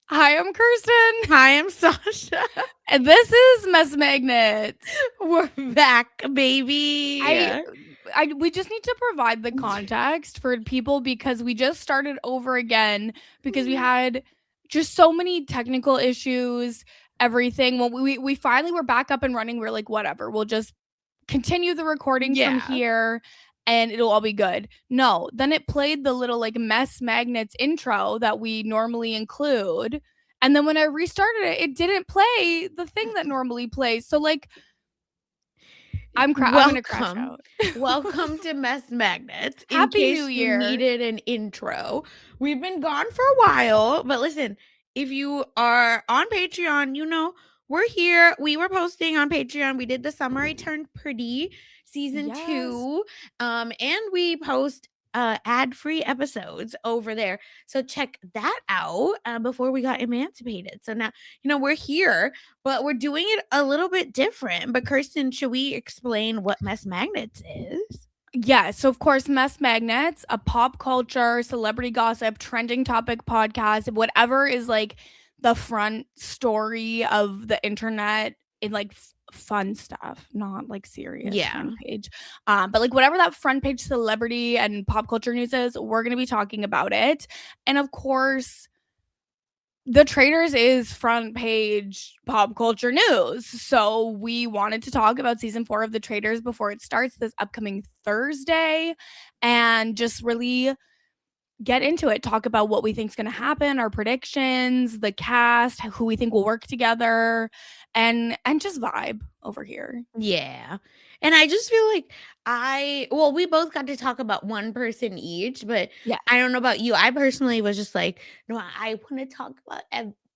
Hi, I'm Kirsten, Hi, I'm Sasha. and this is Mess Magnets. We're back, baby. I, we just need to provide the context for people because we just started over again because we had just so many technical issues. Everything. Well, we finally were back up and running. We're like, whatever. We'll just continue the recording from Yeah. here and it'll all be good. No, then it played the little like Mess Magnets intro that we normally include. And then when I restarted it, it didn't play the thing that normally plays. So like I'm gonna crash Welcome. out. Welcome to Mess Magnets. In Happy New case you Year. needed an intro, we've been gone for a while, but listen, if you are on Patreon, you know we're here. We were posting on Patreon. We did the Summer I Turned Pretty season Yes. 2, and we post ad-free episodes over there. So check that out before we got emancipated. So now we're here, but we're doing it a little bit different. But Kirsten, should we explain what Mess Magnets is? Yeah, so of course, Mess Magnets, a pop culture, celebrity gossip, trending topic podcast, whatever is like the front story of the internet in like fun stuff, not like serious Yeah. front page. But like whatever that front page celebrity and pop culture news is, we're gonna be talking about it. And of course, the Traitors is front page pop culture news. So we wanted to talk about season 4 of The Traitors before it starts this upcoming Thursday and just really get into it, talk about what we think is going to happen, our predictions, the cast, who we think will work together, and just vibe over here. Yeah. And I just feel like we both got to talk about one person each, but Yeah. I don't know about you. I personally was just like, no, I want to talk about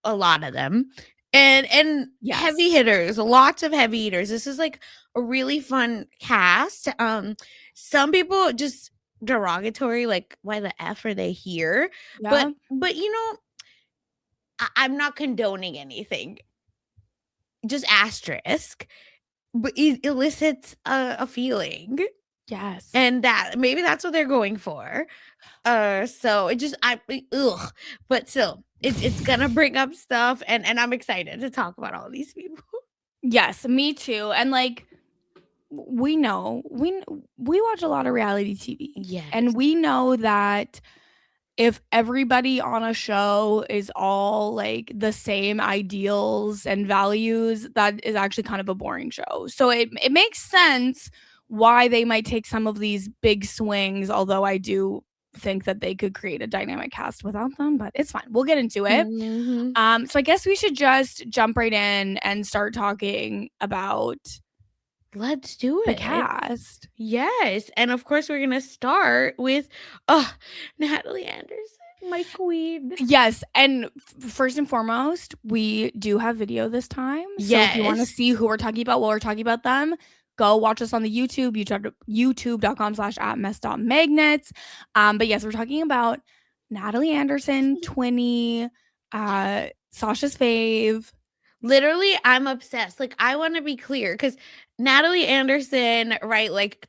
a lot of them. And Yes. heavy hitters, lots of heavy hitters. This is like a really fun cast. Some people just derogatory, like, why the F are they here? Yeah. But I'm not condoning anything. Just asterisk. But it elicits a feeling, Yes. and that maybe that's what they're going for. So it just ugh, but still, it's gonna bring up stuff, and I'm excited to talk about all these people. Yes, me too. And like we know we watch a lot of reality TV. Yes. And we know that if everybody on a show is all like the same ideals and values, that is actually kind of a boring show. So it makes sense why they might take some of these big swings, although I do think that they could create a dynamic cast without them, but it's fine. We'll get into it. So I guess we should just jump right in and start talking about Let's do the it. cast. Yes, and of course we're gonna start with Natalie Anderson, my queen. Yes, and first and foremost, we do have video this time. So if you want to Yes. see who we're talking about while we're talking about them, go watch us on the youtube.com/@mess.magnets. But yes, we're talking about Natalie Anderson, Twinny, Sasha's fave. Literally, I'm obsessed. Like, I want to be clear because Natalie Anderson, right? Like,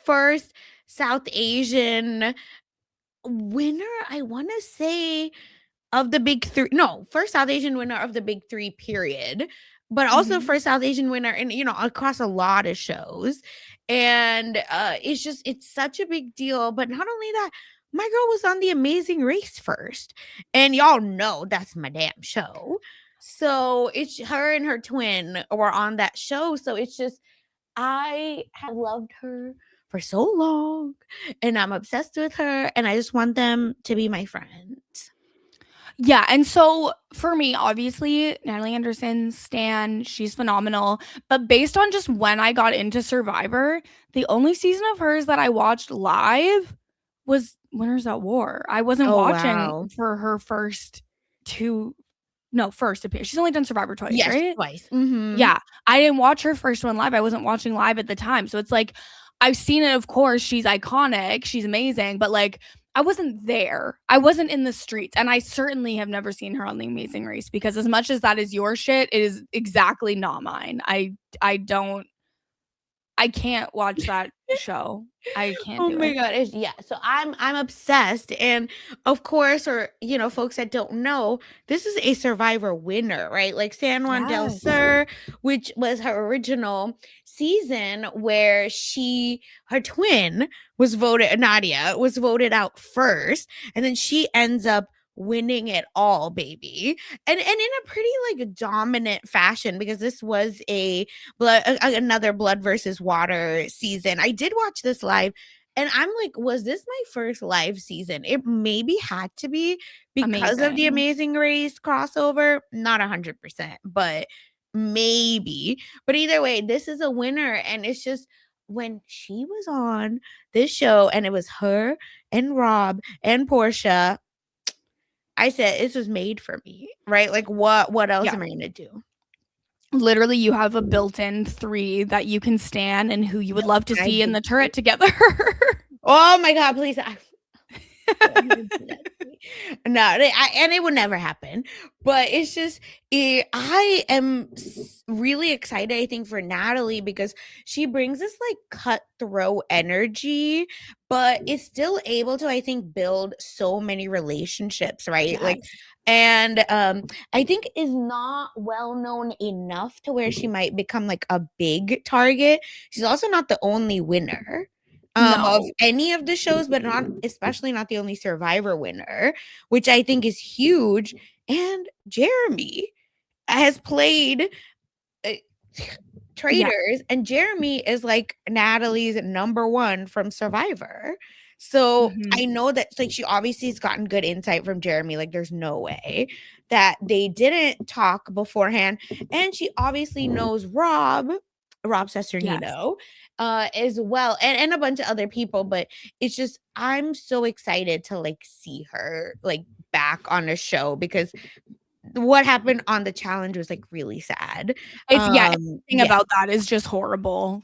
first South Asian winner, I want to say, of the big three. No, first South Asian winner of the big three, period. But also Mhm. first South Asian winner, and across a lot of shows. And it's such a big deal. But not only that, my girl was on The Amazing Race first. And y'all know that's my damn show. So it's her and her twin were on that show. So it's just, I have loved her for so long and I'm obsessed with her and I just want them to be my friends. Yeah, and so for me, obviously, Natalie Anderson, Stan, she's phenomenal. But based on just when I got into Survivor, the only season of hers that I watched live was Winners at War. I wasn't Oh, watching wow. for her first first appearance. She's only done Survivor twice, Yes, right? twice. Mhm. Yeah, I didn't watch her first one live. I wasn't watching live at the time. So it's like I've seen it, of course, she's iconic, she's amazing, but like I wasn't there. I wasn't in the streets, and I certainly have never seen her on The Amazing Race because as much as that is your shit, it is exactly not mine. I don't I can't watch that show. I can't Oh do my it. god, yeah, so I'm obsessed, and of course, or folks that don't know, this is a Survivor winner, right? Like San Juan del Yes. Sur, which was her original season, where her twin was voted, Nadia was voted out first, and then she ends up winning it all, baby, and in a pretty like dominant fashion, because this was another blood versus water season. I did watch this live, and I'm like, was this my first live season? It maybe had to be because of the Amazing. Amazing Race crossover. Not 100%, but maybe. But either way, this is a winner. And it's just, when she was on this show and it was her and Rob and Portia, I said, this was made for me, right? Like, what else Yeah. am I gonna do? Literally, you have a built-in 3 that you can stand and who you would Yep, love to and I see in did. the turret together. Oh my god, please! Don't even do that to me. No, and it would never happen. But it's just, I am really excited, I think, for Natalie, because she brings this like cutthroat energy, but is still able to, I think, build so many relationships, right? Like, Yes. and I think is not well known enough to where she might become like a big target. She's also not the only winner of No. any of the shows, but not, especially not the only Survivor winner, which I think is huge. And Jeremy has played uh, Yeah. Traitors, and Jeremy is like Natalie's number one from Survivor. So Mhm. I know that, like, she obviously has gotten good insight from Jeremy. Like, there's no way that they didn't talk beforehand. And she obviously knows Rob Yes. Cesternino, as well, and a bunch of other people. But it's just, I'm so excited to like see her like back on a show, because what happened on the challenge was like really sad. It's everything Yeah. about that is just horrible.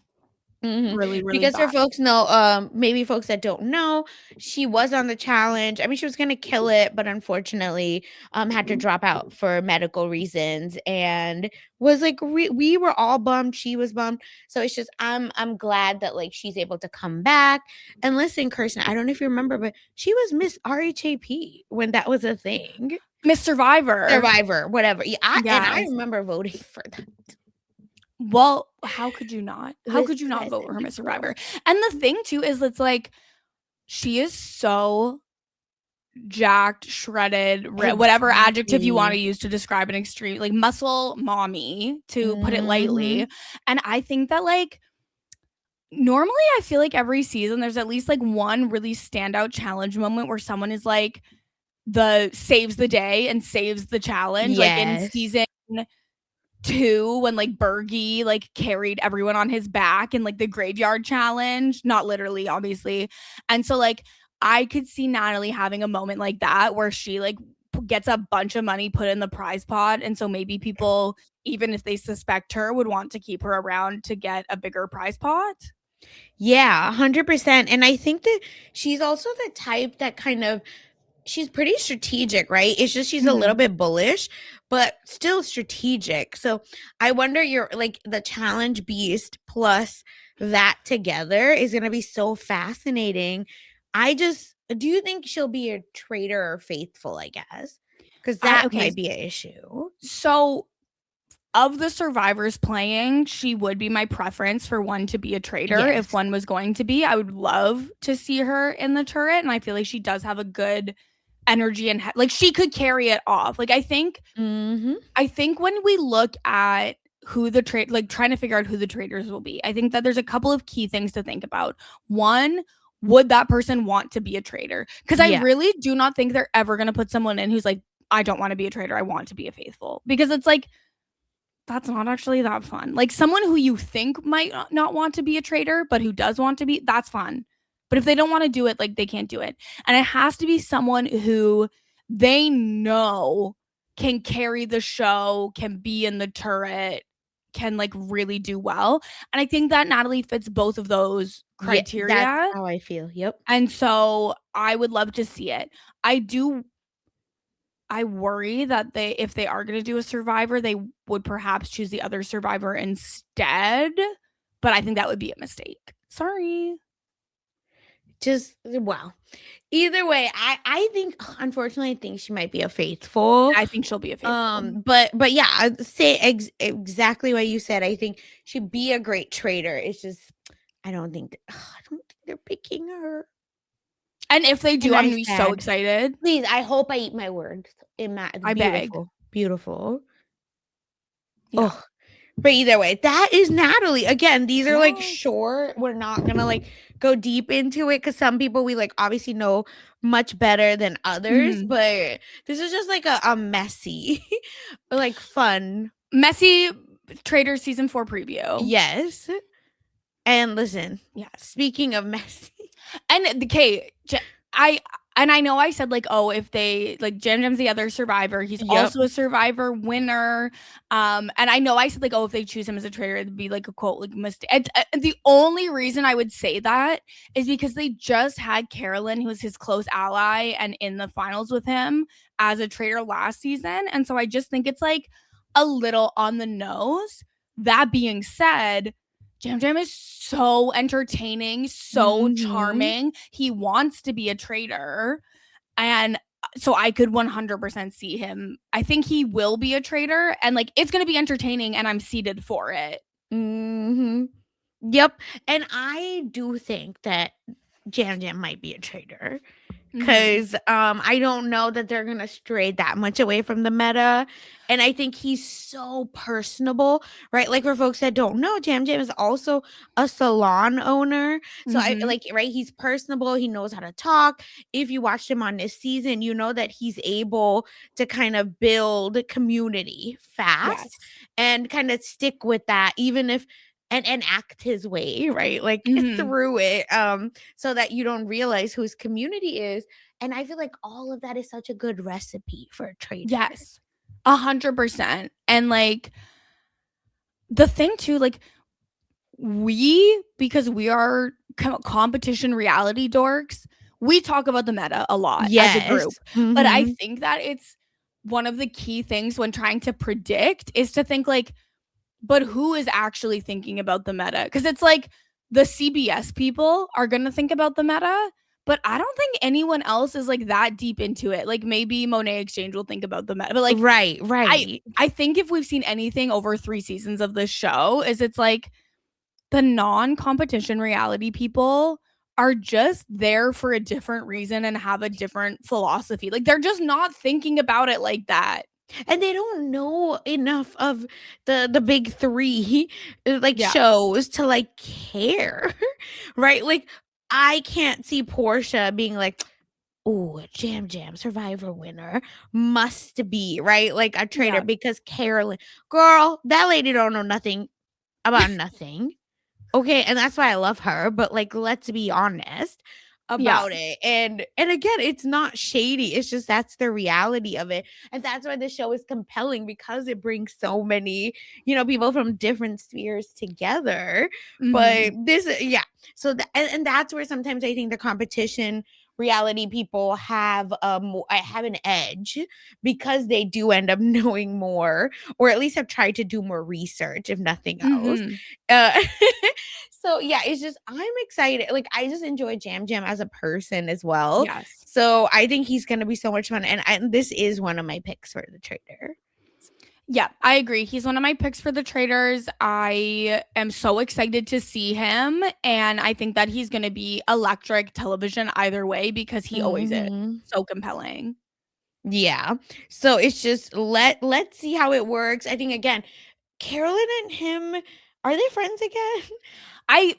Mhm. Really, really Because for bad. folks know, maybe folks that don't know, she was on the challenge. I mean, she was gonna kill it, but unfortunately, had to drop out for medical reasons, and was like, we were all bummed. She was bummed. So it's just, I'm glad that like she's able to come back. And listen, Kirsten, I don't know if you remember, but she was Miss RHAP when that was a thing. Miss Survivor. Survivor, whatever. Yeah, I Yes. remember voting for that. Well, how could you not? How could you not vote for her Listen, Miss girl. Survivor? And the thing too is it's like she is so jacked, shredded, whatever adjective you want to Exactly. use to describe an extreme, like muscle mommy, to put it lightly. Mhm. And I think that like normally I feel like every season there's at least like one really standout challenge moment where someone is like the saves the day and saves the challenge. Like in Yes. season 2, when like Bergie like carried everyone on his back in like the graveyard challenge, not literally, obviously. And so like I could see Natalie having a moment like that where she like gets a bunch of money put in the prize pot, and so maybe people, even if they suspect her, would want to keep her around to get a bigger prize pot. Yeah, 100%. And I think that she's also the type that kind of, she's pretty strategic, right? It's just she's a little Mhm. bit bullish, but still strategic. So I wonder, you're like the challenge beast plus that together is going to be so fascinating. I just, do you think she'll be a traitor or faithful, I guess? Because I that Okay, might be an issue. so of the survivors playing, she would be my preference for one to be a traitor. If Yes. one was going to be, I would love to see her in the turret, and I feel like she does have a good energy and like she could carry it off. Like Mhm. I think when we look at who the trade like trying to figure out who the traders will be, I think that there's a couple of key things to think about. One, would that person want to be a trader? Because I Yeah. really do not think they're ever going to put someone in who's like, I don't want to be a trader. I want to be a faithful. Because it's like, that's not actually that fun. Like someone who you think might not want to be a trader, but who does want to be, that's fun. But if they don't want to do it, like they can't do it. And it has to be someone who they know can carry the show, can be in the turret, can like really do well. And I think that Natalie fits both of those Yeah, that's criteria. how I feel. Yep. And so I would love to see it. I worry that if they are going to do a survivor, they would perhaps choose the other survivor instead. but I think that would be a mistake. Sorry. Just, well, either way, I think, unfortunately, I think she might be a faithful. I think she'll be a faithful. But yeah, I'd say exactly what you said. I think she'd be a great traitor. It's just, I don't think they're picking her. And if they do, And I'm I'm gonna be so sad. excited. Please, I hope I eat my words. I beg. Beautiful, beautiful. Yeah. Oh, but either way, that is Natalie. Again, these are like Yes. short. We're not gonna like go deep into it because some people we like obviously know much better than others. Mhm. But this is just like a messy, like fun. Messy Traitors season 4 preview. Yes. And listen, Yes. speaking of messy, And okay, I know I said like, oh, if they like Jam Jam's the other survivor, he's Yep. also a survivor winner. And I know I said like, oh, if they choose him as a traitor, it'd be like a quote like mistake. The only reason I would say that is because they just had Carolyn, who was his close ally and in the finals with him as a traitor last season. And so I just think it's like a little on the nose. That being said, Jam Jam is so entertaining, so charming. He wants to be a traitor. And so I could 100% see him. I think he will be a traitor. And like, it's going to be entertaining and I'm seated for it. Yep. And I do think that Jam Jam might be a traitor. Mhm. Because I don't know that they're gonna stray that much away from the meta. And I think he's so personable, right? Like for folks that don't know, Jam Jam is also a salon owner. So I Mhm. like, right, he's personable, he knows how to talk. If you watched him on this season, you know that he's able to kind of build community fast Yes. and kind of stick with that, even if and act his way, right? Like Mhm. through it. So that you don't realize who his community is. And I feel like all of that is such a good recipe for a traitor. Yes. 100%. And like, the thing too, like, because we are competition reality dorks, we talk about the meta a lot as a group. But I think that it's one of the key things when trying to predict is to think like, but who is actually thinking about the meta? Because it's like the CBS people are going to think about the meta, but I don't think anyone else is like that deep into it. Like maybe Monet Exchange will think about the meta, but like Right. I think if we've seen anything over 3 seasons of this show is it's like the non-competition reality people are just there for a different reason and have a different philosophy. Like they're just not thinking about it like that. And they don't know enough of the big three like Yeah. shows to like care. Right? Like I can't see Portia being like, oh, Jam Jam Survivor winner must be, right? Like a traitor Yeah. because Carolyn, girl, that lady don't know nothing about nothing. Okay, and that's why I love her, but like let's be honest about it. And again, it's not shady. It's just that's the reality of it. And that's why the show is compelling because it brings so many, people from different spheres together. But this yeah. So and that's where sometimes I think the competition reality people have an edge because they do end up knowing more or at least have tried to do more research if nothing else. So yeah, it's just I'm excited. Like I just enjoy Jam Jam as a person as well. Yes. So I think he's gonna be so much fun, and this is one of my picks for the traitor. Yeah, I agree. He's one of my picks for the Traitors. I am so excited to see him, and I think that he's going to be electric television either way because he always is so compelling. Yeah. So it's just let's see how it works. I think again, Carolyn and him, are they friends again? I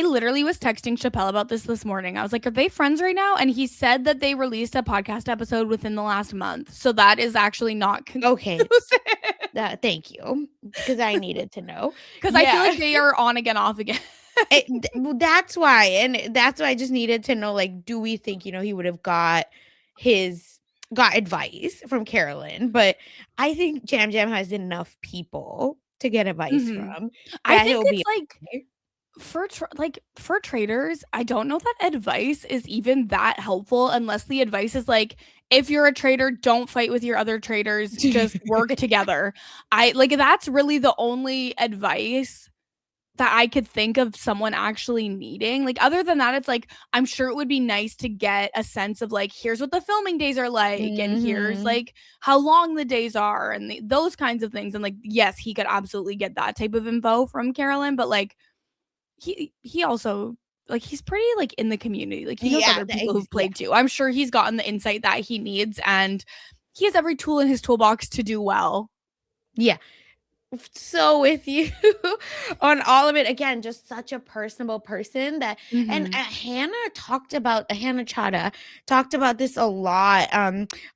literally was texting Chappelle about this morning. I was like, are they friends right now? And he said that they released a podcast episode within the last month. So that is actually not okay. Thank you. Because I needed to know. Because I feel like they are on again, off again. That's why. And that's why I just needed to know, like, do we think, he would have got advice from Carolyn? But I think Jam Jam has enough people to get advice from. I think it's like for traitors, I don't know that advice is even that helpful unless the advice is like, if you're a traitor, don't fight with your other traitors, just work together. That's really the only advice that I could think of someone actually needing. Like, other than that, it's like, I'm sure it would be nice to get a sense of like, here's what the filming days are like, and here's Mhm. like how long the days are, and those kinds of things. And like, yes, he could absolutely get that type of info from Carolyn, but like, he also, like, he's pretty like in the community. Like, he knows Yeah, other people who've yeah. played too. I'm sure he's gotten the insight that he needs, and he has every tool in his toolbox to do well. Yeah. So with you on all of it, again, just such a personable person that, and Mm-hmm. Hannah Chada talked about this a lot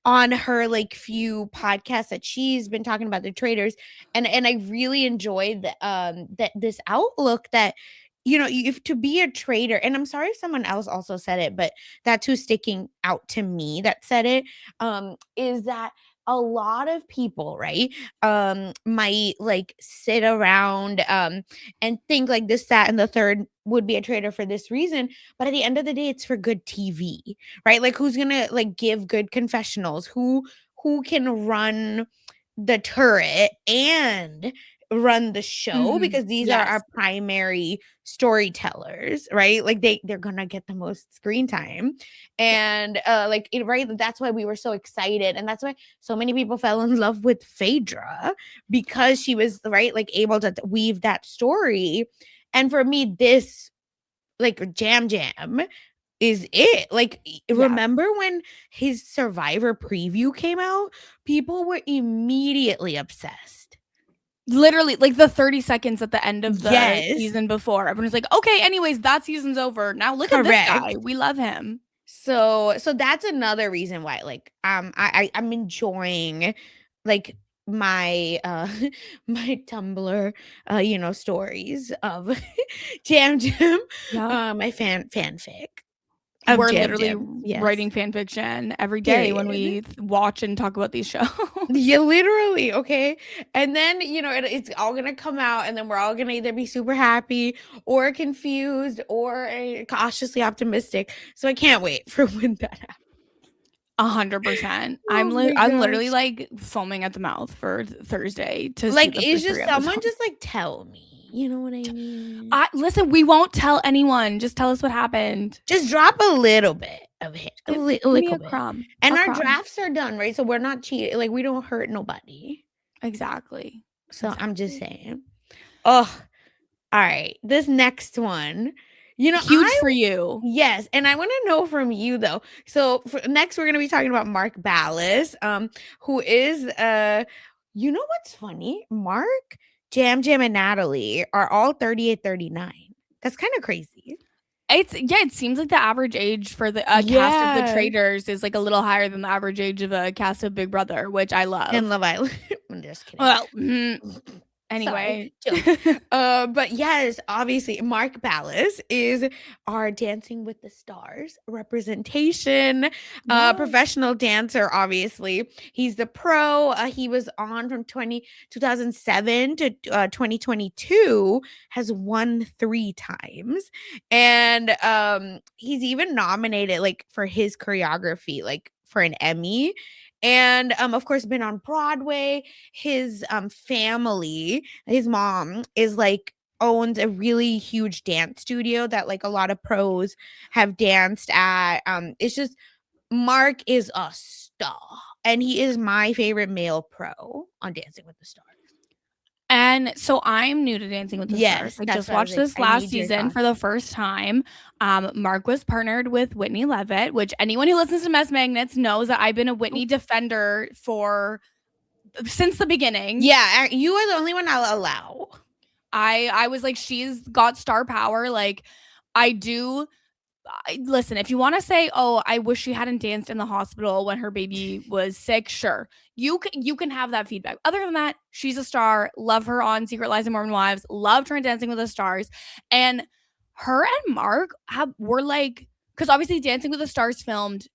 on her like few podcasts that she's been talking about the Traitors, and I really enjoyed that this outlook that, you know, if to be a traitor, and I'm sorry if someone else also said it, but that's who's sticking out to me that said it, is that a lot of people, right, might like sit around and think like this, that, and the third would be a traitor for this reason. But at the end of the day, it's for good TV, right? Like, who's gonna like give good confessionals? Who can run the turret and run the show, Mm-hmm. because these are Yes. our primary storytellers, right? Like they're gonna get the most screen time. Yeah. And like it, right, that's why we were so excited, and that's why so many people fell in love with Phaedra, because she was, right, like able to weave that story. And for me, this like Jam is it. Like, Yeah. remember when his Survivor preview came out? People were immediately obsessed. Literally, like the 30 seconds at the end of the Yes, season before, everyone's like, okay, anyways, that season's over. Now look at this guy. correct. We love him. So that's another reason why, like, I'm enjoying like my my Tumblr you know, stories of Jam, Yep. my fanfic of We're literally Jam. Yes, writing fan fiction every day when period. we watch and talk about these shows. Yeah, literally, okay? And then, you know, it's all gonna come out, and then we're all gonna either be super happy or confused or cautiously optimistic. So I can't wait for when that happens. 100%. Oh my I'm literally gosh. like foaming at the mouth for Thursday to see Like, the it's first three just someone episodes. just like tell me. You know what I mean? I listen, we won't tell anyone. Just tell us what happened. Just drop a little bit of it, Give, a give me little a bit. crumb. And A our crumb. drafts are done, right? So we're not cheating. Like, we don't hurt nobody. Exactly. So I'm just Exactly. saying. Oh, all right. This next one, you know, Huge for you. yes, and I want to know from you though. So next, we're going to be talking about Mark Ballas, who is you know what's funny? Mark, Jam, and Natalie are all 38, 39. That's kind of crazy. It seems like the average age for the cast of the Yeah. Traitors is like a little higher than the average age of a cast of Big Brother, which I And love. Love Island. I'm just kidding. Well, Sorry, anyway. jokes. But yes, obviously, Mark Ballas is our Dancing with the Stars representation, Yeah. professional dancer. Obviously, he's the pro. He was on from 2007 to 2022. Has won 3 times, and he's even nominated like for his choreography, like for an Emmy. And of course, been on Broadway. His family, his mom is like owns a really huge dance studio that like a lot of pros have danced at. It's just, Mark is a star, and he is my favorite male pro on Dancing with the Stars. And so I'm new to Dancing with the Stars. Yes, I that's just what I was watched like. this I last need your season thoughts. for the first time. Mark was partnered with Whitney Levitt, which anyone who listens to Mess Magnets knows that I've been a Whitney defender for since the beginning. Yeah, you are the only one I'll allow. I was like, she's got star power. Like, I do. Listen, if you want to say, oh, I wish she hadn't danced in the hospital when her baby was sick, sure, you can have that feedback. Other than that, she's a star. Love her on Secret Lives of Mormon Wives. Loved her in Dancing with the Stars, and her and Mark were like, because obviously Dancing with the Stars filmed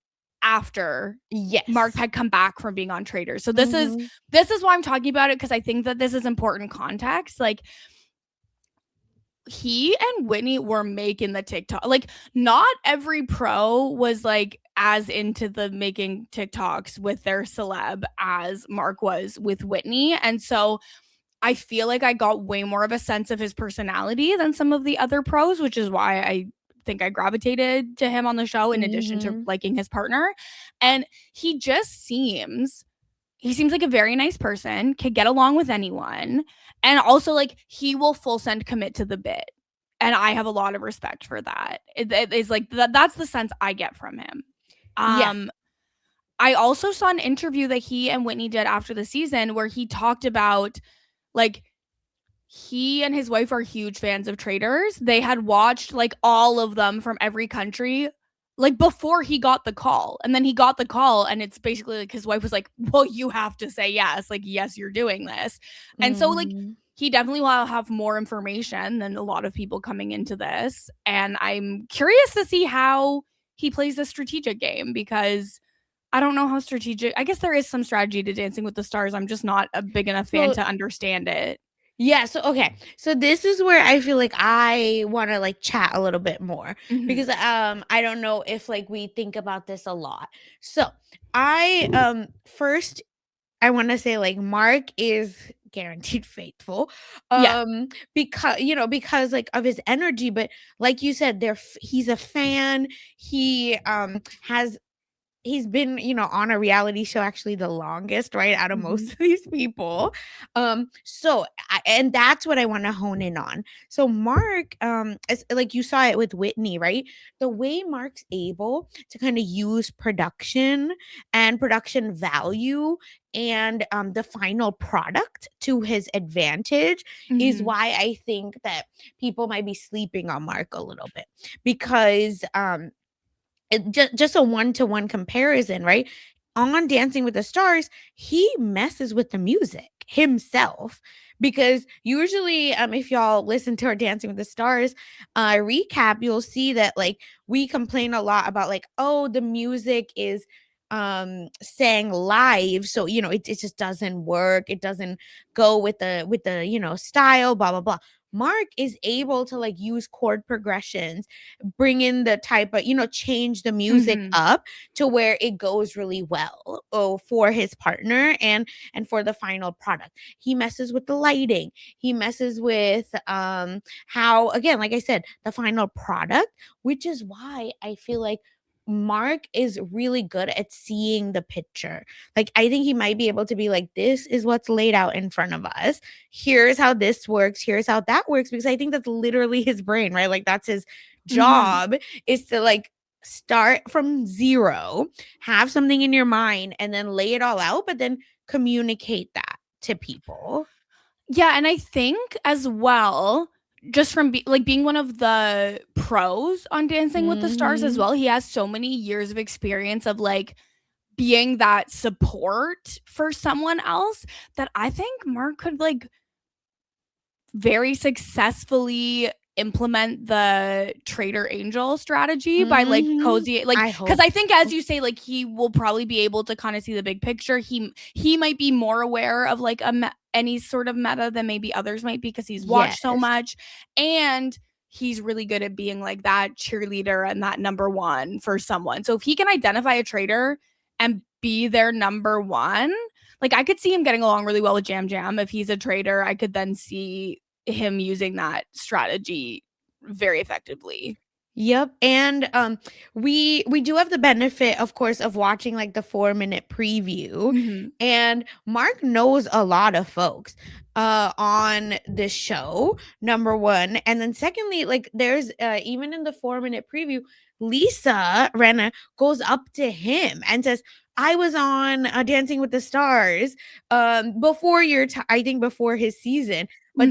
after Yes. Mark had come back from being on Traitors. So this Mhm. is why I'm talking about it, because I think that this is important context. Like, he and Whitney were making the TikTok. Like, not every pro was like as into the making TikToks with their celeb as Mark was with Whitney. And so I feel like I got way more of a sense of his personality than some of the other pros, which is why I think I gravitated to him on the show in addition to liking his partner. And he seems like a very nice person, could get along with anyone, and also like he will full send commit to the bit. And I have a lot of respect for that. It is like that's the sense I get from him. Yeah. I also saw an interview that he and Whitney did after the season where he talked about like he and his wife are huge fans of Traitors. They had watched like all of them from every country like before he got the call. And then he got the call and it's basically like his wife was like, "Well, you have to say yes. Like, yes, you're doing this." And so like he definitely will have more information than a lot of people coming into this. And I'm curious to see how he plays the strategic game because I don't know how strategic. I guess there is some strategy to Dancing with the Stars. I'm just not a big enough fan to understand it. Yeah, so okay. So this is where I feel like I want to like chat a little bit more because I don't know if like we think about this a lot. So, I first I want to say like Mark is guaranteed faithful because like of his energy, but like you said he's a fan. He's been, on a reality show actually the longest, right, out of most of these people. And that's what I want to hone in on. So Mark, as like you saw it with Whitney, right? The way Mark's able to kind of use production and production value and the final product to his advantage is why I think that people might be sleeping on Mark a little bit because just a one-to-one comparison, right? On Dancing with the Stars, he messes with the music himself because usually if y'all listen to our Dancing with the Stars recap, you'll see that like we complain a lot about like, oh, the music is sang live, so it just doesn't work, it doesn't go with the style, blah blah blah. Mark is able to like use chord progressions, bring in the type of, change the music up to where it goes really well for his partner and for the final product. He messes with the lighting. He messes with how, again, like I said, the final product, which is why I feel like Mark is really good at seeing the picture. Like, I think he might be able to be like, this is what's laid out in front of us. Here's how this works. Here's how that works. Because I think that's literally his brain, right? Like, that's his job is to like start from zero, have something in your mind, and then lay it all out, but then communicate that to people. Yeah. And I think as well, just from being one of the pros on Dancing with the Stars as well, he has so many years of experience of like being that support for someone else that I think Mark could like very successfully implement the Traitor Angel strategy by like cozy, like, because I think as you say, like he will probably be able to kind of see the big picture. He might be more aware of like any sort of meta than maybe others might be because he's watched so much, and he's really good at being like that cheerleader and that number one for someone. So if he can identify a traitor and be their number one, like I could see him getting along really well with Jam Jam. If he's a traitor, I could then see him using that strategy very effectively. Yep. And we do have the benefit, of course, of watching like the 4-minute preview. And Mark knows a lot of folks on this show, number one. And then secondly, like there's even in the 4-minute preview, Lisa Rinna goes up to him and says, I was on Dancing with the Stars before I think before his season, but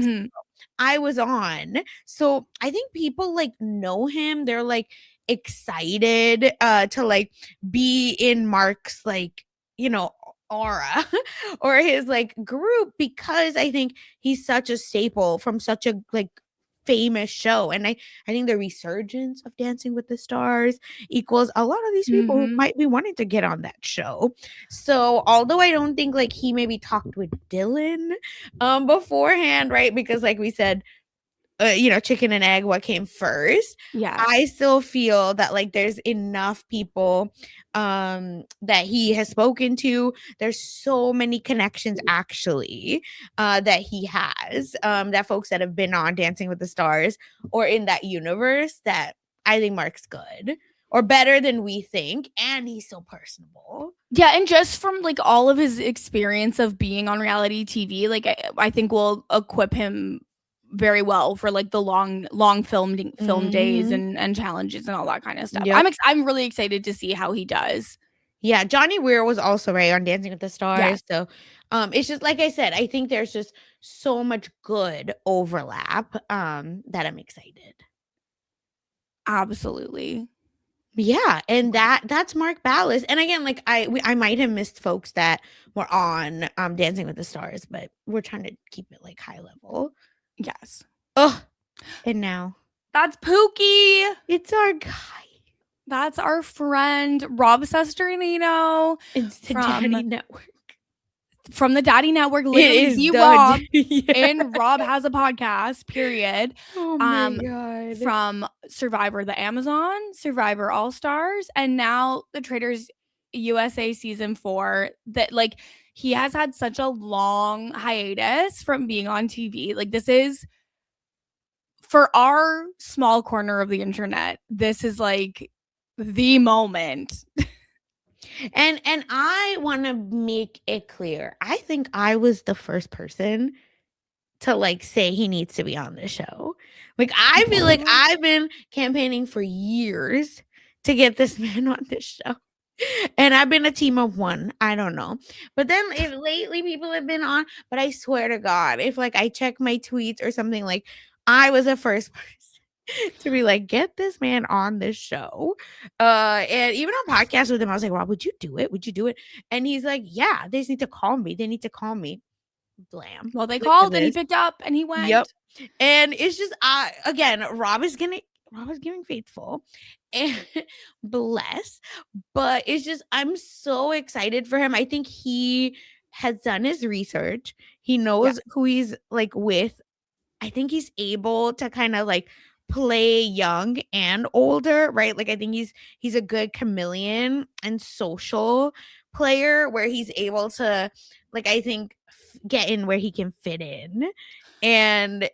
I was on. So I think people like know him. They're like excited to like be in Mark's like, aura or his like group because I think he's such a staple from such a like famous show. And I think the resurgence of Dancing with the Stars equals a lot of these people who might be wanting to get on that show. So although I don't think like he maybe talked with Dylan beforehand, right? Because like we said, chicken and egg, what came first. Yes. I still feel that like there's enough people that he has spoken to. There's so many connections actually that he has, that folks that have been on Dancing with the Stars or in that universe, that I think Mark's good or better than we think, and he's so personable. Yeah, and just from like all of his experience of being on reality TV, like I think will equip him very well for like the long film days Mhm. and challenges and all that kind of stuff. Yep. I'm really excited to see how he does. Yeah, Johnny Weir was also right on Dancing with the Yeah, Stars. So it's just like I said, I think there's just so much good overlap that I'm excited. absolutely. Yeah, and that's Mark Ballas. And again, like I might have missed folks that were on Dancing with the Stars, but we're trying to keep it like high level. Yes. Oh, and now That's Pookie. it's our guy. That's our friend Rob Sesternino It's the Daddy Network. from the Daddy Network. It Literally is the the Rob. yeah. And Rob has a podcast, period. Oh my god. From Survivor the Amazon, Survivor All Stars, and now the Traitors USA season 4. That like he has had such a long hiatus from being on TV. Like this is for our small corner of the internet, this is like the moment. And I want to make it clear. I think I was the first person to like say he needs to be on the show. Like I feel like I've been campaigning for years to get this man on this show. And I've been a team of one. I don't know. But then lately people have been on, but I swear to God, if like I check my tweets or something, like I was the first person to be like, get this man on this show. And even on podcasts with him, I was like, Rob, would you do it? Would you do it? And he's like, yeah, they just need to call me. They need to call me. Blam. Well, they Look at called and he this. picked up and he went. Yep. And it's just again, Rob is giving faithful and bless. But it's just I'm so excited for him. I think he has done his research. He knows who he's like with. I think he's able to kind of like play young and older, right? Like I think he's a good chameleon and social player where he's able to like I think get in where he can fit in. And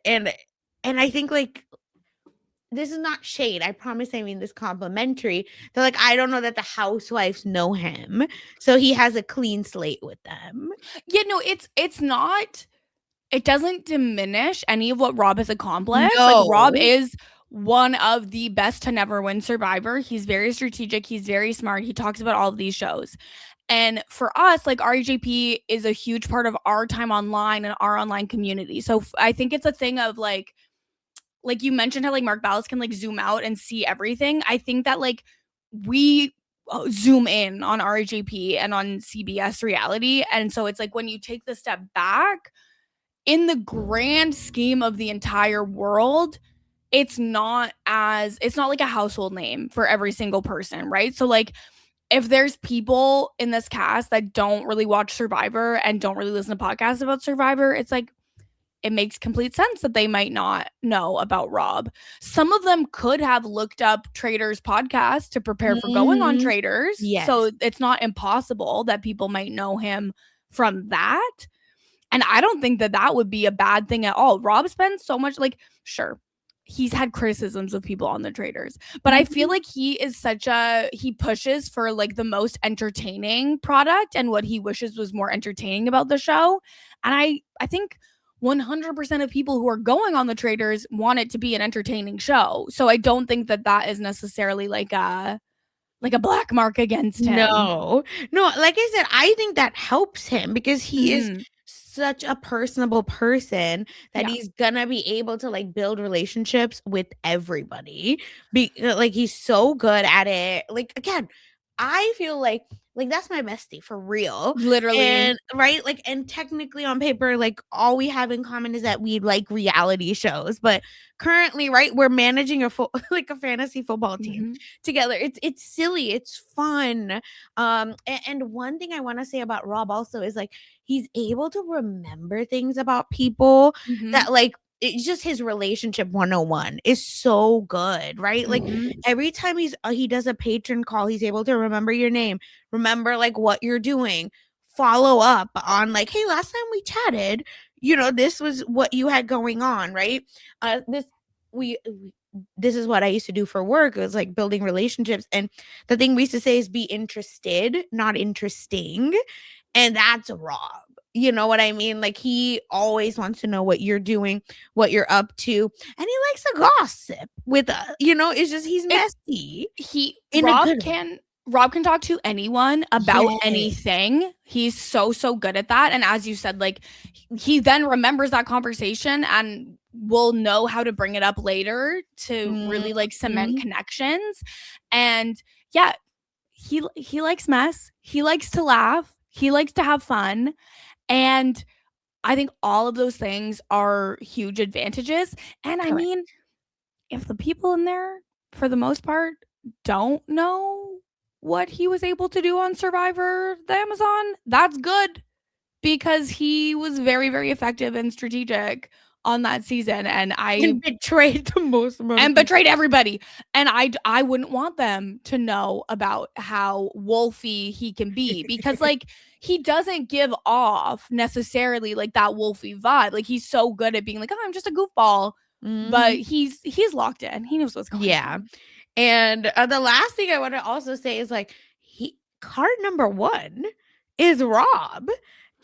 I think like this is not shade. I promise I mean this complimentary. They're like, I don't know that the housewives know him. So he has a clean slate with them. Yeah, no, it's not. It doesn't diminish any of what Rob has accomplished. No. Like Rob is one of the best to never win Survivor. He's very strategic. He's very smart. He talks about all of these shows. And for us, like REJP is a huge part of our time online and our online community. So I think it's a thing of like you mentioned how like Mark Ballas can like zoom out and see everything. I think that like we zoom in on REJP and on CBS reality. And so it's like when you take the step back, in the grand scheme of the entire world, it's not like a household name for every single person, right? So like if there's people in this cast that don't really watch Survivor and don't really listen to podcasts about Survivor, it's like it makes complete sense that they might not know about Rob. Some of them could have looked up Traitors podcast to prepare for going on Traitors. Yes. So it's not impossible that people might know him from that. And I don't think that would be a bad thing at all. Rob spends so much, like, sure, he's had criticisms of people on the Traitors, but I feel like he is he pushes for like the most entertaining product and what he wishes was more entertaining about the show. And I think 100% of people who are going on the Traitors want it to be an entertaining show. So I don't think that is necessarily like a black mark against him. No, like I said, I think that helps him because he is such a personable person that he's gonna be able to like build relationships with everybody. Like he's so good at it. Like again, I feel like that's my bestie for real. Literally. And right, like and technically on paper, like all we have in common is that we like reality shows. But currently, right, we're managing a fantasy football team together. It's silly, it's fun. And one thing I want to say about Rob also is like he's able to remember things about people that like it's just his relationship 101 is so good, right? Like every time he does a patron call, he's able to remember your name, remember like what you're doing, follow up on like, hey, last time we chatted, this was what you had going on, right? This is what I used to do for work. It was like building relationships. And the thing we used to say is be interested, not interesting. And that's Rob. You know what I mean? Like he always wants to know what you're doing, what you're up to. And he likes to gossip with it's just he's messy. Rob can talk to anyone about Yes. anything. He's so good at that. And as you said, like he then remembers that conversation and will know how to bring it up later to really like cement connections. And yeah, he likes mess. He likes to laugh. He likes to have fun. And I think all of those things are huge advantages. And I mean, if the people in there, for the most part, don't know what he was able to do on Survivor the Amazon, that's good, because he was very, very effective and strategic on that season. And betrayed the most amount and betrayed everybody. And I wouldn't want them to know about how wolfy he can be, because like he doesn't give off necessarily like that wolfy vibe. Like he's so good at being like, oh, I'm just a goofball. But he's locked in. He knows what's going on. And the last thing I want to also say is like card number 1 is Rob.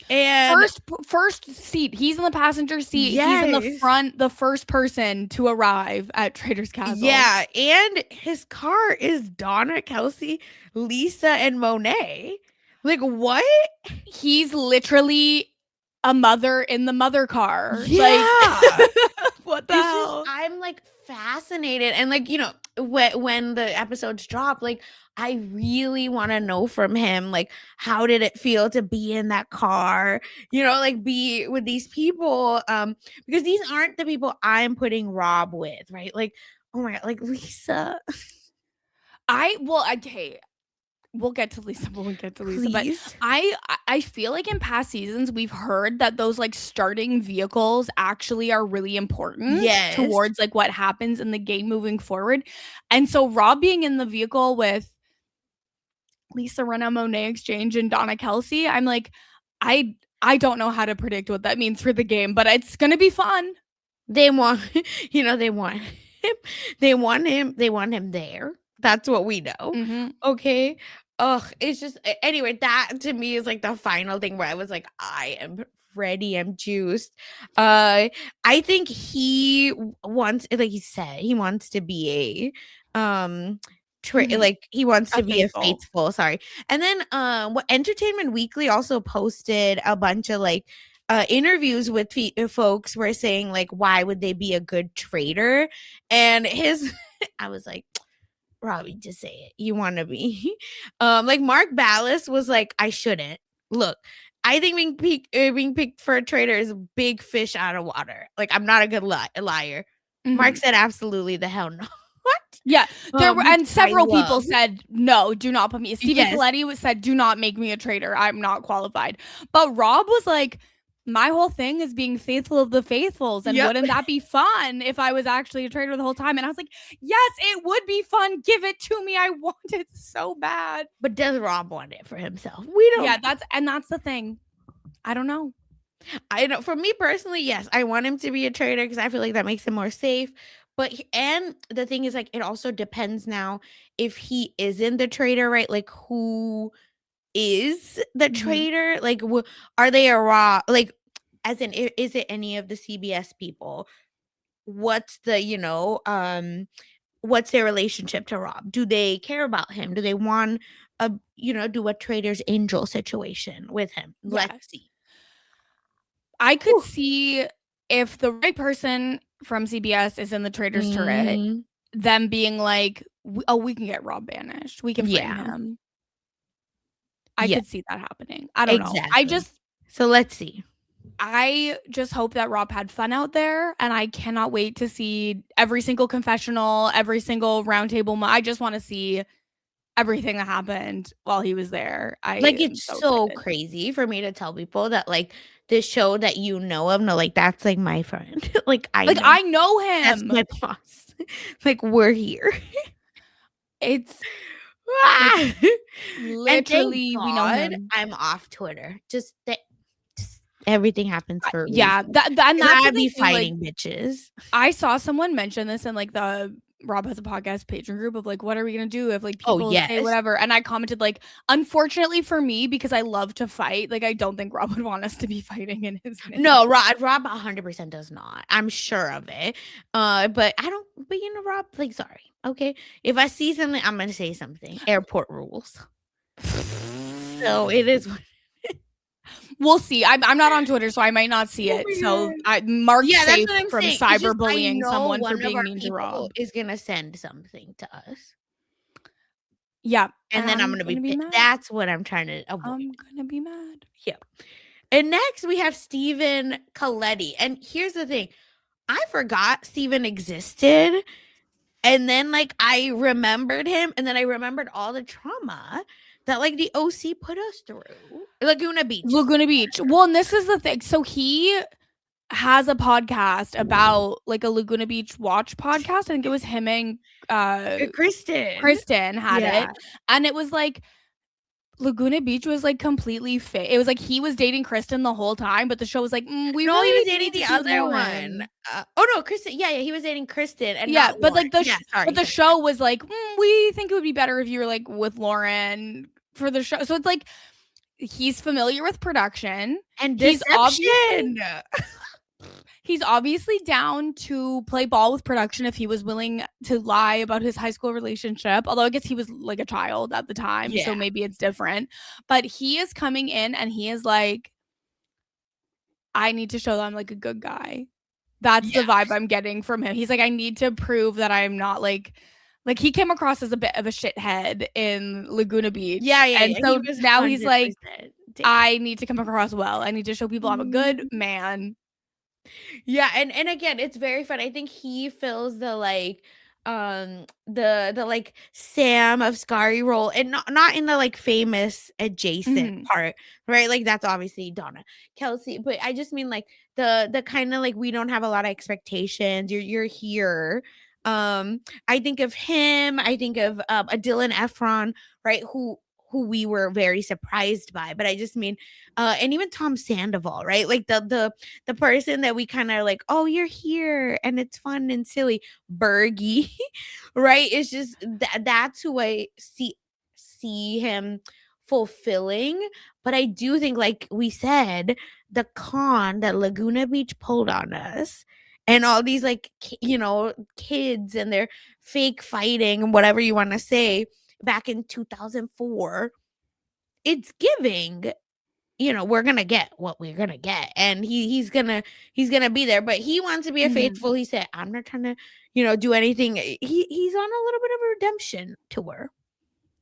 And first seat. He's in the passenger seat. Yes. He's in the front, the first person to arrive at Traitors Castle. Yeah, and his car is Donna, Kelsey, Lisa, and Monet. Like what? He's literally a mother in the mother car. Yeah. Like, what the hell? I'm like fascinated. And like, when the episodes drop, like I really want to know from him, like, how did it feel to be in that car, like be with these people, because these aren't the people I'm putting Rob with, right? Like, oh my God, like Lisa. We'll get to Lisa when we get to Lisa. Please. But I feel like in past seasons, we've heard that those like starting vehicles actually are really important towards like what happens in the game moving forward. And so Rob being in the vehicle with Lisa Rinna, Monet Exchange, and Donna Kelsey, I'm like, I don't know how to predict what that means for the game, but it's gonna be fun. They want, they want him. They want him there. That's what we know. Okay. Ugh, it's just anyway, that to me is like the final thing where I was like, I am ready, I'm juiced. I think he wants, like he said, he wants to be a like he wants to be a faithful. Sorry. And then what Entertainment Weekly also posted a bunch of like interviews with folks were saying like, why would they be a good traitor? And I was like, Robbie, just say it. You want to be. Like Mark Ballas was like, I shouldn't. Look, I think being picked for a traitor is a big fish out of water. Like, I'm not a good liar. Mark said, absolutely the hell no. What? Yeah, there were, and several people said, no, do not put me. Stephen Coletti said, do not make me a traitor. I'm not qualified. But Rob was like, my whole thing is being faithful of the faithfuls. And wouldn't that be fun if I was actually a traitor the whole time? And I was like, yes, it would be fun. Give it to me. I want it so bad. But does Rob want it for himself? We don't. Yeah, that's the thing. I don't know. I know. For me personally, yes, I want him to be a traitor because I feel like that makes him more safe. And the thing is, like, it also depends now if he isn't the traitor, right? Like, who is the traitor? Like, are they a raw, like, as in, is it any of the CBS people? What's the, what's their relationship to Rob? Do they care about him? Do they want do a traitor's angel situation with him? Yes. Let's see. I could see if the right person from CBS is in the traitor's turret, them being like, we can get Rob banished. We can frame him. I could see that happening. I don't know. So let's see. I just hope that Rob had fun out there, and I cannot wait to see every single confessional, every single roundtable. I just want to see everything that happened while he was there. It's so crazy for me to tell people that like this show that you know of. No, like that's like my friend. Like I know that's him. my boss. Like we're here. It's Ah! And thank literally we know God him. I'm off Twitter. Just everything happens for a Yeah, reason. and 'Cause that's the I'd be thing too, like, fighting bitches. I saw someone mention this in, like, the Rob Has a Podcast patron group of, like, what are we gonna do if, like, Oh, people say yes. whatever, and I commented, like, unfortunately for me, because I love to fight, like, I don't think Rob would want us to be fighting in his name. No, Rob 100% does not. I'm sure of it. But I don't but you know, Rob, like, sorry, okay? If I see something, I'm gonna say something. Airport rules. So it is what We'll see. I'm not on Twitter, so I might not see Oh it. my So God. I marked Yeah, that's safe what I'm from saying. It's just I cyberbullying know someone for one of being our mean to people Rob. is gonna send something to us. Yeah, And then I'm gonna be mad. that's what I'm trying to avoid. I'm gonna be mad. Yeah. And next we have Stephen Coletti. And here's the thing. I forgot Stephen existed. And then like I remembered him, and then I remembered all the trauma that like the OC put us through. Laguna Beach. Laguna Beach. Well, and this is the thing. So he has a podcast about like a Laguna Beach watch podcast. I think it was him and Kristen had it. And it was like Laguna Beach was like completely fake. It was like he was dating Kristen the whole time, but the show was like, we No, really he was need dating to the see other Lauren. one. Oh no, Kristen. Yeah, he was dating Kristen and Yeah, not but Lauren. like sorry. show was like, we think it would be better if you were like with Lauren for the show. So it's like he's familiar with production And he's deception. he's obviously down to play ball with production if he was willing to lie about his high school relationship. Although I guess he was like a child at the time, so maybe it's different. But he is coming in and he is like, I need to show that I'm like a good guy. That's the vibe I'm getting from him. He's like, I need to prove that I'm not like he came across as a bit of a shithead in Laguna Beach. Yeah. And so now he's like, 100%. I need to come across well. I need to show people I'm a good man. Yeah, and again, it's very fun. I think he fills the like the like Sam of Scary role, and not in the like famous adjacent part, right? Like that's obviously Donna Kelsey, but I just mean like the kind of like we don't have a lot of expectations. You're here. I think of him. I think of a Dylan Efron, right? Who we were very surprised by, but I just mean and even Tom Sandoval, right? Like the person that we kind of like, oh, you're here and it's fun and silly. Bergie, right? It's just that's who I see him fulfilling. But I do think, like we said, the con that Laguna Beach pulled on us and all these like kids and their fake fighting and whatever you want to say back in 2004, it's giving, we're gonna get what we're gonna get, and he's gonna be there, but he wants to be a faithful. He said, I'm not trying to do anything. He's on a little bit of a redemption tour,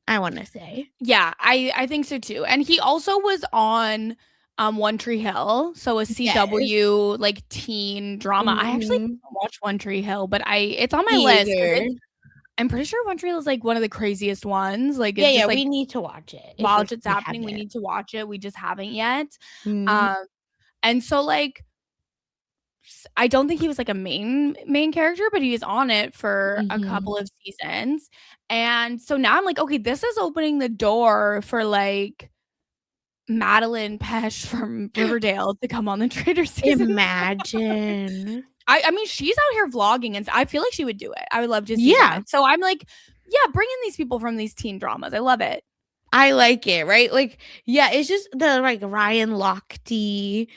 I want to say. Yeah, I think so too. And he also was on One Tree Hill, so a CW like teen drama. I actually didn't watch One Tree Hill, but it's on my list. I'm pretty sure One Tree Hill is like one of the craziest ones. Like, it's just, like, we need to watch it. While it's happening, we need to watch it. We just haven't yet. And so like, I don't think he was like a main character, but he was on it for a couple of seasons. And so now I'm like, okay, this is opening the door for like Madeline Pesh from Riverdale to come on the Traitors season. Imagine. I mean, she's out here vlogging, and I feel like she would do it. I would love to see that. So I'm like, yeah, bring in these people from these teen dramas. I love it. I like it, right? Like, yeah, it's just the like Ryan Lochte,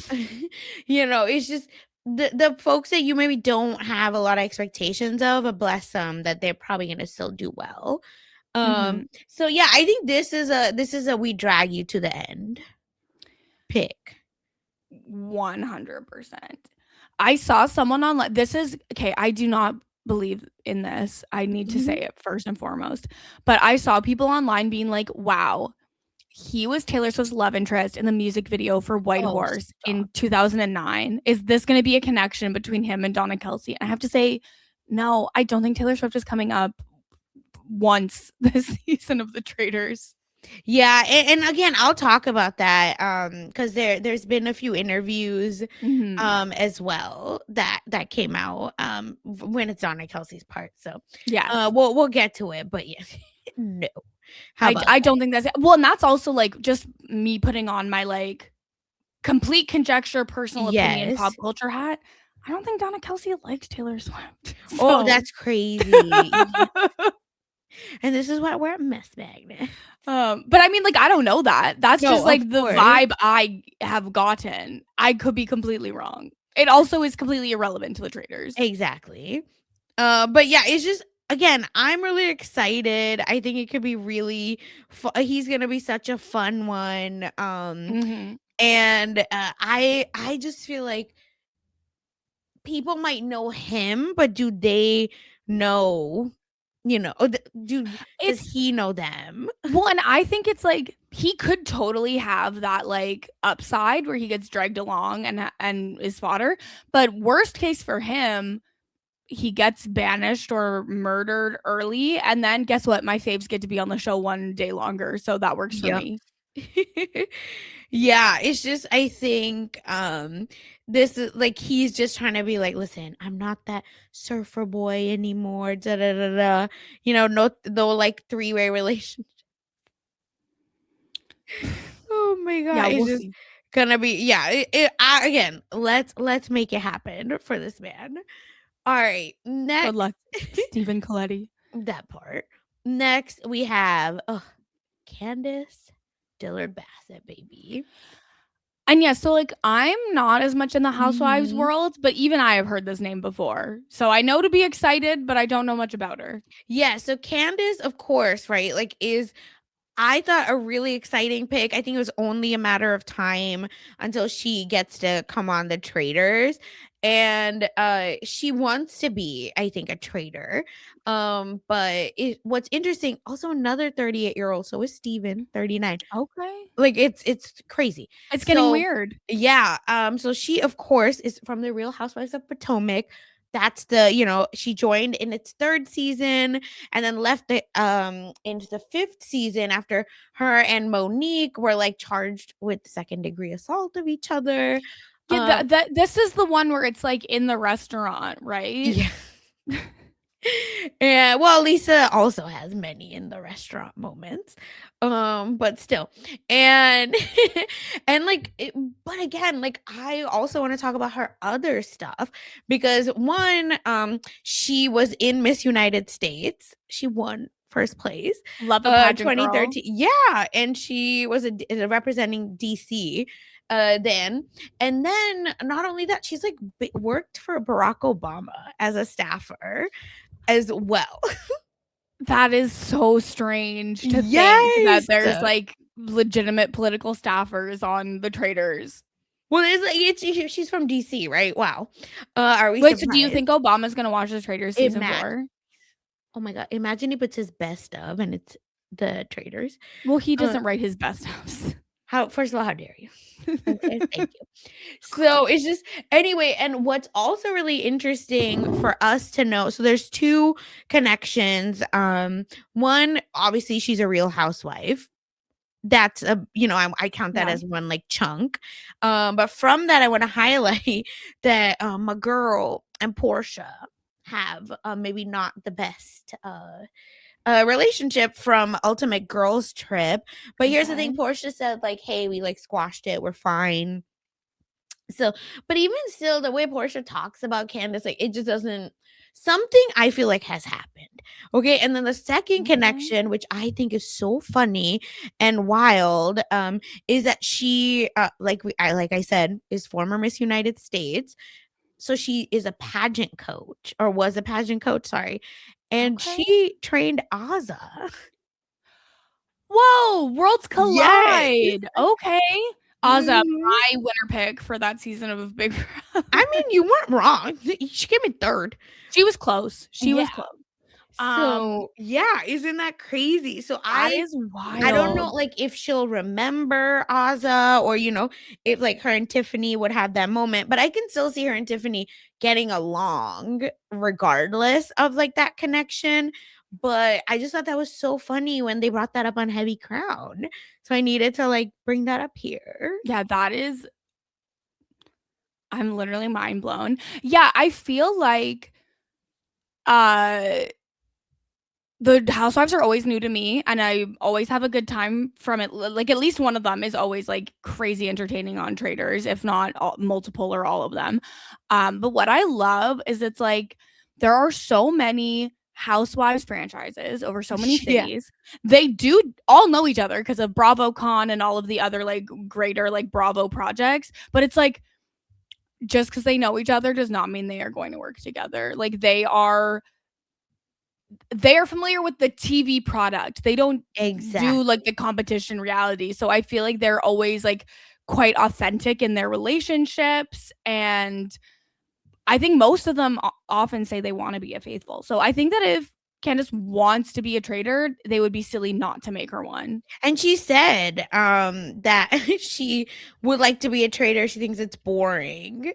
it's just the folks that you maybe don't have a lot of expectations of, but bless them that they're probably gonna still do well. So yeah, I think this is a we drag you to the end pick. 100%. I saw someone online. This is okay. I do not believe in this. I need to say it first and foremost. But I saw people online being like, wow, he was Taylor Swift's love interest in the music video for White Horse in 2009. Is this going to be a connection between him and Donna Kelsey? And I have to say, no, I don't think Taylor Swift is coming up once this season of The Traitors. Yeah, and again, I'll talk about that because there's been a few interviews Mhm. as well that came out when it's Donna Kelsey's part. So Yes. we'll get to it, but yeah, no. How about I that? don't think that's well, and that's also, like, just me putting on my, like, complete conjecture, personal opinion, pop Yes. culture hat. I don't think Donna Kelsey likes Taylor Swift. Oh, So, that's crazy. And this is why we're a mess magnet. but I mean, like, I don't know that. That's No, just, of like, the course. vibe I have gotten. I could be completely wrong. It also is completely irrelevant to the Traitors. Exactly. But yeah, it's just again, I'm really excited. I think it could be really he's going to be such a fun one. Mhm. And I just feel like people might know him, but do they know, or does It's he know them? well, and I think it's, like, he could totally have that, like, upside where he gets dragged along and is fodder, but worst case for him, he gets banished or murdered early, and then guess what? My faves get to be on the show 1 day longer, so that works for Yep. me. Yeah, it's just I think this is like he's just trying to be like, listen, I'm not that surfer boy anymore. Da da da da. No like three-way relationship. Oh my god, Yeah, it's we'll just see. gonna be yeah. Again, let's make it happen for this man. All right, Good next luck, Stephen Colletti. that part. Next we have Candace Dillard Bassett, baby. And yeah, so, like, I'm not as much in the Housewives Mhm. world, but even I have heard this name before. So I know to be excited, but I don't know much about her. Yeah, so Candace, of course, right? Like, is I thought a really exciting pick. I think it was only a matter of time until she gets to come on the Traders. And she wants to be, I think, a trader. But what's interesting, also another 38-year-old, so is Steven, 39. Okay. Like it's crazy. It's getting So weird. yeah, so she of course is from the Real Housewives of Potomac. That's she joined in its third season and then left it into the fifth season after her and Monique were like charged with second degree assault of each other. Yeah, Um this is the one where it's, like, in the restaurant, right? yeah. Yeah, well, Lisa also has many in the restaurant moments. But still. And and but again, like I also want to talk about her other stuff because one, she was in Miss United States. She won first place. Love a pageant girl. 2013. Yeah, and she was representing DC then. And then not only that, she's like worked for Barack Obama as a staffer as well. That is so strange to think that Yes. there's, like, legitimate political staffers on the Traitors. Well, it's like she's from DC, right? Wow. Are we Wait, so do you surprised? think Obama's gonna watch the Traitors season Imagine. 4? Oh my god, imagine he puts his best of and it's the Traitors. Well, he Uh, doesn't write his best ups. how first of all, how dare you? Okay, thank you. So it's just anyway, and what's also really interesting for us to know, so there's two connections. One, obviously, she's a real housewife. That's I count that Yeah, as one like chunk. But from that, I want to highlight that my girl and Portia have maybe not the best relationship from Ultimate Girls Trip. But here's the okay. thing: Portia said like, "Hey, we like squashed it. We're fine." So, but even still, the way Portia talks about Candace, like it just doesn't something I feel like has happened. Okay. And then the second Okay. connection, which I think is so funny and wild, is that she like I said, is former Miss United States. So she is a pageant coach or was a pageant coach, sorry. And Okay. she trained Azza. Whoa, worlds Yes. collide. Okay. Azza, Mhm. my winner pick for that season of Big I Brother. mean, you weren't wrong. She came in third. She was close. She Yeah. was close. Um, So, yeah, isn't that crazy? So that I is I don't know wild. like if she'll remember Azza or if like her and Tiffany would have that moment, but I can still see her and Tiffany getting along regardless of like that connection. But I just thought that was so funny when they brought that up on Heavy Crown. So I needed to like bring that up here. Yeah, that is I'm literally mind blown. Yeah, I feel like uh the housewives are always new to me and I always have a good time from it. Like at least one of them is always like crazy entertaining on Traitors, if not multiple or all of them. But what I love is it's like there are so many housewives franchises over so many Yeah. cities. They do all know each other because of BravoCon and all of the other like greater like Bravo projects, but it's like just because they know each other does not mean they are going to work together. Like they are familiar with the TV product. They don't do like the Exactly. competition reality. So I feel like they're always like quite authentic in their relationships. And I think most of them often say they want to be a faithful. So I think that if Candace wants to be a traitor, they would be silly not to make her one. And she said that she would like to be a traitor. She thinks it's boring.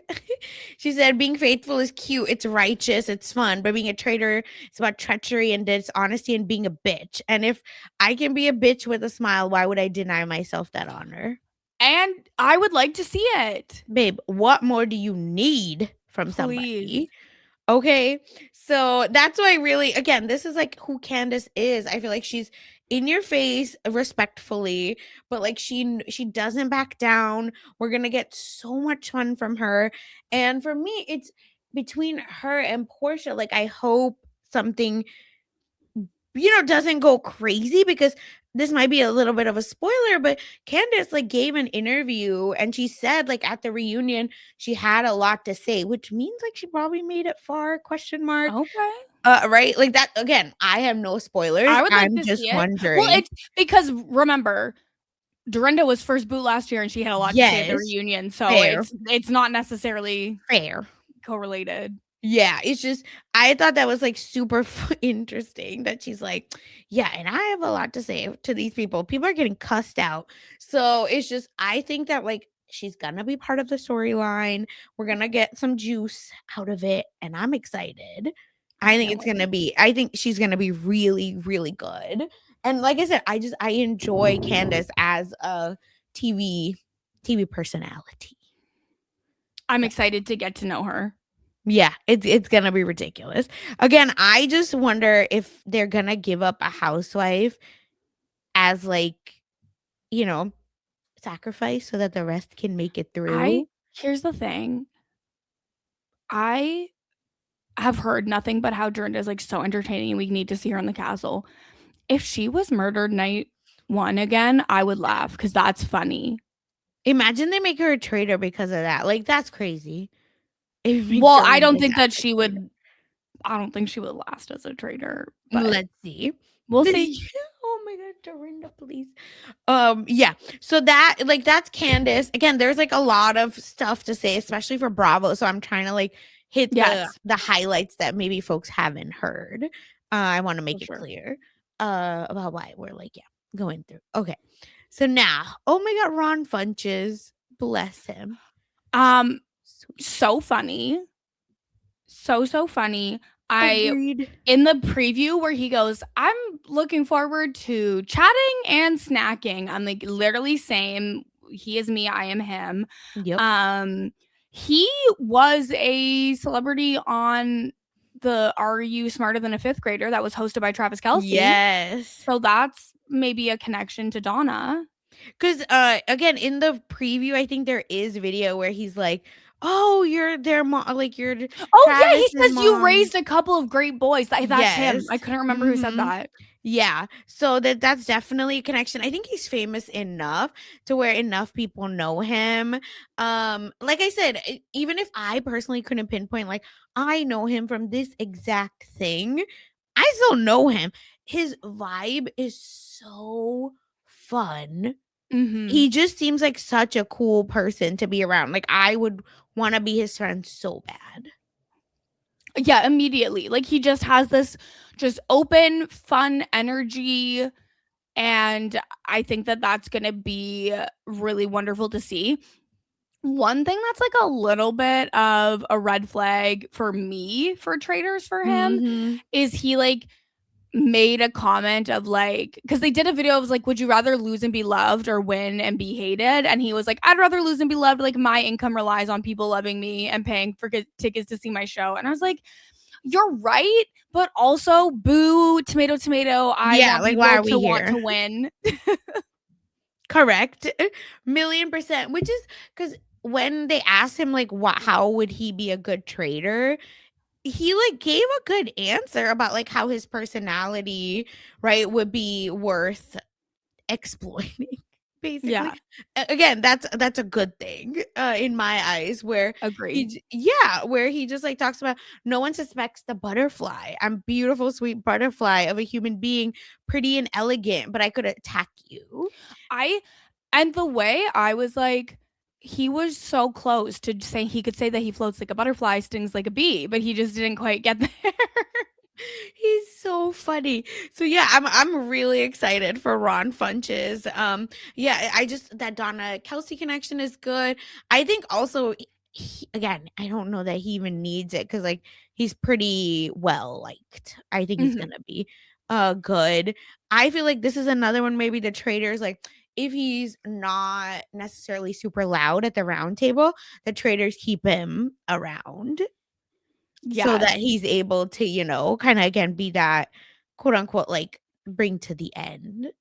She said being faithful is cute, it's righteous, it's fun, but being a traitor is about treachery and dishonesty and being a bitch. And if I can be a bitch with a smile, why would I deny myself that honor? And I would like to see it. Babe, what more do you need from Please. somebody? Okay. So that's why really again, this is like who Candace is. I feel like she's in your face respectfully, but like she doesn't back down. We're going to get so much fun from her. And for me, it's between her and Portia. Like I hope something doesn't go crazy because this might be a little bit of a spoiler, but Candace like gave an interview and she said like at the reunion she had a lot to say, which means like she probably made it far question mark. Okay. Right? Like that again, I have no spoilers. I would like I'm to just see it. Well, wondering. it's because remember, Dorinda was first boot last year and she had a lot to say at the Yes, reunion. So fair, it's not necessarily fair. correlated. Yeah, it's just I thought that was like super interesting that she's like, yeah, and I have a lot to say to these people. People are getting cussed out. So it's just I think that like she's gonna be part of the storyline. We're gonna get some juice out of it, and I'm excited. I I think can't it's gonna wait. be, I think she's gonna be really, really good. And like I said, I enjoy Candace as a TV TV personality. I'm excited to get to know her. Yeah, it's gonna be ridiculous. Again, I just wonder if they're gonna give up a housewife as like, you know, sacrifice so that the rest can make it I through. Here's the thing. I have heard nothing but how Dorinda is like so entertaining and we need to see her in the castle. If she was murdered night one again, I would laugh because that's funny. Imagine they make her a traitor because of that. Like that's crazy. If you make Well, I don't Dorinda think that a she traitor. would I don't think she would last as a traitor, but Let's see. we'll see. Oh my god, Dorinda, please. Yeah. So that's Candace. Again, there's like a lot of stuff to say, especially for Bravo. So I'm trying to like hit the Yes, highlights that maybe folks haven't heard. I want to for make it sure. clear about why we're like, yeah, going through. Okay. So now, oh my god, Ron Funches, bless him. Um, Sweet. so funny. So funny. I Agreed. in the preview where he goes, "I'm looking forward to chatting and snacking." I'm like literally same. He is me, I am him. Yep. Um he was a celebrity on the Are You Smarter Than a Fifth Grader that was hosted by Travis Kelce. Yes. So that's maybe a connection to Donna. Because again, in the preview, I think there is video where he's like, "Oh, you're their mom, like you're Oh yeah, he Travis's says you mom." raised a couple of great boys. That's him. Yes. I couldn't remember who said Hmm. that. Yeah. So that's definitely a connection. I think he's famous enough to where enough people know him. Like I said, even if I personally couldn't pinpoint, like I know him from this exact thing, I still know him. His vibe is so fun. Mhm. He just seems like such a cool person to be around. Like, I would wanna be his friend so bad. Yeah, immediately. Like he just has this just open, fun energy and I think that that's going to be really wonderful to see. One thing that's like a little bit of a red flag for me for traders for him Mhm. is he like made a comment of like, because they did a video of like, would you rather lose and be loved or win and be hated? And he was like, I'd rather lose and be loved. Like, my income relies on people loving me and paying for tickets to see my show. And I was like, you're right, but also boo, tomato, tomato. I Yeah, want like, why people are we to want here? to win. Correct. 1,000,000%. Which is because when they asked him, like, how would he be a good traitor? He, like, gave a good answer about, like, how his personality, right, would be worth exploiting, basically. Yeah, Again, that's a good thing, in my eyes, where agree. where he just, like, talks about, "No one suspects the butterfly. I'm beautiful, sweet butterfly of a human being, pretty and elegant, but I could attack you." And the way I was like, he was so close to saying he could say that he floats like a butterfly, stings like a bee, but he just didn't quite get there. He's so funny. So yeah, I'm really excited for Ron Funches. Yeah, I just that Donna Kelsey connection is good. I think also again, I don't know that he even needs it because like he's pretty well liked. I think he's Mhm. gonna be good. I feel like this is another one, maybe the traders like if he's not necessarily super loud at the round table, the traders keep him around so that Yes. he's able to, kinda again be that quote unquote like bring to the end.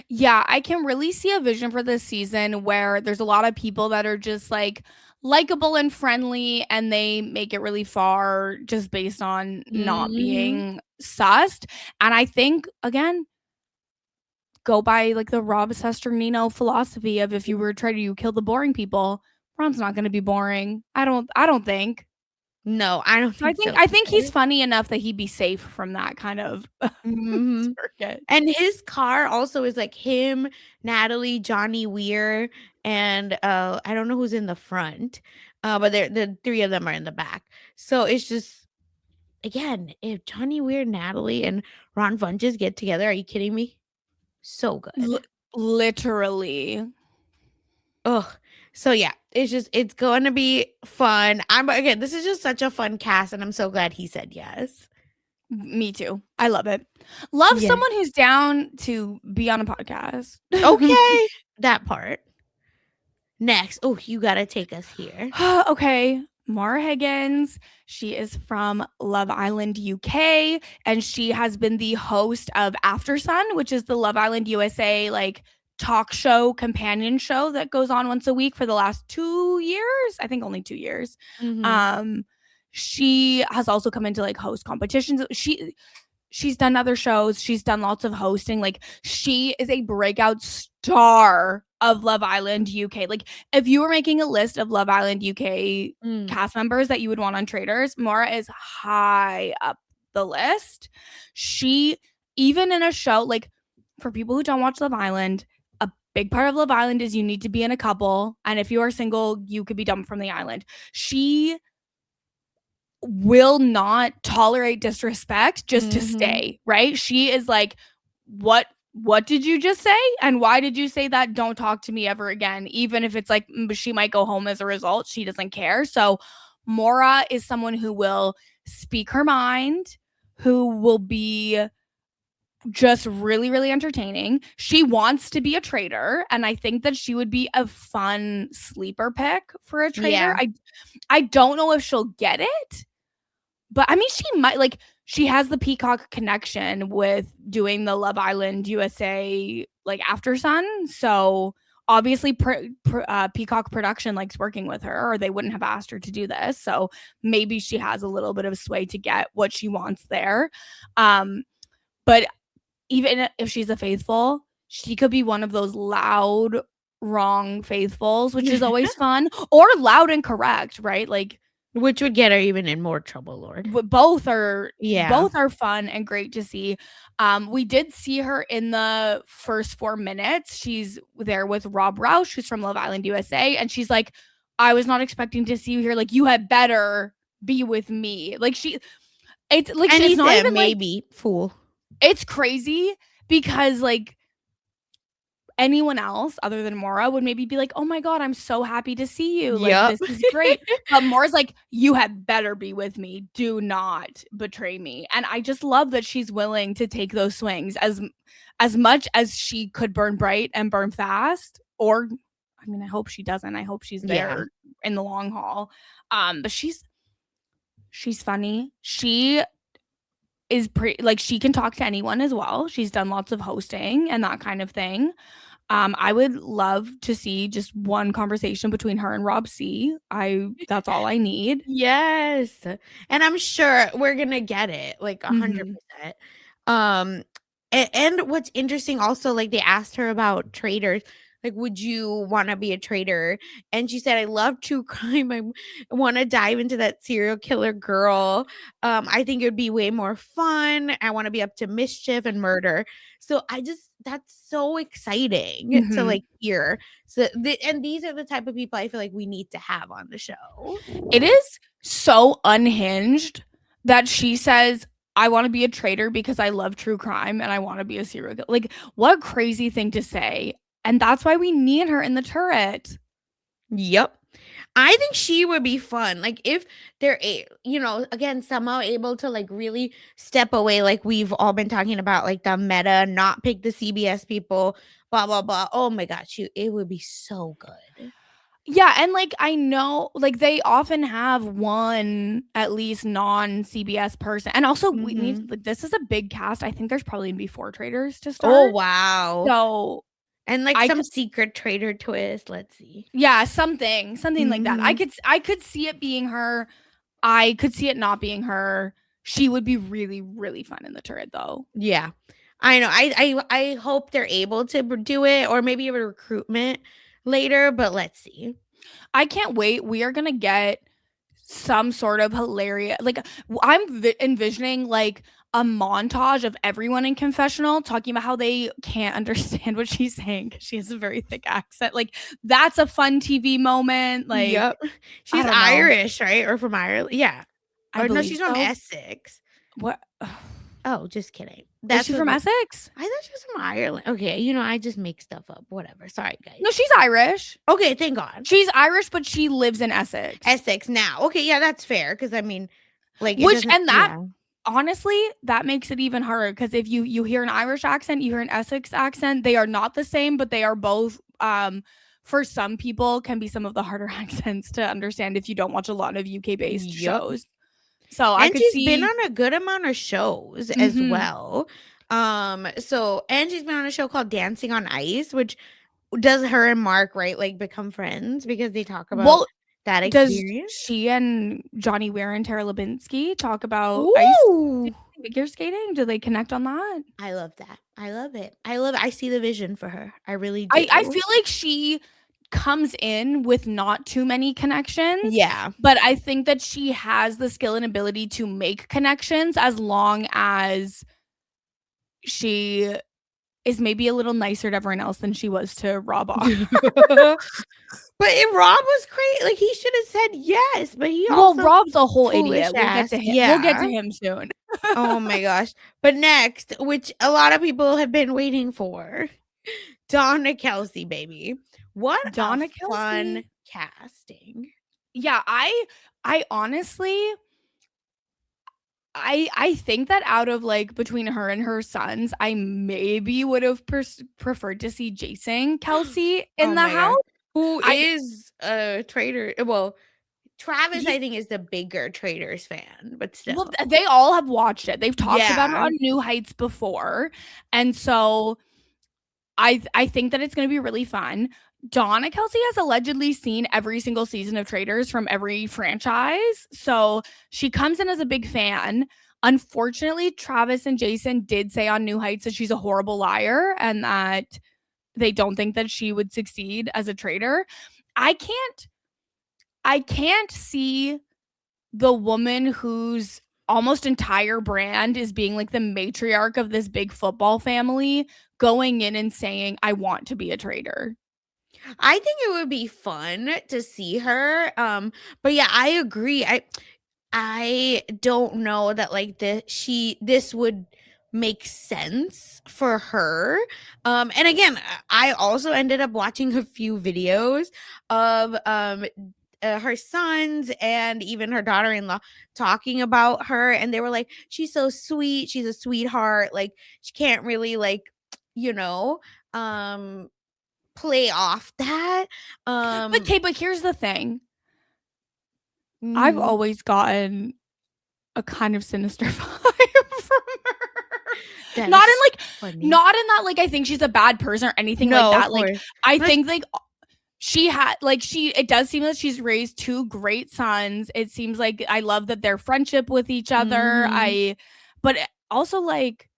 Yeah, I can really see a vision for this season where there's a lot of people that are just like likable and friendly and they make it really far just based on not Mhm. being sussed. And I think again, go by like the Rob Sesternino philosophy of if you were trying to kill the boring people, Ron's not going to be boring. I don't think. No, I don't So I think think so I think he's either. funny enough that he'd be safe from that kind of Mhm. circuit. And his car also is like him, Natalie, Johnny Weir, and, I don't know who's in the front, but the 3 of them are in the back. So it's just again, if Johnny Weir, Natalie, and Ron Funches get together, are you kidding me? So L- good. literally. Ugh. So yeah, it's going to be fun. I'm again, this is just such a fun cast, and I'm so glad he said yes. Me too. I love it. Love Yeah. someone who's down to be on a podcast. Okay, that part. Next, oh, you gotta take us here. Okay. Mara Higgins. She is from Love Island, UK, and she has been the host of After Sun, which is the Love Island USA like talk show companion show that goes on once a week for the last 2 years. I think only 2 years. Mhm. Um, she has also come into like host competitions. She's done other shows. She's done lots of hosting. Like she is a breakout star of Love Island UK. Like if you were making a list of Love Island UK Mm. cast members that you would want on Traitors, Maura is high up the list. She even in a show like for people who don't watch Love Island, a big part of Love Island is you need to be in a couple, and if you are single, you could be dumped from the island. She will not tolerate disrespect just to Mhm. stay, right? She is like, what did you just say? And why did you say that? Don't talk to me ever again. Even if it's like she might go home as a result, she doesn't care. So Mora is someone who will speak her mind, who will be just really, really entertaining. She wants to be a traitor, and I think that she would be a fun sleeper pick for a traitor. Yeah. I don't know if she'll get it, but I mean, she might like she has the Peacock connection with doing the Love Island USA like After Sun. So obviously, Peacock production likes working with her, or they wouldn't have asked her to do this. So maybe she has a little bit of sway to get what she wants there. But even if she's a faithful, she could be one of those loud, wrong faithfuls, which is always fun, or loud and correct, right? Like Which would get her even in more trouble, Lord. both are Yeah. both are fun and great to see. We did see her in the first 4 minutes. She's there with Rob Roush, who's from Love Island USA, and she's like, I was not expecting to see you here. Like, you had better be with me. Like it's like And it's he not said, even like "Maybe, fool." it's crazy because like anyone else other than Maura would maybe be like, "Oh my god, I'm so happy to see you. Like Yep. this is great." But Maura's like, "You had better be with me. Do not betray me." And I just love that she's willing to take those swings as much as she could burn bright and burn fast, or I mean, I hope she doesn't. I hope she's Yeah. there in the long haul. But she's funny. She is pretty like she can talk to anyone as well. She's done lots of hosting and that kind of thing. I would love to see just one conversation between her and Rob C. That's all I need. Yes. And I'm sure we're gonna get it, like, Mhm. 100%. Um, and what's interesting also, like, they asked her about traders, like, "Would you wanna be a trader?" And she said, "I love true crime. I wanna dive into that serial killer girl. I think it would be way more fun. I wanna be up to mischief and murder." So I just that's so exciting to, Mhm. like, hear. So and these are the type of people I feel like we need to have on the show. It is so unhinged that she says, "I wanna be a traitor because I love true crime and I wanna be a serial killer." Like, what a crazy thing to say, and that's why we need her in the turret. Yep. I think she would be fun. Like if they're again, somehow able to like really step away, like we've all been talking about, like the meta, not pick the CBS people, blah blah blah. Oh my gosh, it would be so good. Yeah, and, like, I know like, they often have one at least non-CBS person, and also we need Hmm. like, this is a big cast. I think there's probably gonna be 4 traders to Oh start. wow. So, And like I some could secret trader twist. Let's see. yeah, something like that. Hmm. I could see it being her. I could see it not being her. She would be really, really fun in the turret, though. Yeah. I know. I hope they're able to do it, or maybe a recruitment later, but let's see. I can't wait. We are gonna get some sort of hilarious like, I'm envisioning, like, a montage of everyone in confessional talking about how they can't understand what she's saying 'cause she has a very thick accent, like, that's a fun TV moment, like, Yep. I She's don't know. Irish, right? Or from Ireland? Yeah. I Or no, believe she's from so. Essex. What Oh, just kidding. is That's she what from the Essex? I thought she was from Ireland. Okay, I just make stuff up. Whatever. Sorry, guys. No, she's Irish. Okay, thank God. She's Irish, but she lives in Essex. Essex now. Okay, yeah, that's fair. Because I mean, like, it Which doesn't and that yeah. honestly, that makes it even harder because if you hear an Irish accent, you hear an Essex accent, they are not the same, but they are both, for some people, can be some of the harder accents to understand if you don't watch a lot of UK-based Yep. shows. So I And could she's been see on a good amount of shows as mhm. well. And she's been on a show called Dancing on Ice, which does her and Mark, right, like, become friends because they talk about Well, that does experience? she and Johnny Weir and Tara Lubinski talk about ice Ooh. skating, figure skating? Do they connect on that? I love that. I love it. I see the vision for her. I really I do. feel like she comes in with not too many connections, Yeah. but I think that she has the skill and ability to make connections as long as she is maybe a little nicer to everyone else than she was to Rob Off. But if Rob was great, like, he should have said yes, but he Well, also Rob's a whole foolish idiot. ass. We'll get Yeah. to him soon. Oh my gosh. But next, which a lot of people have been waiting for, Donna Kelsey, baby. What a Donna fun Kelsey. casting. Yeah, I honestly I think that out of, like, between her and her sons, I maybe would have preferred to see Jason Kelsey in Oh the my house. god. Who I is a traitor? Well, Travis, he I think, is the bigger Traitors fan, but well, still. they all have watched it. They've talked about it Yeah. on New Heights before, and so I think that it's gonna be really fun. Donna Kelsey has allegedly seen every single season of Traitors from every franchise, so she comes in as a big fan. Unfortunately, Travis and Jason did say on New Heights that she's a horrible liar and that they don't think that she would succeed as a traitor. I can't I can't see the woman whose almost entire brand is being like the matriarch of this big football family going in and saying, "I want to be a traitor." I think it would be fun to see her. But yeah, I agree. I don't know that like this would make sense for her. And again, I also ended up watching a few videos of her sons and even her daughter-in-law talking about her, and they were like, she's so sweet, she's a sweetheart, like she can't really like, you know, um play off that. But here's the thing. I've Mhm. always gotten a kind of sinister vibe from her. That Not in is like funny. not in that like I think she's a bad person or anything like No, of that. Like course. I But think like she had like she it does seem that she's raised two great sons. It seems like I love that their friendship with each other. mhm. But also like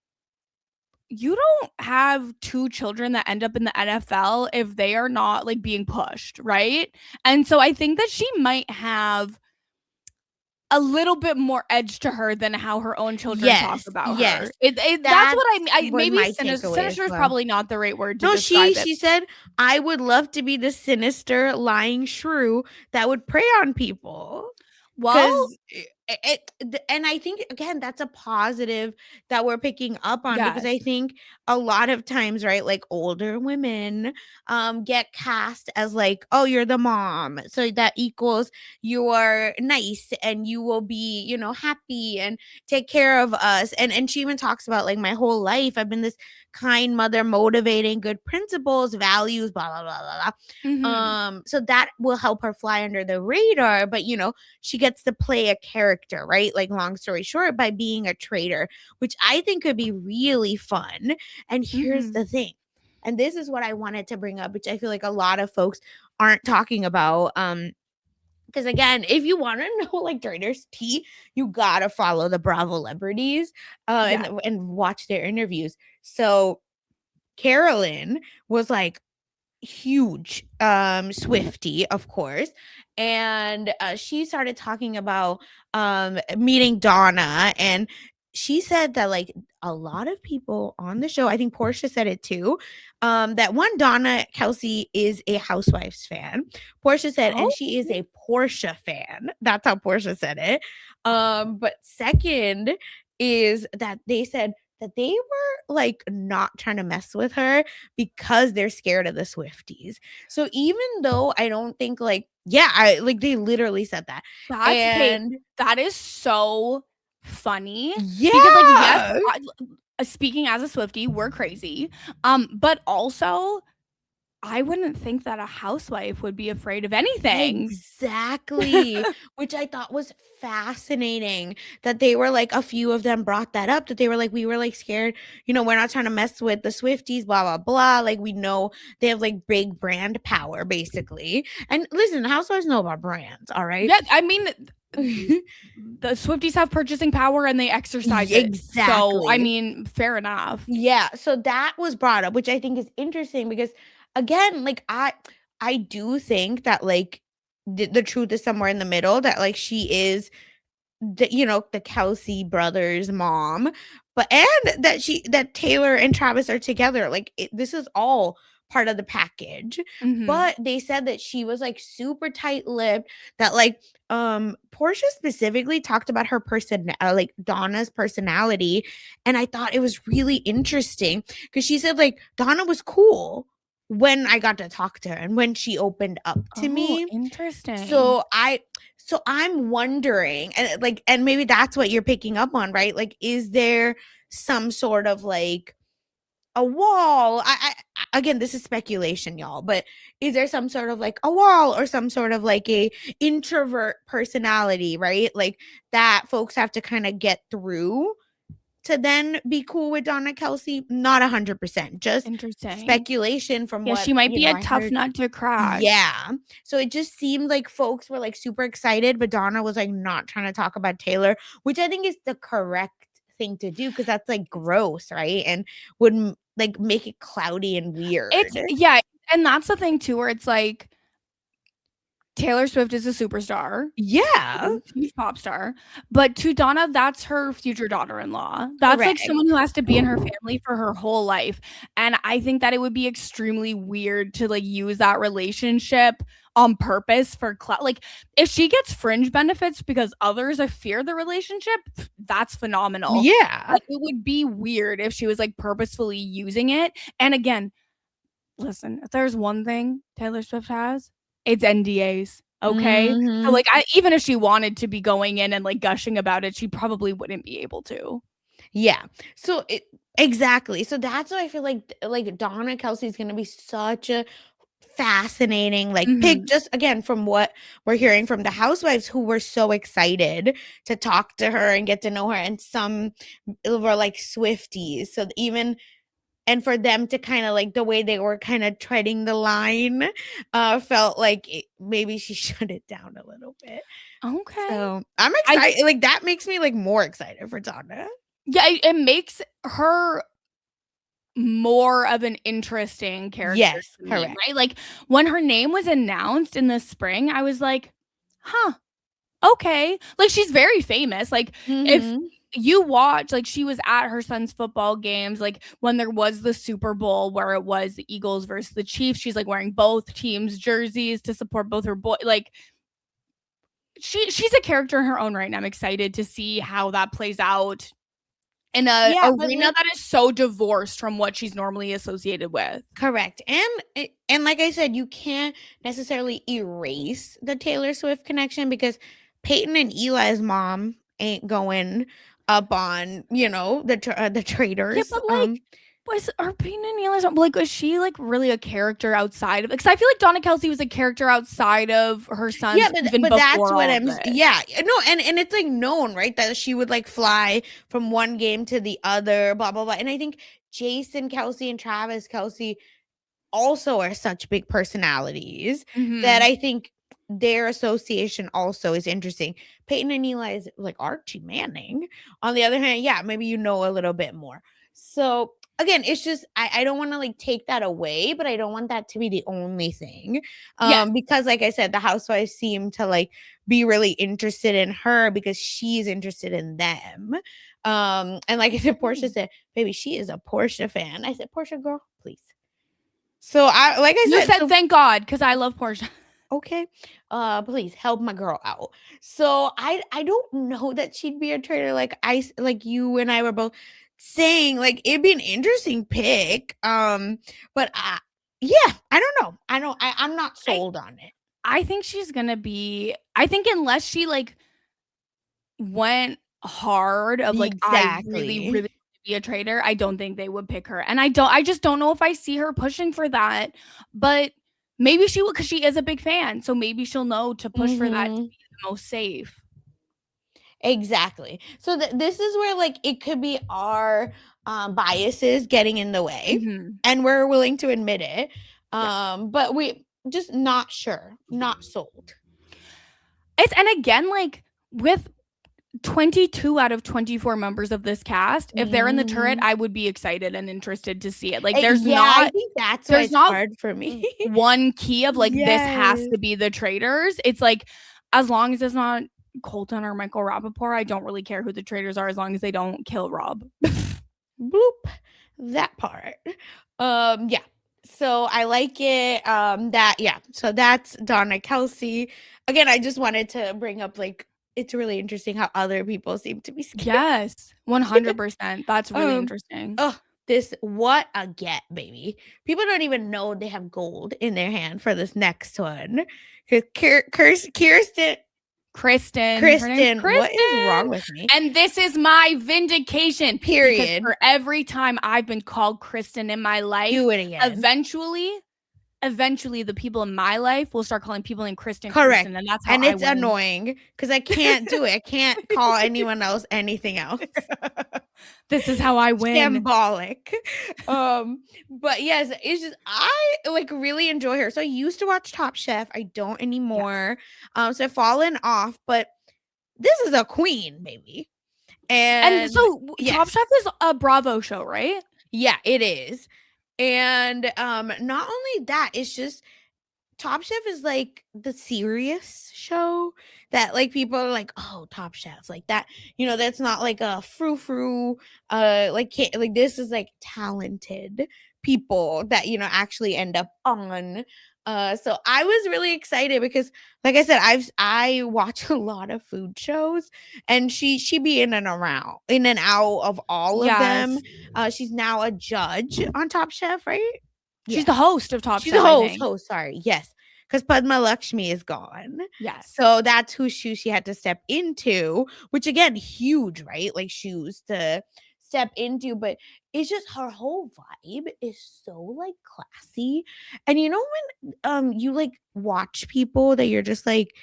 you don't have two children that end up in the NFL if they are not like being pushed, right? And so I think that she might have a little bit more edge to her than how her own children talk Yes, about yes. her. That's That what I mean. was Maybe my takeaway as sinister is well. probably not the right word to No, describe it. she said, "I would love to be the sinister, lying shrew that would prey on people." Well, 'Cause and I think, again, that's a positive that we're picking up on, because yes. I think a lot of times, right, like, older women, get cast as, like, "Oh, you're the mom, so that equals you're nice and you will be, happy and take care of us," and she even talks about, like, "My whole life, I've been this kind mother, motivating good principles, values, blah, blah, blah, blah, blah." Mhm. So that will help her fly under the radar, but she gets to play a character, right? Like, long story short, by being a traitor, which I think could be really fun. And here's Mhm. the thing. And this is what I wanted to bring up, which I feel like a lot of folks aren't talking about. Because again, if you want to know like traitors tea, you gotta follow the Bravo celebrities Yes. and watch their interviews. So Carolyn was like huge Swifty, of course, and she started talking about meeting Donna, and she said that like a lot of people on the show, I think Portia said it too, that one, Donna Kelsey is a Housewives fan. Portia said, and Oh. she is a Portia fan. That's how Portia said it. But second is that they said that they were like not trying to mess with her because they're scared of the Swifties. So even though I don't think like, yeah, I like, they literally said that. And That is so funny because like yes, yeah, speaking as a Swiftie, we're crazy. But also I wouldn't think that a housewife would be afraid of anything. exactly, which I thought was fascinating, that they were like, a few of them brought that up, that they were like, we were like scared, we're not trying to mess with the Swifties, blah blah blah, like we know they have like big brand power basically. And listen, housewives know about brands, all right. Yeah, I mean the Swifties have purchasing power and they exercise it. So, I Exactly. mean, fair enough. Yeah, so that was brought up, which I think is interesting because, again, like, I do think that like the truth is somewhere in the middle, that like she is the Kelsey brothers' mom, but and that Taylor and Travis are together. Like, this is all part of the package. Mhm. But they said that she was like super tight-lipped, that like Portia specifically talked about her person, like Donna's personality, and I thought it was really interesting because she said like Donna was cool when I got to talk to her and when she opened up to Oh, me. interesting. So I'm wondering, and maybe that's what you're picking up on, right? Like, is there some sort of like a wall? Again, this is speculation, y'all, but is there some sort of like a wall or some sort of like a introvert personality, right? Like, that folks have to kind of get through to then be cool with Donna Kelsey? Not 100%, just Interesting. speculation from Yeah, what she might be a I tough heard. nut to crack. Yeah. So it just seemed like folks were like super excited, but Donna was like not trying to talk about Taylor, which I think is the correct thing to do, because that's like gross, right? And would like make it cloudy and It's weird. yeah, and that's the thing too where it's like Taylor Swift is a superstar. Yeah. Huge pop star. But to Donna, that's her future daughter-in-law. That's like Correct. someone who has to be in her family for her whole life. And I think that it would be extremely weird to like use that relationship on purpose for clout. Like, if she gets fringe benefits because others fear the relationship, that's phenomenal. Yeah. But it would be weird if she was like purposefully using it. And again, listen, if there's one thing Taylor Swift has, it's NDAs. Okay. So like even if she wanted to be going in and like gushing about it, she probably wouldn't be able to. Yeah. So exactly. So that's why I feel like Donna Kelsey's gonna be such a fascinating pick, just again from what we're hearing from the housewives who were so excited to talk to her and get to know her, and some were like Swifties. So even and for them to kind of like the way they were kind of treading the line felt like maybe she shut it down a little bit. Okay. So I'm excited. Like that makes me like more excited for Donna. Yeah, it makes her more of an interesting character. Yes, to me, correct. right? Like when her name was announced in the spring, I was like, huh, okay. Like she's very famous. Like if you watch, like she was at her son's football games, like when there was the Super Bowl where it was the Eagles versus the Chiefs, she's like wearing both teams' jerseys to support both her boy. Like she's a character in her own right, and I'm excited to see how that plays out in a arena that is so divorced from what she's normally associated with. Correct. And like I said, you can't necessarily erase the Taylor Swift connection because Peyton and Eli's mom ain't going up on, the Traitors. Yeah, but like was Peyton and Eli's like, was she like really a character outside of, because I feel like Donna Kelsey was a character outside of her son's. Yeah, but that's what I'm. Yeah, no, and it's like known, right, that she would like fly from one game to the other, blah blah blah. And I think Jason Kelsey and Travis Kelsey also are such big personalities that I think their association also is interesting. Peyton and Eli is like Archie Manning. On the other hand, yeah, maybe you know a little bit more. So again, it's just I don't want to like take that away, but I don't want that to be the only thing. Because like I said, the housewives seem to like be really interested in her because she's interested in them. And like I said, Portia said, baby, she is a Portia fan. I said, Portia girl, please. So you said thank God, because I love Portia. Okay. Please help my girl out. So I don't know that she'd be a traitor like you and I were both saying. Like it'd be an interesting pick. But yeah, I don't know. I'm not sold on it. I think she's gonna be, I think unless she like went hard of like I really, really be a traitor, I don't think they would pick her. And I just don't know if I see her pushing for that. But maybe she will, because she is a big fan. So maybe she'll know to push for that to be the most safe. Exactly. So this is where like it could be our biases getting in the way, and we're willing to admit it. But we just not sure, not sold. And again, like with 22 out of 24 members of this cast, if they're in the turret, I would be excited and interested to see it. Like there's I think that's why it's hard for me. One key of like this has to be the traitors. It's like as long as it's not Colton or Michael Rappaport, I don't really care who the traitors are as long as they don't kill Rob. Bloop. That part. Yeah. So I like it. So that's Donna Kelsey. Again, I just wanted to bring up like it's really interesting how other people seem to be scared. Yes, 100%. That's really interesting. Oh, what a get, baby. People don't even know they have gold in their hand for this next one. Kirsten, what is wrong with me? And this is my vindication. Period. For every time I've been called Kristen in my life, do it again. Eventually the people in my life will start calling people named Kristen. Correct. Kristen, and that's how it's annoying because I can't do it. I can't call anyone else anything else. This is how I win. Symbolic. But yes, it's just I like really enjoy her. So I used to watch Top Chef. I don't anymore. So I've fallen off, but this is a queen, baby. And so Top Chef is a Bravo show, right? Yeah, it is. And not only that, it's just Top Chef is like the serious show that like people are like, oh, Top Chef, like that, that's not like a frou-frou, like this is like talented people that actually end up on So I was really excited because, like I said, I watch a lot of food shows, and she be in and out of all of them. Yes. She's now a judge on Top Chef, right? She's Yeah, the host of Top she's a Chef, I think. host. Sorry, yes, because Padma Lakshmi is gone. Yes. So that's whose shoes she had to step into, which again, huge, right? Like shoes to step into, but it's just her whole vibe is so like classy. And you know when you like watch people that you're just like,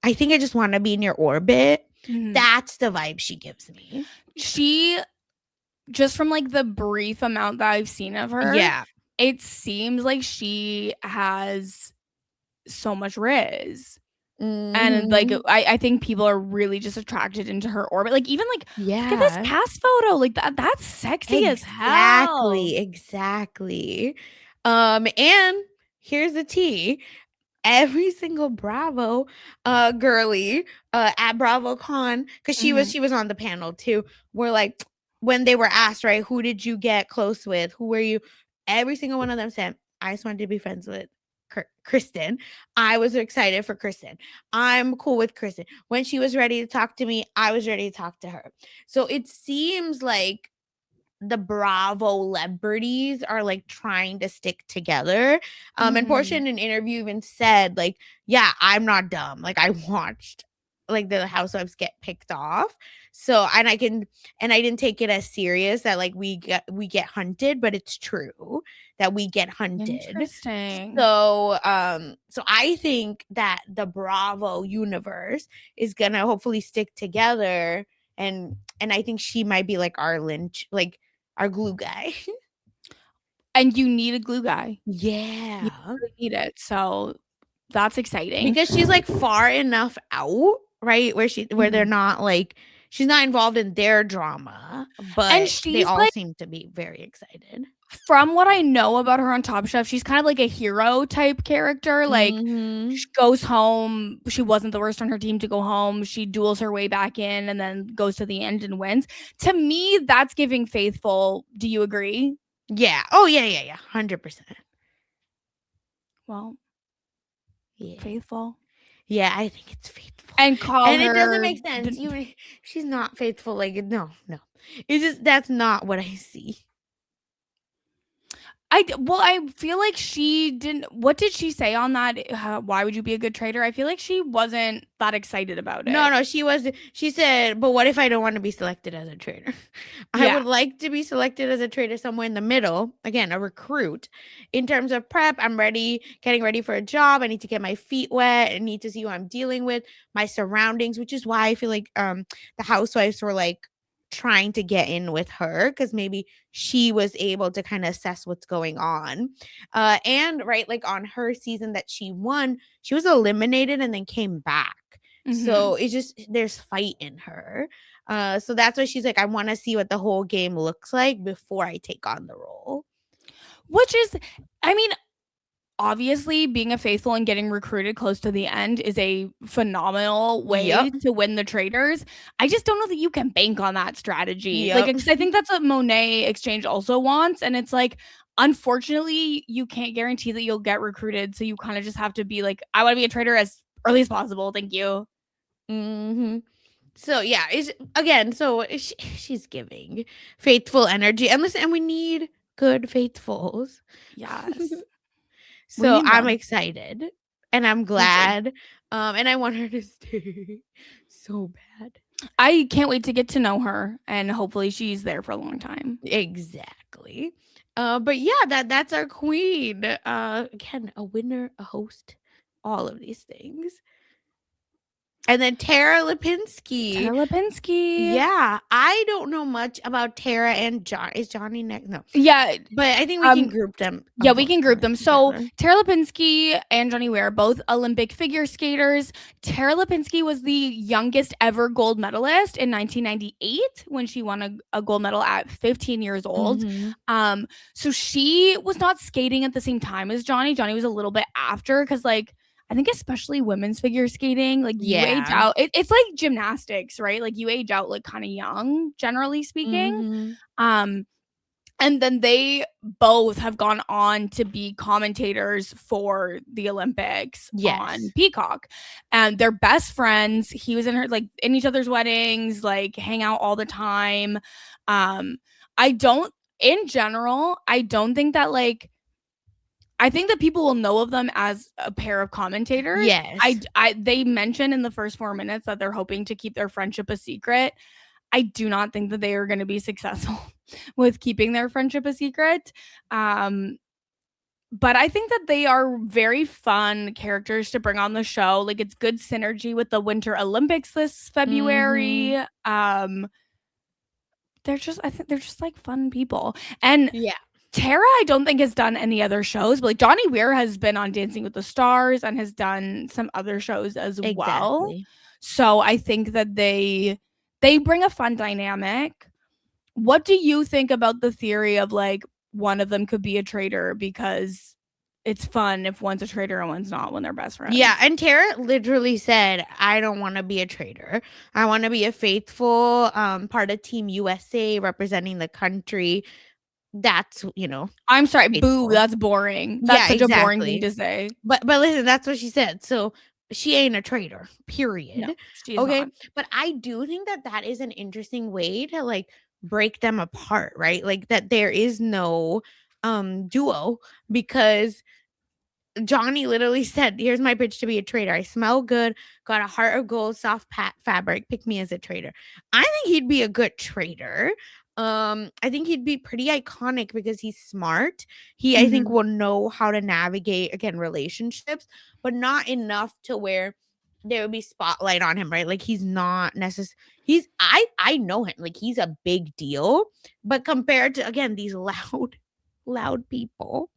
I think I just want to be in your orbit. That's the vibe she gives me. She, just from like the brief amount that I've seen of her, Yeah. it seems like she has so much riz. And like I think people are really just attracted into her orbit. Like even like look at this cast photo. Like that's sexy as hell. Exactly. And here's the tea. Every single Bravo girly at BravoCon, because she was on the panel too, were like, when they were asked, right, who did you get close with? Who were you? Every single one of them said, I just wanted to be friends with Kirsten. I was excited for Kirsten. I'm cool with Kirsten. When she was ready to talk to me, I was ready to talk to her. So it seems like the Bravo celebrities are like trying to stick together. And Portia in an interview even said, like, yeah, I'm not dumb. Like, I watched like the housewives get picked off. So and I didn't take it as serious that like we get hunted, but it's true that we get hunted. Interesting. So so I think that the Bravo universe is gonna hopefully stick together, and I think she might be like our lynch, like our glue guy. And you need a glue guy. Yeah. You really need it. So that's exciting. Because she's like far enough out, right? Where they're not like, she's not involved in their drama, but and she's they all like, seem to be very excited. From what I know about her on Top Chef, she's kind of like a hero type character. Like she goes home. She wasn't the worst on her team to go home. She duels her way back in and then goes to the end and wins. To me, that's giving faithful. Do you agree? Yeah. Oh, yeah. 100%. Well, yeah. Faithful. Yeah, I think it's faithful. And call and her. It doesn't make sense. She's not faithful. Like, no. It's just, that's not what I see. I feel like she didn't. What did she say on that? Why would you be a good trader? I feel like she wasn't that excited about it. No, she said, but what if I don't want to be selected as a trader? I would like to be selected as a trader somewhere in the middle. Again, a recruit. In terms of prep, I'm getting ready for a job. I need to get my feet wet. I need to see who I'm dealing with, my surroundings, which is why I feel like the housewives were like trying to get in with her, because maybe she was able to kind of assess what's going on. And right, like on her season that she won, she was eliminated and then came back. So it's just, there's fight in her. So that's why she's like, I want to see what the whole game looks like before I take on the role. Which is, I mean, obviously being a faithful and getting recruited close to the end is a phenomenal way to win the Traitors. I just don't know that you can bank on that strategy. Like, because I think that's what Monet Exchange also wants. And it's like, unfortunately, you can't guarantee that you'll get recruited. So you kind of just have to be like, I want to be a traitor as early as possible. Thank you. So yeah, she's giving faithful energy. And listen, and we need good faithfuls. Yes. So I'm excited and I'm glad. And I want her to stay so bad. I can't wait to get to know her, and hopefully she's there for a long time. Exactly. But yeah, that's our queen. Again, a winner, a host, all of these things. And then Tara Lipinski. Yeah. I don't know much about Tara and John. Is Johnny next? No. Yeah. But I think we can group them. Yeah, we can group them. So Tara Lipinski and Johnny Ware, both Olympic figure skaters. Tara Lipinski was the youngest ever gold medalist in 1998 when she won a gold medal at 15 years old. So she was not skating at the same time as Johnny. Johnny was a little bit after, because like, I think especially women's figure skating, like you age out. It's like gymnastics, right? Like you age out like kind of young, generally speaking. And then they both have gone on to be commentators for the Olympics on Yes. Peacock. And they're best friends. He was in her like in each other's weddings, like hang out all the time. I don't in general, I don't think that like I think that people will know of them as a pair of commentators. Yes. They mentioned in the first 4 minutes that they're hoping to keep their friendship a secret. I do not think that they are going to be successful with keeping their friendship a secret. But I think that they are very fun characters to bring on the show. Like it's good synergy with the Winter Olympics this February. They're just I think they're just like fun people. And Yeah. Tara, I don't think has done any other shows, but like Johnny Weir has been on Dancing with the Stars and has done some other shows as well. Exactly. So I think that they bring a fun dynamic. What do you think about the theory of like one of them could be a traitor because it's fun if one's a traitor and one's not when they're best friends? Yeah, and Tara literally said, "I don't want to be a traitor. I want to be a faithful part of Team USA representing the country." That's, I'm sorry, faithful. boo, that's boring. That's Yeah, such a boring thing exactly. to say. But listen, that's what she said. So she ain't a traitor, No, period. she's Okay. not. But I do think that that is an interesting way to like break them apart, right? Like that there is no duo, because Johnny literally said, "Here's my pitch to be a traitor. I smell good, got a heart of gold, soft fabric. Pick me as a traitor." I think he'd be a good traitor. I think he'd be pretty iconic because he's smart. He, I think, Mhm. will know how to navigate again relationships, but not enough to where there would be spotlight on him, right? Like he's not necessarily. I know him. Like he's a big deal, but compared to again these loud people,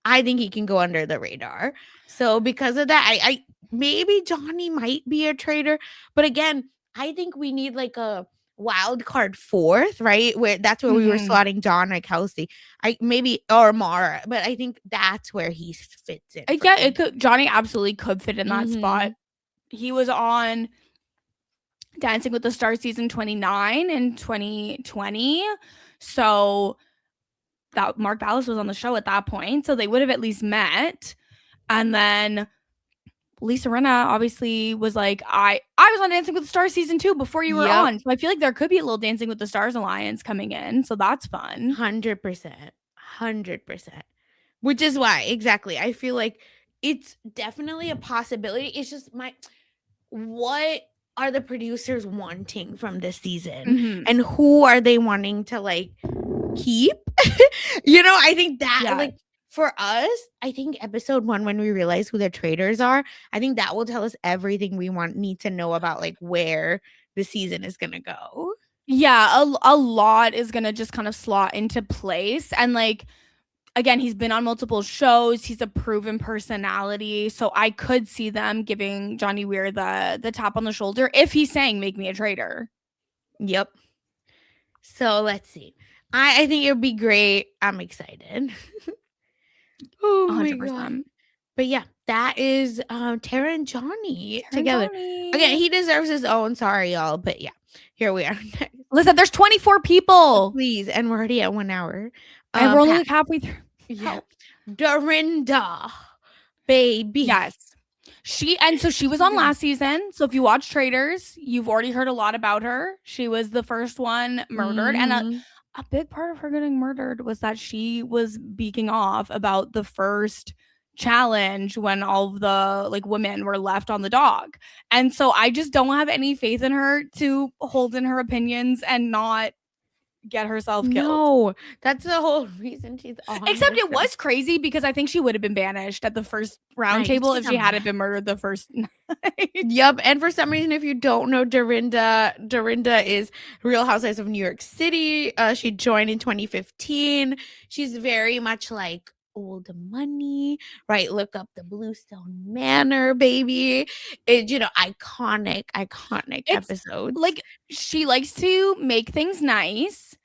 I think he can go under the radar. So because of that, I maybe Johnny might be a traitor, but again, I think we need like a wild card fourth, right? Where that's where we were Mhm. slotting Donna Kelsey. I maybe or Mara, but I think that's where he fits in for Yeah, me. it could Johnny absolutely could fit in that spot. Mhm. He was on Dancing with the Stars season 29 in 2020. So that Mark Ballas was on the show at that point. So they would have at least met. And then Lisa Rinna obviously was like, I was on Dancing with the Stars season 2 before you were Yep. on. So I feel like there could be a little Dancing with the Stars alliance coming in. So that's fun. 100%. 100%. Which is why, exactly. I feel like it's definitely a possibility. It's just what are the producers wanting from this season, Mhm. and who are they wanting to like keep? I think that Yeah. like for us, I think episode 1, when we realize who the traitors are, I think that will tell us everything we need to know about like where the season is gonna go. Yeah, a lot is gonna just kind of slot into place. And like again, he's been on multiple shows. He's a proven personality. So I could see them giving Johnny Weir the tap on the shoulder if he's saying make me a traitor. Yep. So let's see. I think it would be great. I'm excited. Oh my god. 100%. But yeah, that is Tara and Johnny Tara and together. Johnny. Again, he deserves his own. Sorry, y'all. But yeah, here we are. Listen, there's 24 people. Please. And we're already at 1 hour. And we're only Pat. like halfway through. Yeah. Help. Dorinda. Baby. Yes. She was on last season. So if you watch Traitors, you've already heard a lot about her. She was the first one murdered. And Mhm. a big part of her getting murdered was that she was beaking off about the first challenge when all of the like women were left on the dog. And so I just don't have any faith in her to hold in her opinions and not get herself killed. No, that's the whole reason she's on. Except the it show. was crazy because I think she would have been banished at the first round Right, table she's if a she hadn't mess. been murdered the first night. Yep. And for some reason, if you don't know Dorinda is Real Housewives of New York City. She joined in 2015. She's very much like old money, right? Look up the Bluestone Manor, baby. It, iconic It's episodes. like she likes to make things nice.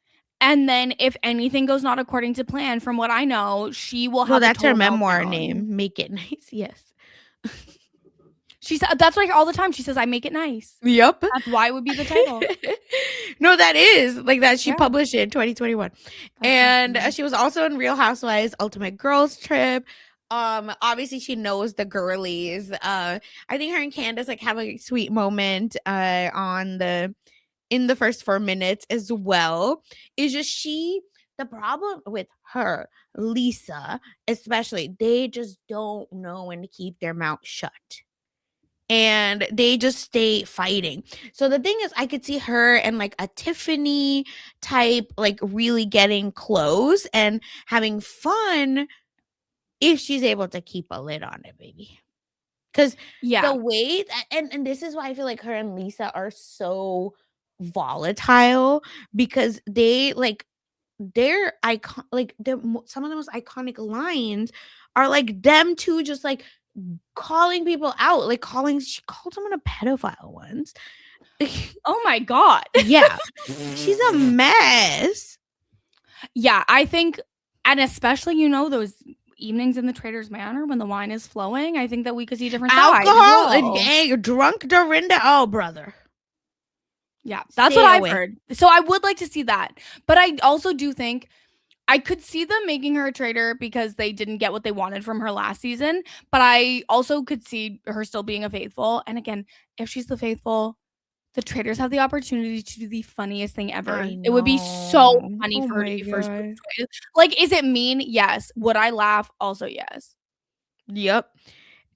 And then if anything goes not according to plan, from what I know, she will have Well, that's a her total memoir meltdown. name. Make it nice. Yes. She said that's like all the time. She says, "I make it nice." Yep. That's why it would be the title. No, that is like that. She Yeah. published it in 2021, That's so and funny. she was also in Real Housewives Ultimate Girls Trip. Obviously she knows the girlies. I think her and Candace like have a sweet moment in the first 4 minutes as well. Is just the problem with her, Lisa, especially, they just don't know when to keep their mouth shut. And they just stay fighting. So the thing is, I could see her and like a Tiffany type, like really getting close and having fun if she's able to keep a lid on it, baby. Because the Yeah. way and this is why I feel like her and Lisa are so volatile, because they like their icon, like some of the most iconic lines are like them two just like calling people out, like she called someone a pedophile once. Oh my god. Yeah, she's a mess. Yeah, I think, and especially those evenings in the Traitors Manor when the wine is flowing, I think that we could see different sides as Alcohol well. and drunk Dorinda. Oh, brother. Yeah, that's Stay what I've away. heard. So I would like to see that. But I also do think I could see them making her a traitor because they didn't get what they wanted from her last season. But I also could see her still being a faithful. And again, if she's the faithful, the traitors have the opportunity to do the funniest thing ever. I It would be so know. funny Oh for her to my be first. God. Like, is it mean? Yes. Would I laugh? Also, yes. Yep.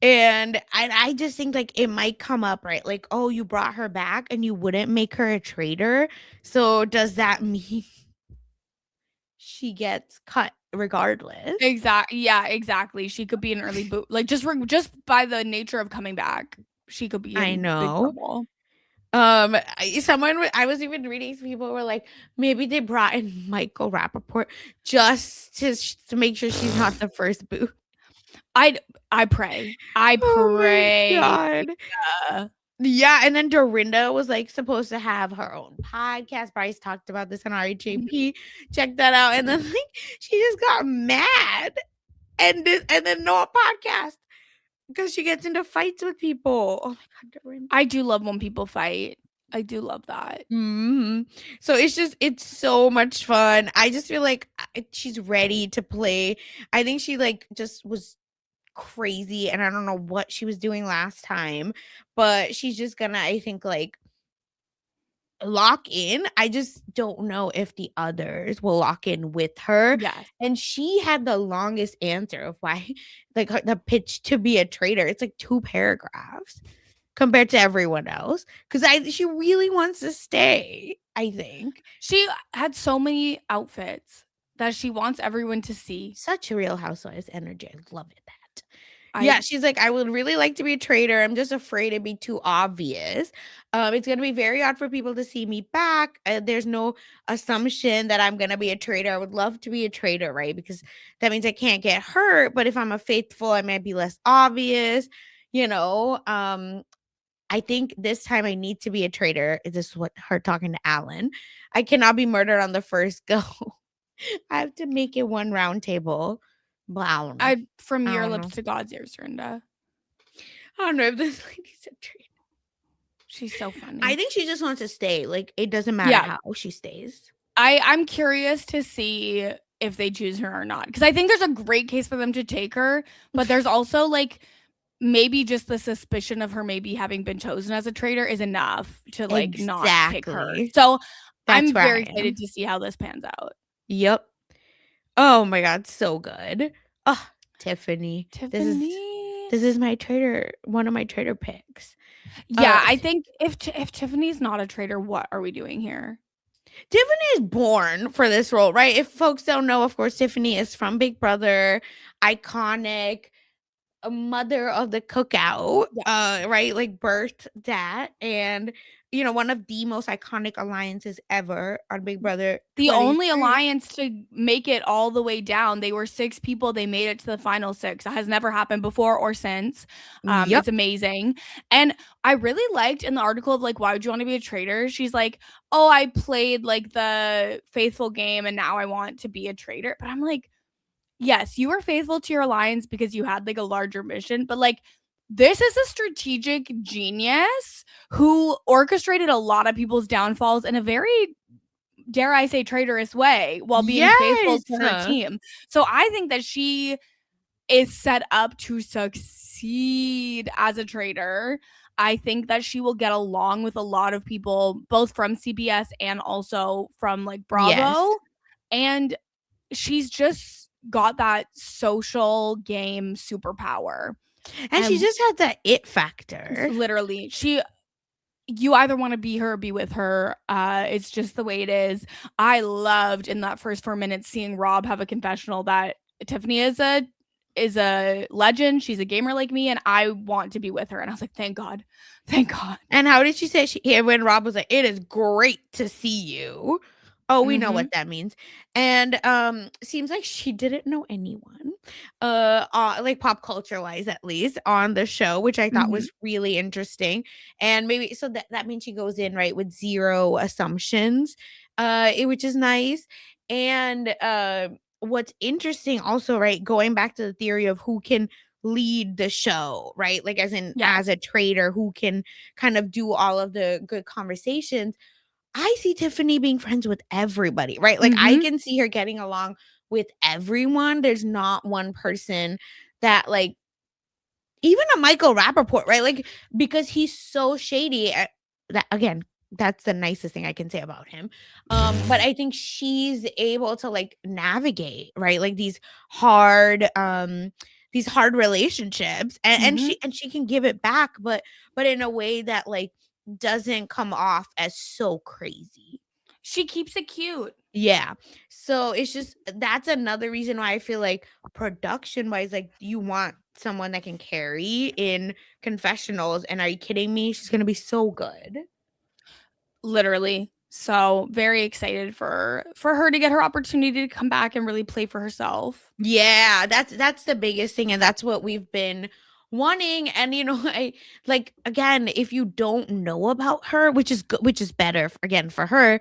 And I just think like it might come up, right? Like, oh, you brought her back and you wouldn't make her a traitor. So does that mean she gets cut regardless? Exactly. Yeah, exactly. She could be an early boot. Like, just by the nature of coming back, she could be I in big know. trouble. I was even reading, people were like, maybe they brought in Michael Rappaport just to make sure she's not the first boot. I pray. I pray. Oh my God. Yeah, and then Dorinda was like supposed to have her own podcast. Bryce talked about this on RHAP. Check that out. And then like she just got mad and then no podcast because she gets into fights with people. Oh my God, Dorinda. I do love when people fight. I do love that. So it's so much fun. I just feel like she's ready to play. I think she like just was crazy and I don't know what she was doing last time, but she's just gonna, I think, like lock in. I just don't know if the others will lock in with her. Yes. And she had the longest answer of why, like the pitch to be a traitor. It's like 2 paragraphs compared to everyone else, because she really wants to stay. I think She had so many outfits that she wants everyone to see. such a Real Housewives energy. I love it. Yeah, she's like, I would really like to be a traitor. I'm just afraid it'd be too obvious. It's gonna be very odd for people to see me back. There's no assumption that I'm gonna be a traitor. I would love to be a traitor, right? Because that means I can't get hurt. But if I'm a faithful, I might be less obvious. I think this time I need to be a traitor. This is what her talking to Alan. I cannot be murdered on the first go. I have to make it one round table. But I don't know. From I your don't lips know. to God's ears, Dorinda. I don't know if this lady's a traitor. She's so funny. I think she just wants to stay. Like, it doesn't matter how she stays. I'm curious to see if they choose her or not, because I think there's a great case for them to take her, but there's also like maybe just the suspicion of her maybe having been chosen as a traitor is enough to like not pick her. So I'm very excited to see how this pans out. Yep. Oh my God, so good. Oh, Tiffany. This is my traitor, one of my traitor picks. Yeah, I think if Tiffany's not a traitor, what are we doing here? Tiffany is born for this role, right? If folks don't know, of course, Tiffany is from Big Brother, iconic, a mother of the cookout, right? Like birthed that, and one of the most iconic alliances ever on Big Brother. The only alliance to make it all the way down. They were 6 people. They made it to the final 6. That has never happened before or since. It's amazing. And I really liked in the article of like, why would you want to be a traitor? She's like, oh, I played like the faithful game and now I want to be a traitor. But I'm like, yes, you were faithful to your alliance because you had like a larger mission, but like This is a strategic genius who orchestrated a lot of people's downfalls in a very, dare I say, traitorous way while being faithful Yes. to her team. So I think that she is set up to succeed as a traitor. I think that she will get along with a lot of people, both from CBS and also from like Yes. Bravo. And she's just got that social game superpower. And she And just had that it factor. literally, you either want to be her or be with her. It's just the way it is. I loved in that first 4 minutes seeing Rob have a confessional that Tiffany is a legend. She's a gamer like me, and I want to be with her. And I was like, thank God, thank God. And how did she say when Rob was like, "It is great to see you." Oh, we know what that means. And seems like she didn't know anyone. Like pop culture wise at least on the show, which I thought was really interesting. And maybe so that means she goes in right with zero assumptions. Which is nice. And what's interesting also, right, going back to the theory of who can lead the show, right? Like as in Yes. as a trader who can kind of do all of the good conversations. I see Tiffany being friends with everybody, right? Like I can see her getting along with everyone. There's not one person that like even a Michael Rappaport, right? Like because he's so shady. That again, that's the nicest thing I can say about him. But I think she's able to like navigate, right? Like these hard relationships and she can give it back, but in a way that like doesn't come off as so crazy. She keeps it cute. Yeah. So it's just that's another reason why I feel like production wise, like you want someone that can carry in confessionals. And are you kidding me? She's gonna be so good. Literally. So very excited for her to get her opportunity to come back and really play for herself. Yeah, that's the biggest thing, and that's what we've been wanting. And I like again, if you don't know about her, which is good, which is better again for her,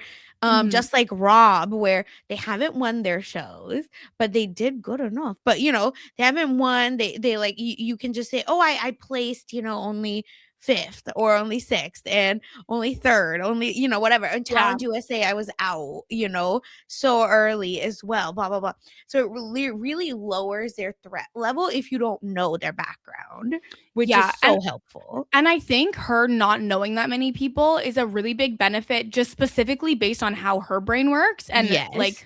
just like Rob, where they haven't won their shows, but they did good enough. But they haven't won. They like you can just say, oh, I placed only fifth or only sixth and only third, only whatever. And Yeah. Challenge USA, I was out, so early as well. Blah blah blah. So it really lowers their threat level if you don't know their background, which is so helpful. And I think her not knowing that many people is a really big benefit, just specifically based on how her brain works and like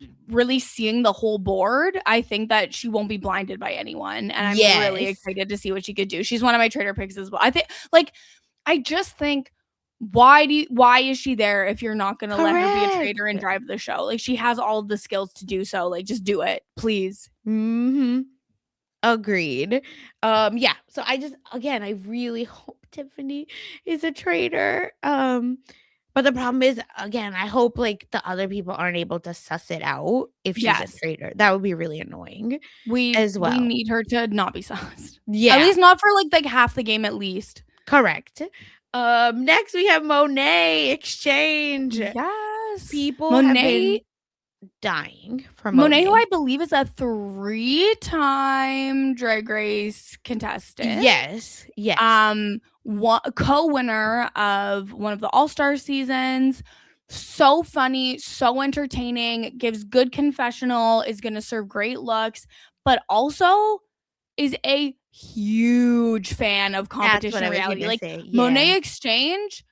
Yes. really seeing the whole board. I think that she won't be blinded by anyone. And I'm really Yes. excited to see what she could do. She's one of my trader picks as well. I think like I just think why is she there if you're not gonna let her be a trader and drive the show? Like she has all of the skills to do so. Like just do it, please. Agreed. Yeah. So I really hope Tiffany is a traitor. But the problem is, again, I hope like the other people aren't able to suss it out if she's a traitor. That would be really annoying as well. We need her to not be sussed. Yeah. At least not for like half the game at least. Correct. Next we have Monet Exchange. Yes. People have been dying for Monet. Who I believe is a 3-time Drag Race contestant. Yes. Co-winner of one of the All-Star seasons. So funny, so entertaining, gives good confessional, is going to serve great looks, but also is a huge fan of competition reality. Like Monet Exchange,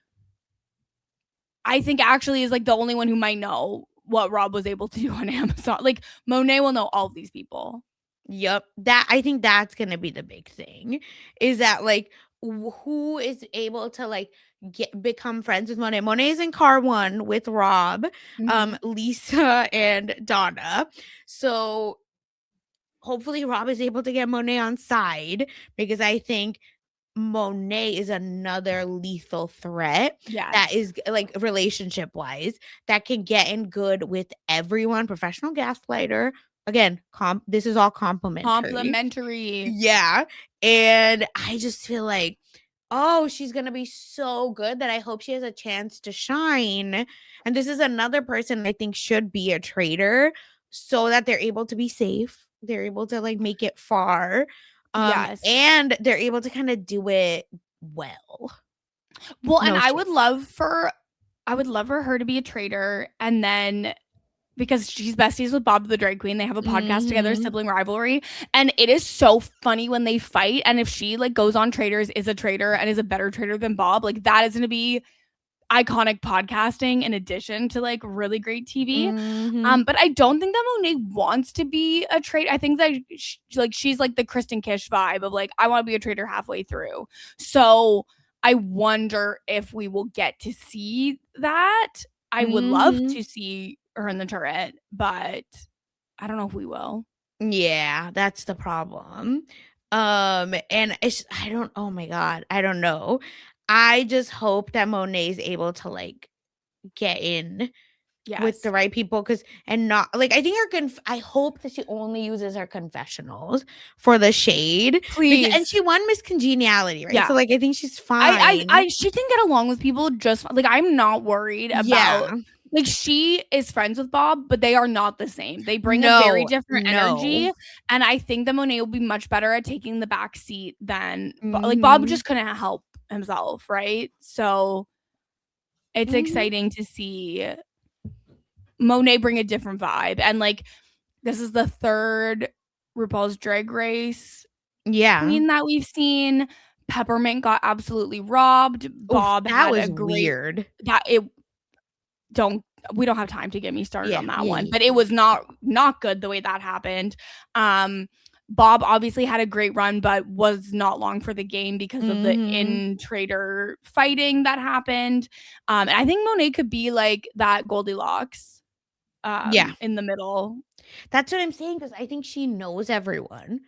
I think actually is like the only one who might know what Rob was able to do on Amazon. Like Monet will know all of these people. Yep. I think that's going to be the big thing is that like who is able to like become friends with Monet. Monet's in car one with Rob, Lisa and Donna. So hopefully Rob is able to get Monet on side because I think Monet is another lethal threat that is like relationship wise that can get in good with everyone. Professional gaslighter. Again, this is all complimentary. Yeah. And I just feel like, oh, she's going to be so good that I hope she has a chance to shine. And this is another person I think should be a traitor so that they're able to be safe. They're able to like make it far. Yes. And they're able to kind of do it well. Well, and No I shade. would love for her to be a traitor, and then because she's besties with Bob the Drag Queen, they have a podcast together, Mhm. Sibling Rivalry, and it is so funny when they fight. And if she like goes on Traitors, is a traitor, and is a better traitor than Bob, like that is going to be iconic podcasting in addition to like really great TV. Mhm. But I don't think that Monet wants to be a traitor. I think that she's like the Kristen Kish vibe of like, I want to be a traitor halfway through. So I wonder if we will get to see that. I would love Mhm. to see her in the turret, but I don't know if we will. Yeah, that's the problem. And it's I don't oh my god, I don't know. I just hope that Monet's able to like get in with the Yes. right people cuz and not like I think I hope that she only uses her confessionals for the shade and Please. she won Miss Congeniality, right? So Yeah. like I think she's fine. She can get along with people just like I'm not worried about Yeah. like she is friends with Bob, but they are not the same. They bring a very No, different no. energy, and I think that Monet will be much better at taking the back seat than like Bob Mhm. just couldn't help himself, right? So it's Mhm. exciting to see Monet bring a different vibe, and like this is the third RuPaul's Drag Race Yeah. queen that we've seen. Peppermint got absolutely robbed. Oof, Bob that had a was great weird. that it don't we don't have time to get me started Yeah, on that yeah, one, yeah. but it was not good the way that happened. Bob obviously had a great run, but was not long for the game because of the Mhm. in-trader fighting that happened. And I think Monet could be like that Goldilocks Yeah. in the middle. That's what I'm saying because I think she knows everyone.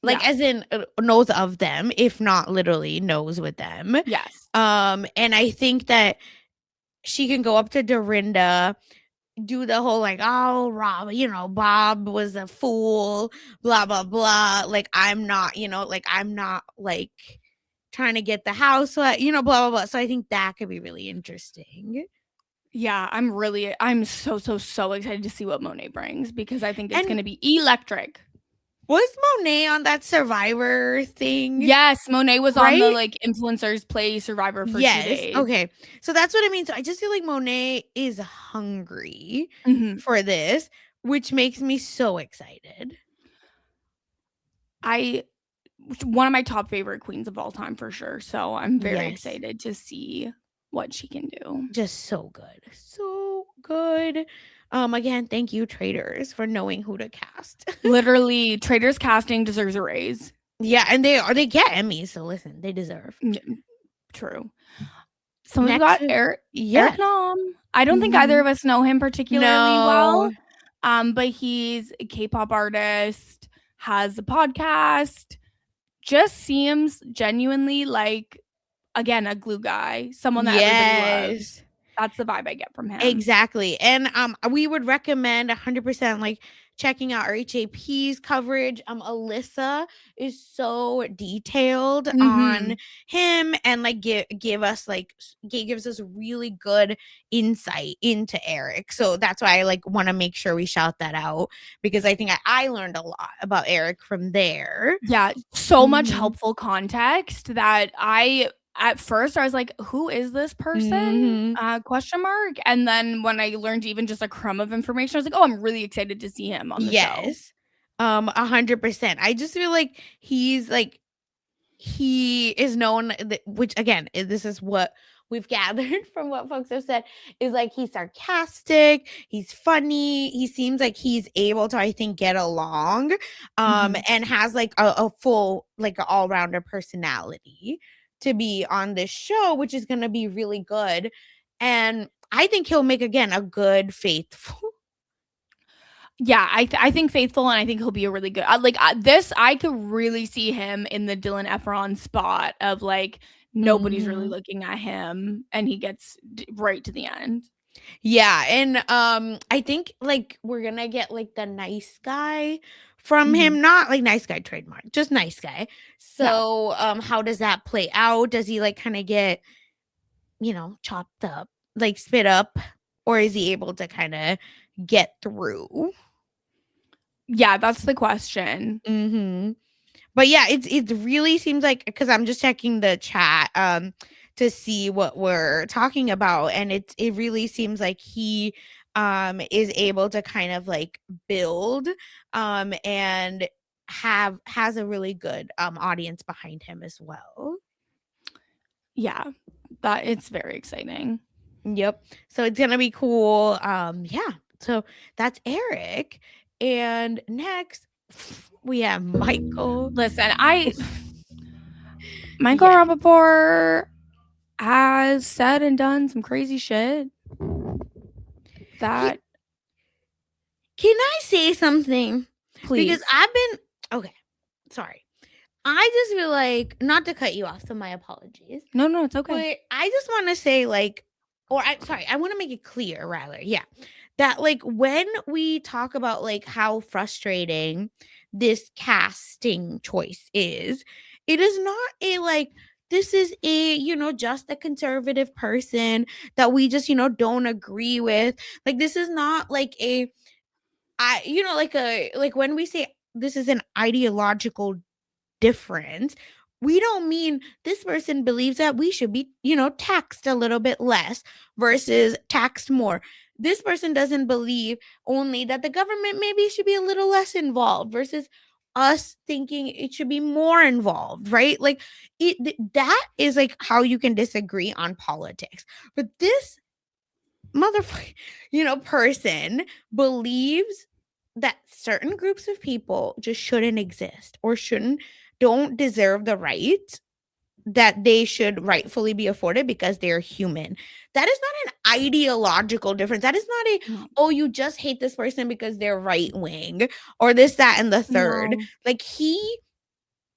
Like, Yeah. as in, knows of them, if not literally knows with them. Yes. And I think that she can go up to Dorinda, do the whole like, "Oh, Rob, Bob was a fool, blah, blah, blah. Like, I'm not, I'm not, like, trying to get the house, blah, blah, blah." So I think that could be really interesting. Yeah, I'm so, so, so excited to see what Monet brings because I think it's And gonna be electric. was Monet on that Survivor thing? Yes, Monet was on the, Right? like, influencers play Survivor for 2 Yes. days. Okay. So that's what I mean. So I just feel like Monet is hungry Mhm. for this, which makes me so excited. I One of my top favorite queens of all time for sure, so I'm very Yes. excited to see what she can do. Just so good. So good. Again, thank you, traders, for knowing who to cast. Literally, Traitors casting deserves a raise. Yeah, and they get Emmys, so listen, they deserve. True. So we've Next got Eric yes. Nam. I don't think either Mhm. of us know him particularly No. well, but he's a K-pop artist, has a podcast, just seems genuinely like, again, a glue guy, someone that everybody loves. Yes. That's the vibe I get from him. Exactly. And we would recommend 100% like checking out our HAP's coverage. Alyssa is so detailed on Mhm. him and like give us like gives us really good insight into Eric. So that's why I like want to make sure we shout that out because I think I learned a lot about Eric from there. Yeah, so much Mhm. helpful context that at first I was like, "Who is this person?" Mhm. Question mark. And then when I learned even just a crumb of information, I was like, "Oh, I'm really excited to see him on the show." Yes. 100%. I just feel like he is known which again this is what we've gathered from what folks have said is like he's sarcastic, he's funny, he seems like he's able to I think get along Mhm. and has like a full like an all-rounder personality to be on this show, which is going to be really good. And I think he'll make again a good faithful. Yeah, I think faithful, and I think he'll be a really good this I could really see him in the Dylan Efron spot of, like, nobody's really Mhm. looking at him, and he gets right to the end. Yeah, and I think like we're gonna get like the nice guy from Mhm. him, not like nice guy trademark, just nice guy. Yeah. So how does that play out? Does he like kind of get, chopped up, like spit up, or is he able to kind of get through? Yeah, that's the question. Mm-hmm. But yeah, it really seems like, because I'm just checking the chat to see what we're talking about, and it really seems like he is able to kind of like build and has a really good audience behind him as well. Yeah, that it's very exciting. Yep. So it's gonna be cool. Yeah. So that's Eric. And next we have Michael. Listen, Michael Yeah. Rappaport has said and done some crazy shit that Can I say something? Because please. I've been okay. Sorry. I just feel like, not to cut you off, so my apologies. No, it's okay. But I just want to say, like, I want to make it clear, rather, yeah, that like when we talk about like how frustrating this casting choice is, it is not a like, this is a, just a conservative person that we just, don't agree with. Like, this is not like like when we say this is an ideological difference, we don't mean this person believes that we should be, taxed a little bit less versus taxed more. This person doesn't believe only that the government maybe should be a little less involved versus us thinking it should be more involved, right? Like that is like how you can disagree on politics. But this motherfucker, person believes that certain groups of people just shouldn't exist or don't deserve the right that they should rightfully be afforded because they're human. That is not an ideological difference. That is not oh, you just hate this person because they're right wing or this, that, and the third. No. Like, he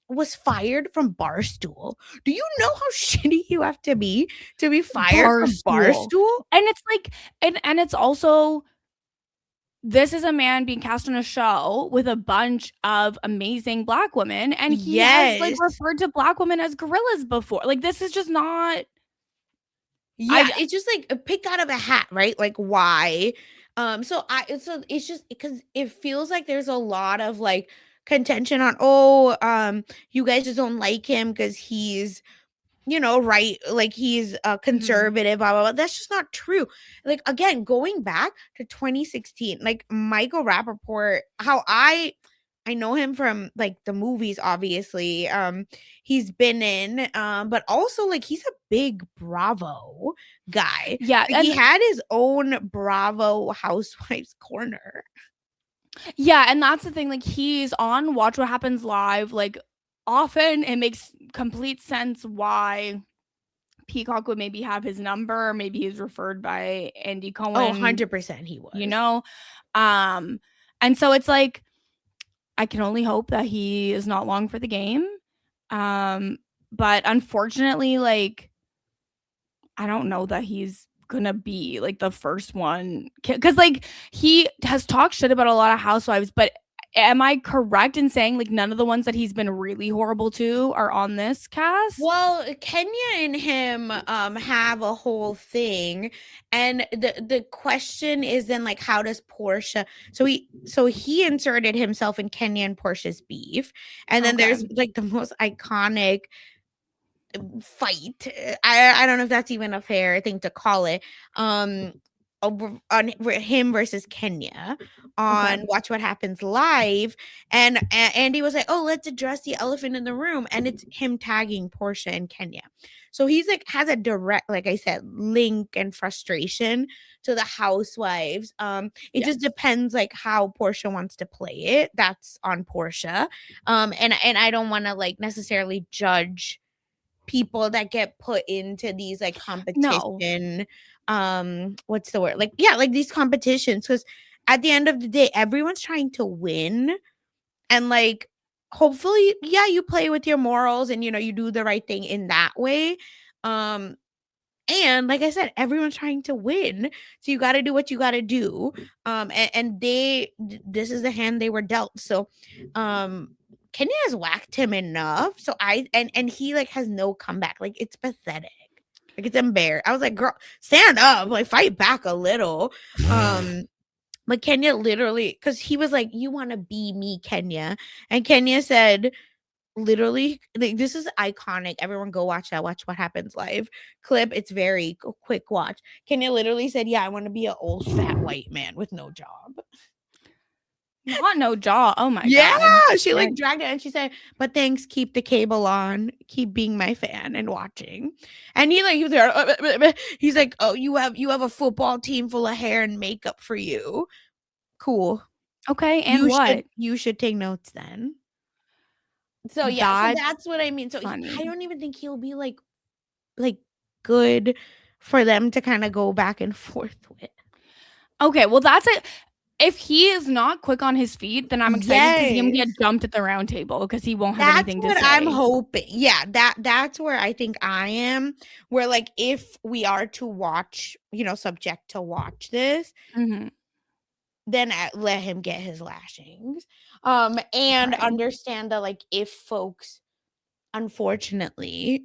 was fired from Barstool. Do you know how shitty you have to be fired from Barstool? And it's like, and it's also, this is a man being cast on a show with a bunch of amazing Black women, and he has like referred to Black women as gorillas before. Like, this is just not. Yeah, it's just like a pick out of a hat, right? Like, why? So it's just because it feels like there's a lot of like contention on, you guys just don't like him because he's, right, like he's a conservative, blah, blah, blah. That's just not true. Like, again, going back to 2016, like Michael Rappaport, how I know him from like the movies, obviously. He's been in, but also like he's a big Bravo guy. Yeah, like, he had his own Bravo Housewives corner. Yeah, and that's the thing. Like, he's on Watch What Happens Live. Like, often it makes complete sense why Peacock would maybe have his number. Maybe he's referred by Andy Cohen. Oh, 100% he was. And so it's like, I can only hope that he is not long for the game. But unfortunately, like, I don't know that he's gonna be like the first one, because like he has talked shit about a lot of housewives, but am I correct in saying like none of the ones that he's been really horrible to are on this cast? Well, Kenya and him have a whole thing, and the question is then like, how does Portia? So he inserted himself in Kenya and Portia's beef, and then there's like the most iconic fight. I don't know if that's even a fair thing to call it. On him versus Kenya on Watch What Happens Live, and Andy was like, "Oh, let's address the elephant in the room," and it's him tagging Portia and Kenya. So he's like has a direct, like I said, link and frustration to the housewives. It just depends like how Portia wants to play it. That's on Portia. And I don't want to like necessarily judge people that get put into these like competition what's the word, like, yeah, like these competitions, because at the end of the day everyone's trying to win, and like hopefully, yeah, you play with your morals and you do the right thing in that way, and like I said, everyone's trying to win, so you got to do what you got to do, and this is the hand they were dealt. So Kenya has whacked him enough. So and he like has no comeback. Like, it's pathetic. Like, it's embarrassing. I was like, girl, stand up, like fight back a little. But Kenya literally, because he was like, you want to be me, Kenya? And Kenya said, literally, like, this is iconic. Everyone go watch that. Watch What Happens Live clip. It's very quick watch. Kenya literally said, "Yeah, I want to be an old fat white man with no job." Not no jaw. Oh my Yeah, god. she like dragged it and she said, "But thanks, keep the cable on, keep being my fan and watching." And he was there. He's like, "Oh, you have a football team full of hair and makeup for you. Cool. Okay, and what? You should take notes then." So yeah, so That's that's what I mean. So I funny. don't even think he'll be like good for them to kind of go back and forth with. Okay, well, that's it. If he is not quick on his feet, then I'm excited to see him Yes. get dumped at the round table because he won't have That's anything to what say. I'm hoping. Yeah, that's where I think I am. Where like if we are to watch, subject to watch this, Mhm. then let him get his lashings. And Okay. understand that like if folks unfortunately,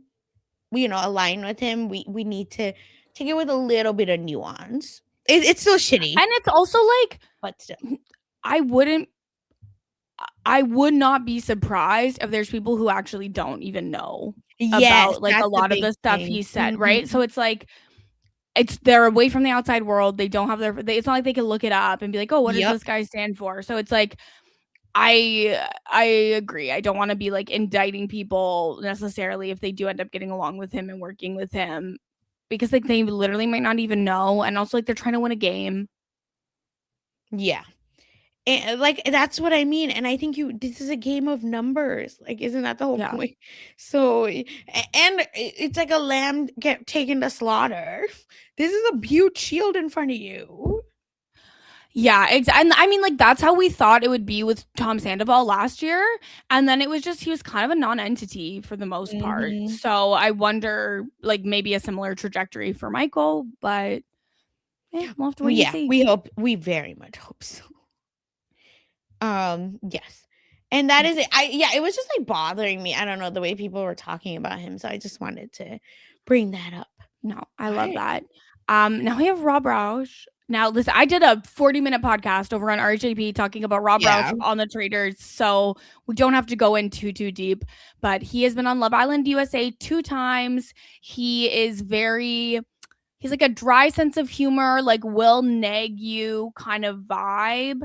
align with him, we need to take it with a little bit of nuance. It's still shitty, And it's also like but still. I would not be surprised if there's people who actually don't even know Yes, about like a that's the lot of big the stuff thing. he said, right? So it's like they're away from the outside world. They don't have it's not like they can look it up and be like, "Oh, what does Yep. this guy stand for?" So it's like I agree. I don't want to be like indicting people necessarily if they do end up getting along with him and working with him because like they literally might not even know, and also like they're trying to win a game. Yeah. And like that's what I mean. And I think this is a game of numbers. Like, isn't that the whole Yeah. point? So and it's like a lamb get taken to slaughter. This is a huge shield in front of you. Yeah, and I mean, like that's how we thought it would be with Tom Sandoval last year, and then it was just he was kind of a non-entity for the most part. Mhm. So I wonder, like maybe a similar trajectory for Michael, but we'll have to wait and Yeah, see. we very much hope so. Yes. And that is it. It was just like bothering me. I don't know the way people were talking about him, so I just wanted to bring that up. No, I love Right. that. Now we have Rob Roush. Now, listen, I did a 40-minute podcast over on RJP talking about Rob Yeah. Roush on the Traitors, so we don't have to go in too deep. But he has been on Love Island USA 2 times. He's like a dry sense of humor, like will nag you kind of vibe,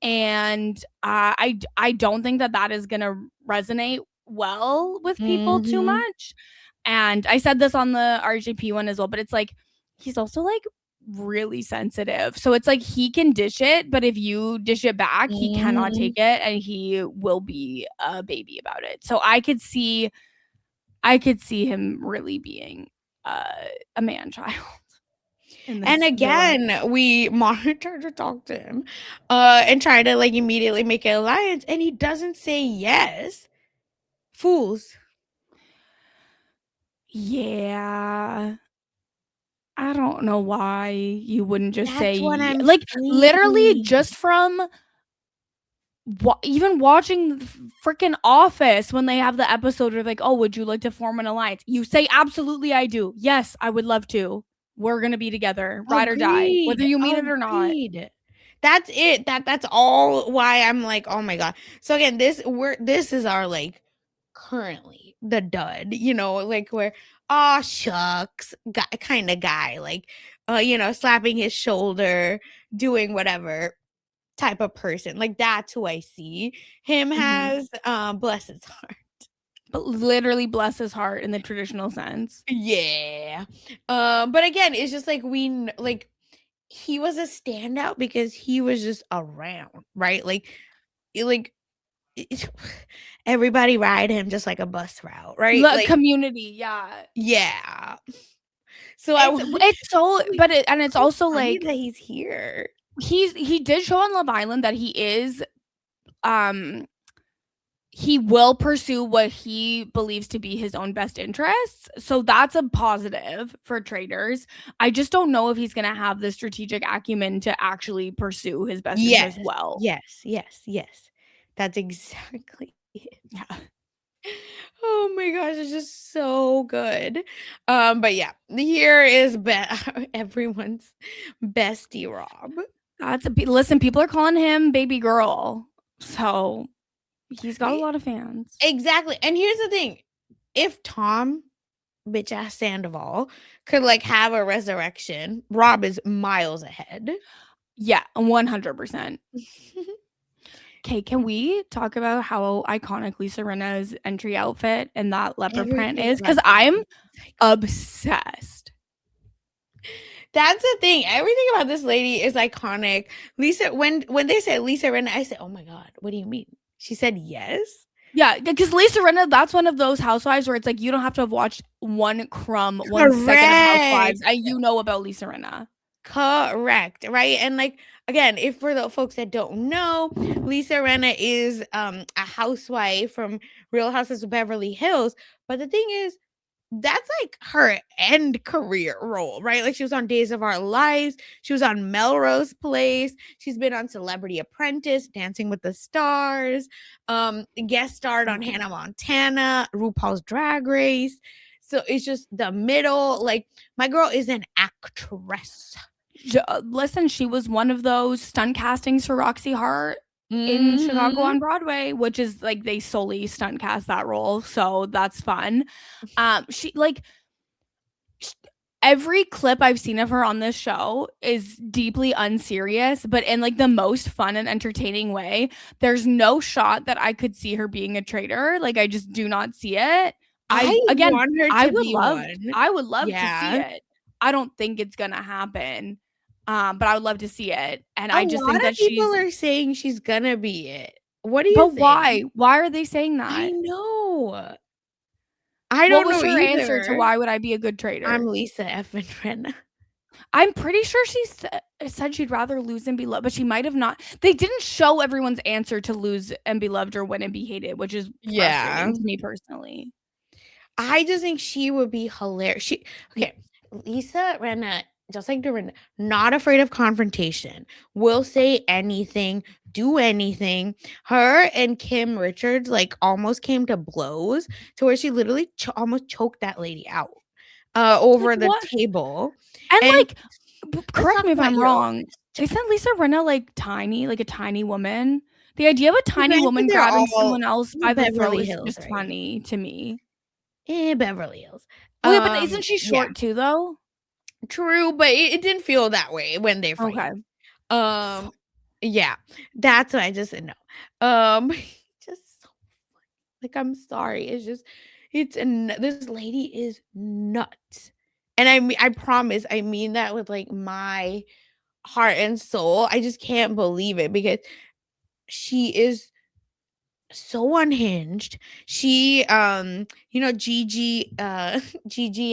and I don't think that is gonna resonate well with people too Mhm. much. And I said this on the RJP one as well, but it's like he's also like really sensitive. So it's like he can dish it, but if you dish it back, he cannot Mhm. take it and he will be a baby about it. So I could see him really being a man child in And this villain. again, we monitor to talk to him, and try to like immediately make an alliance, and he doesn't say yes. Fools. Yeah. I don't know why you wouldn't just That's what say I'm like literally saying. just from even watching the freaking Office when they have the episode where like, oh, would you like to form an alliance? You say absolutely, I do. Yes, I would love to. We're gonna be together, ride or die, whether Agreed. you mean it or not. Agreed. That's it. That's all why I'm like, oh my god. So again, this is our like currently the dud, like where shucks guy kind of guy, like slapping his shoulder, doing whatever type of person. Like that's who I see him Mhm. as. Bless his heart. But literally bless his heart in the traditional sense. Yeah. But again, it's just like like he was a standout because he was just around, right? Like everybody ride him just like a bus route, right? Like Community, yeah. yeah. So It's so but it's so also funny like that he's here. he did show on Love Island that he is um he will pursue what he believes to be his own best interests. So that's a positive for Traitors. I just don't know if he's going to have the strategic acumen to actually pursue his best Yes. interests well. Yes. That's exactly it. Yeah. Oh my gosh, it's just so good. But yeah, here is everyone's bestie Rob. Listen, people are calling him baby girl. So He's got a lot of fans. Exactly. And here's the thing. If Tom, bitch ass Sandoval, could like have a resurrection, Rob is miles ahead. Yeah, 100%. Okay, can we talk about how iconic Lisa Rinna's entry outfit and that leopard print is? Because I'm obsessed. That's the thing. Everything about this lady is iconic. Lisa, when they said Lisa Rinna, I said, "Oh my god, what do you mean?" She said, "Yes." Yeah, because Lisa Rinna, that's one of those housewives where it's like you don't have to have watched one crumb, 1 second of Housewives, and you know about Lisa Rinna. Correct, right? And like again, if for the folks that don't know, Lisa Rinna is a housewife from Real Houses of Beverly Hills. But the thing is, that's like her end career role, right? Like she was on Days of Our Lives, she was on Melrose Place, she's been on Celebrity Apprentice, Dancing with the Stars, guest starred on Hannah Montana, RuPaul's Drag Race. So it's just the middle. Like my girl is an actress. Listen, she was one of those stunt castings for Roxy Hart in Chicago on Broadway, which is like they solely stunt cast that role, so that's fun. She like every clip I've seen of her on this show is deeply unserious, but in like the most fun and entertaining way. There's no shot that I could see her being a traitor. Like I just do not see it. I want her to I would be love one. I would love to see it. I don't think it's gonna happen. But I would love to see it. And I just think that people are saying she's gonna be it. What do you think? Why? Why are they saying that? I know. I don't know. What was her answer to why would I be a good traitor? I'm Lisa effing Rinna. I'm pretty sure she said she'd rather lose and be loved, but she might have not. They didn't show everyone's answer to lose and be loved or win and be hated, which is frustrating to me personally. I just think she would be hilarious. Lisa Rinna, just like Dorinda, not afraid of confrontation, will say anything, do anything. Her and Kim Richards like almost came to blows to where she literally almost choked that lady out over the table. And like, correct me if I'm wrong. Isn't Lisa Rinna like tiny, like a tiny woman? The idea of a tiny woman grabbing someone else by the throat is just funny to me. Beverly Hills. Oh, yeah, but isn't she short too, though? True, but it didn't feel that way when they fight. Okay. Yeah, that's what I just said. No. Just so funny. Like, I'm sorry. It's just, this lady is nuts. And I promise, I mean that with like my heart and soul. I just can't believe it because she is so unhinged. She Gigi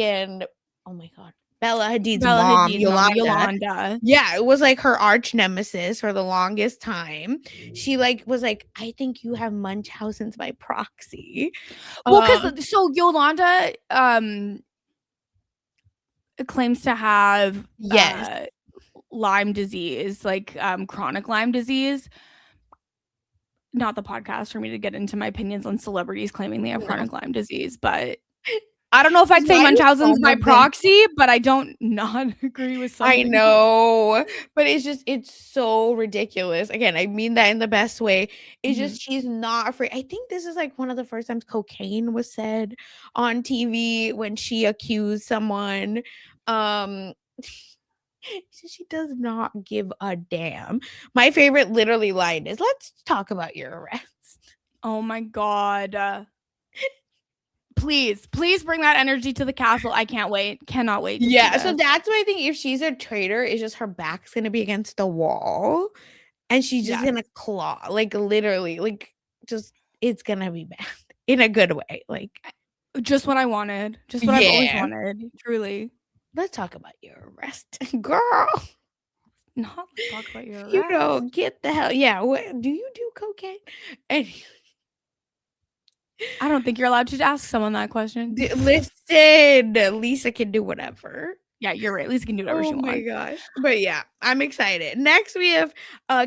and oh my god, Bella Hadid's mom, Yolanda. Yeah, it was like her arch nemesis for the longest time. She like was like, I think you have Munchausen's by proxy. Well, because so Yolanda claims to have Lyme disease, like chronic Lyme disease. Not the podcast for me to get into my opinions on celebrities claiming they have chronic Lyme disease, but I don't know if I'd say Munchausen's by proxy, but I don't not agree with something. I know, but it's so ridiculous. Again, I mean that in the best way. It's just she's not afraid. I think this is like one of the first times cocaine was said on TV when she accused someone. She does not give a damn. My favorite literally line is, "Let's talk about your arrest." Oh my god. Please bring that energy to the castle. I can't wait. Cannot wait. Yeah, so that's why I think if she's a traitor, it's just her back's gonna be against the wall and she's just gonna claw, like literally, like just it's gonna be bad in a good way. Like just what I wanted. Just what I've always wanted. Truly. Let's talk about your arrest, girl. Not talk about your arrest. You know, get the hell. Yeah, what do you do cocaine? And I don't think you're allowed to ask someone that question. Listen, Lisa can do whatever. Yeah, you're right. Lisa can do whatever she wants. Oh my gosh. But yeah, I'm excited. Next, we have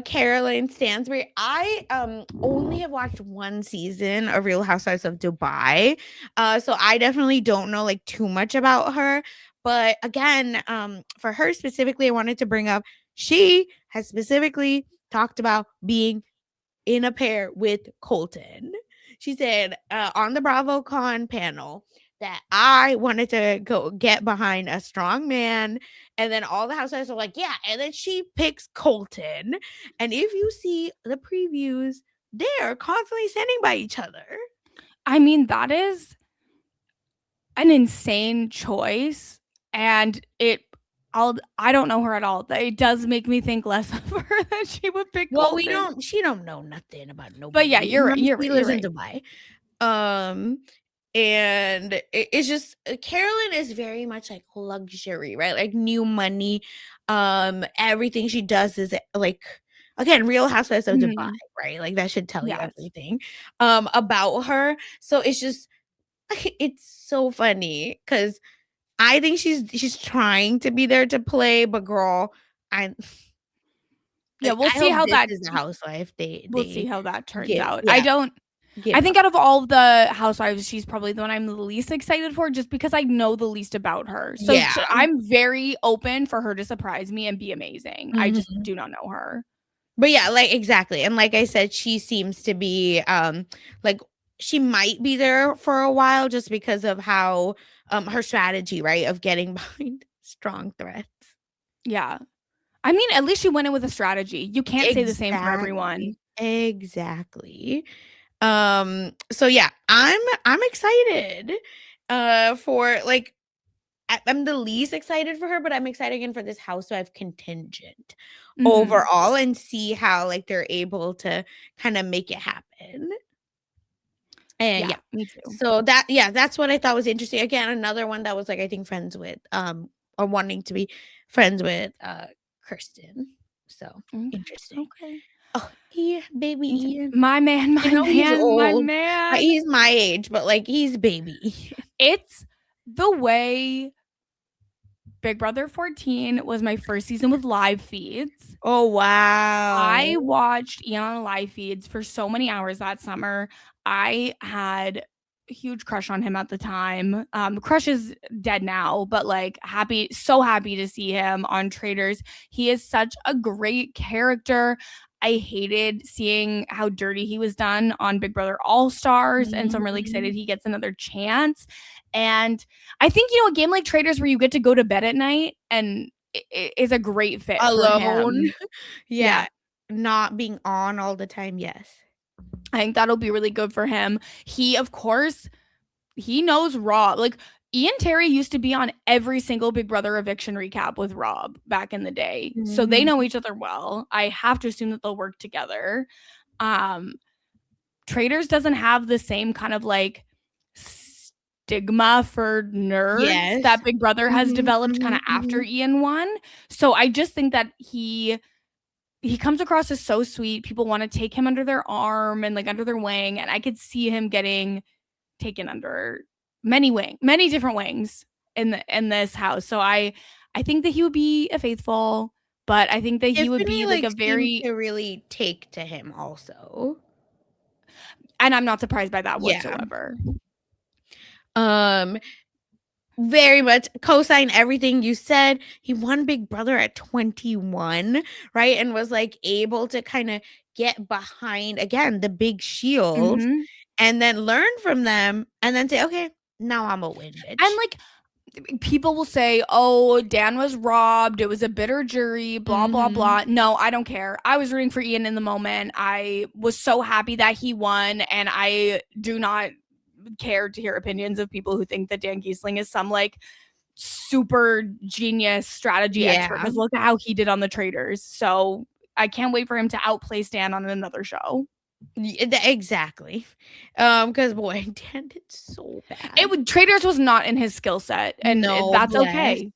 Caroline Stansbury. I only have watched one season of Real Housewives of Dubai. So I definitely don't know like too much about her. But again, for her specifically, I wanted to bring up she has specifically talked about being in a pair with Colton. She said on the BravoCon panel that I wanted to go get behind a strong man. And then all the housewives are like, yeah. And then she picks Colton. And if you see the previews, they're constantly standing by each other. I mean, that is an insane choice. And I don't know her at all. It does make me think less of her that she would pick Colton. She don't know nothing about nobody. But yeah, you're right. She lives in Dubai. And it's just Carolyn is very much like luxury, right? Like new money. Everything she does is like, again, Real Housewives of Dubai, right? Like that should tell you everything about her. So it's so funny because I think she's trying to be there to play, but girl, we'll see how that is a housewife. We'll see how that turns out. Yeah. I think out of all of the housewives, she's probably the one I'm the least excited for just because I know the least about her. So I'm very open for her to surprise me and be amazing. I just do not know her. But yeah, like exactly. And like I said, she seems to be like she might be there for a while just because of how her strategy, right, of getting behind strong threats. Yeah. I mean, at least she went in with a strategy. You can't say the same for everyone. Exactly. So yeah, I'm excited for like I'm the least excited for her, but I'm excited again for this housewife contingent overall and see how like they're able to kind of make it happen. And yeah, me too. So that's what I thought was interesting. Again, another one that was like I think friends with or wanting to be friends with Kirsten. So interesting. Okay. Oh, yeah, baby Ian. My man, my man. He's my age, but like he's baby. It's the way Big Brother 14 was my first season with live feeds. Oh, wow. I watched Ian on live feeds for so many hours that summer. I had a huge crush on him at the time. Crush is dead now, but like so happy to see him on Traitors. He is such a great character. I hated seeing how dirty he was done on Big Brother All-Stars. And so I'm really excited he gets another chance. And I think, a game like Traitors where you get to go to bed at night and it is a great fit alone. For him. Yeah. Not being on all the time. Yes. I think that'll be really good for him. He, of course, he knows Rob. Like, Ian Terry used to be on every single Big Brother eviction recap with Rob back in the day. So they know each other well. I have to assume that they'll work together. Traitors doesn't have the same kind of like stigma for nerds that Big Brother has developed kind of after Ian won. So I just think that he comes across as so sweet. People want to take him under their arm and like under their wing. And I could see him getting taken under many different wings in this house. So I think that he would be a faithful, but I think that he would be like a very to really take to him also. And I'm not surprised by that whatsoever. Very much co-sign everything you said. He won Big Brother at 21, right? And was like able to kind of get behind again the big shield and then learn from them and then say, okay, now I'm a win, bitch. And like people will say, oh, Dan was robbed. It was a bitter jury, blah, blah, blah. No, I don't care. I was rooting for Ian in the moment. I was so happy that he won. And I do not care to hear opinions of people who think that Dan Giesling is some like super genius strategy expert. Because look at how he did on the Traitors. So I can't wait for him to outplay Stan on another show. Exactly. Because boy, Dan did so bad. Traitors was not in his skill set, and that's okay.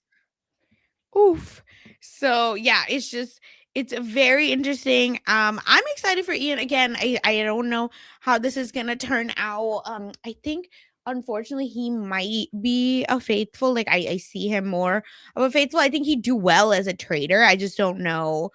Oof. So yeah, it's very interesting. I'm excited for Ian again. I don't know how this is gonna turn out. I think unfortunately he might be a faithful. Like I see him more of a faithful. I think he'd do well as a traitor. I just don't know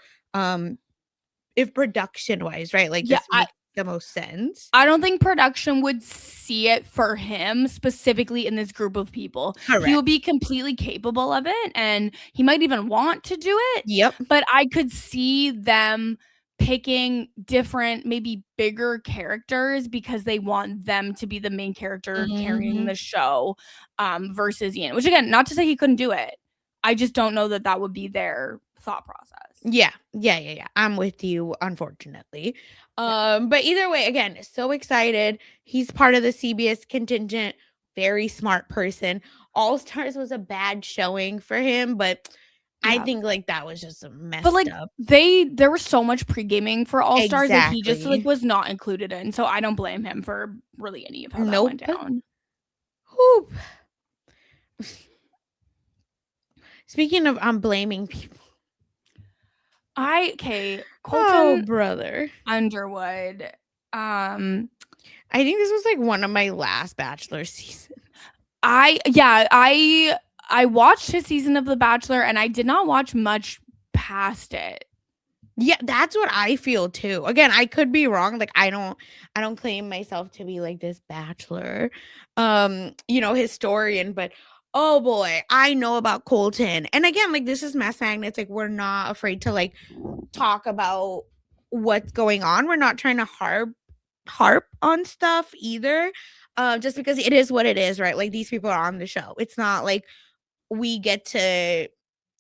if production wise, right? Like this makes the most sense. I don't think production would see it for him specifically in this group of people. Correct. He will be completely capable of it and he might even want to do it. Yep. But I could see them picking different, maybe bigger characters because they want them to be the main character carrying the show, versus Ian. Which again, not to say he couldn't do it. I just don't know that that would be their thought process. Yeah. I'm with you, unfortunately. But either way, again, so excited. He's part of the CBS contingent. Very smart person. All Stars was a bad showing for him, but I think like that was just messed But like up. there was so much pre-gaming for All Stars that he just like Exactly. was not included in. So I don't blame him for really any of how that went Nope. down. Whoop. Speaking of blaming people. Colton Oh, brother. Underwood. I think this was like one of my last Bachelor seasons. I watched his season of The Bachelor and I did not watch much past it. Yeah, that's what I feel too. Again, I could be wrong. Like I don't claim myself to be like this Bachelor historian, but oh boy, I know about Colton. And again, like this is Mess Magnets. Like we're not afraid to like talk about what's going on. We're not trying to harp on stuff either. Just because it is what it is, right? Like these people are on the show. It's not like we get to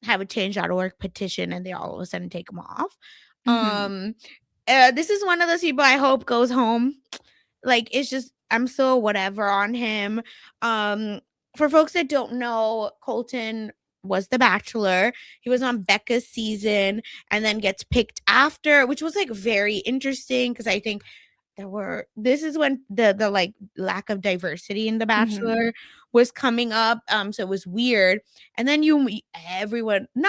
have a change.org petition and they all of a sudden take them off. This is one of those people I hope goes home. Like it's just I'm so whatever on him. For folks that don't know, Colton was the Bachelor. He was on Becca's season and then gets picked after, which was like very interesting because I think this is when the like lack of diversity in the Bachelor was coming up. So it was weird. And then not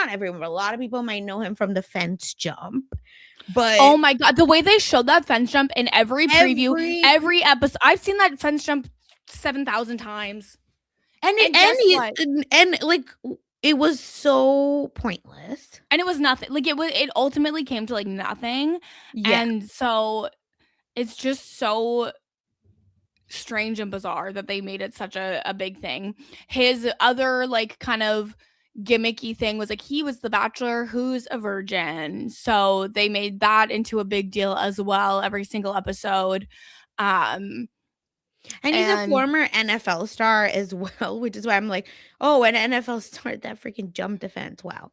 everyone, but a lot of people might know him from the fence jump. But oh my god, the way they showed that fence jump in every preview, every episode, I've seen that fence jump 7,000 times. And like it was so pointless. And it was nothing. Like it ultimately came to like nothing. Yeah. And so it's just so strange and bizarre that they made it such a big thing. His other like kind of gimmicky thing was like he was the Bachelor who's a virgin. So they made that into a big deal as well every single episode. And he's a former NFL star as well, which is why I'm like, oh, an NFL star that freaking jumped the fence. Wow.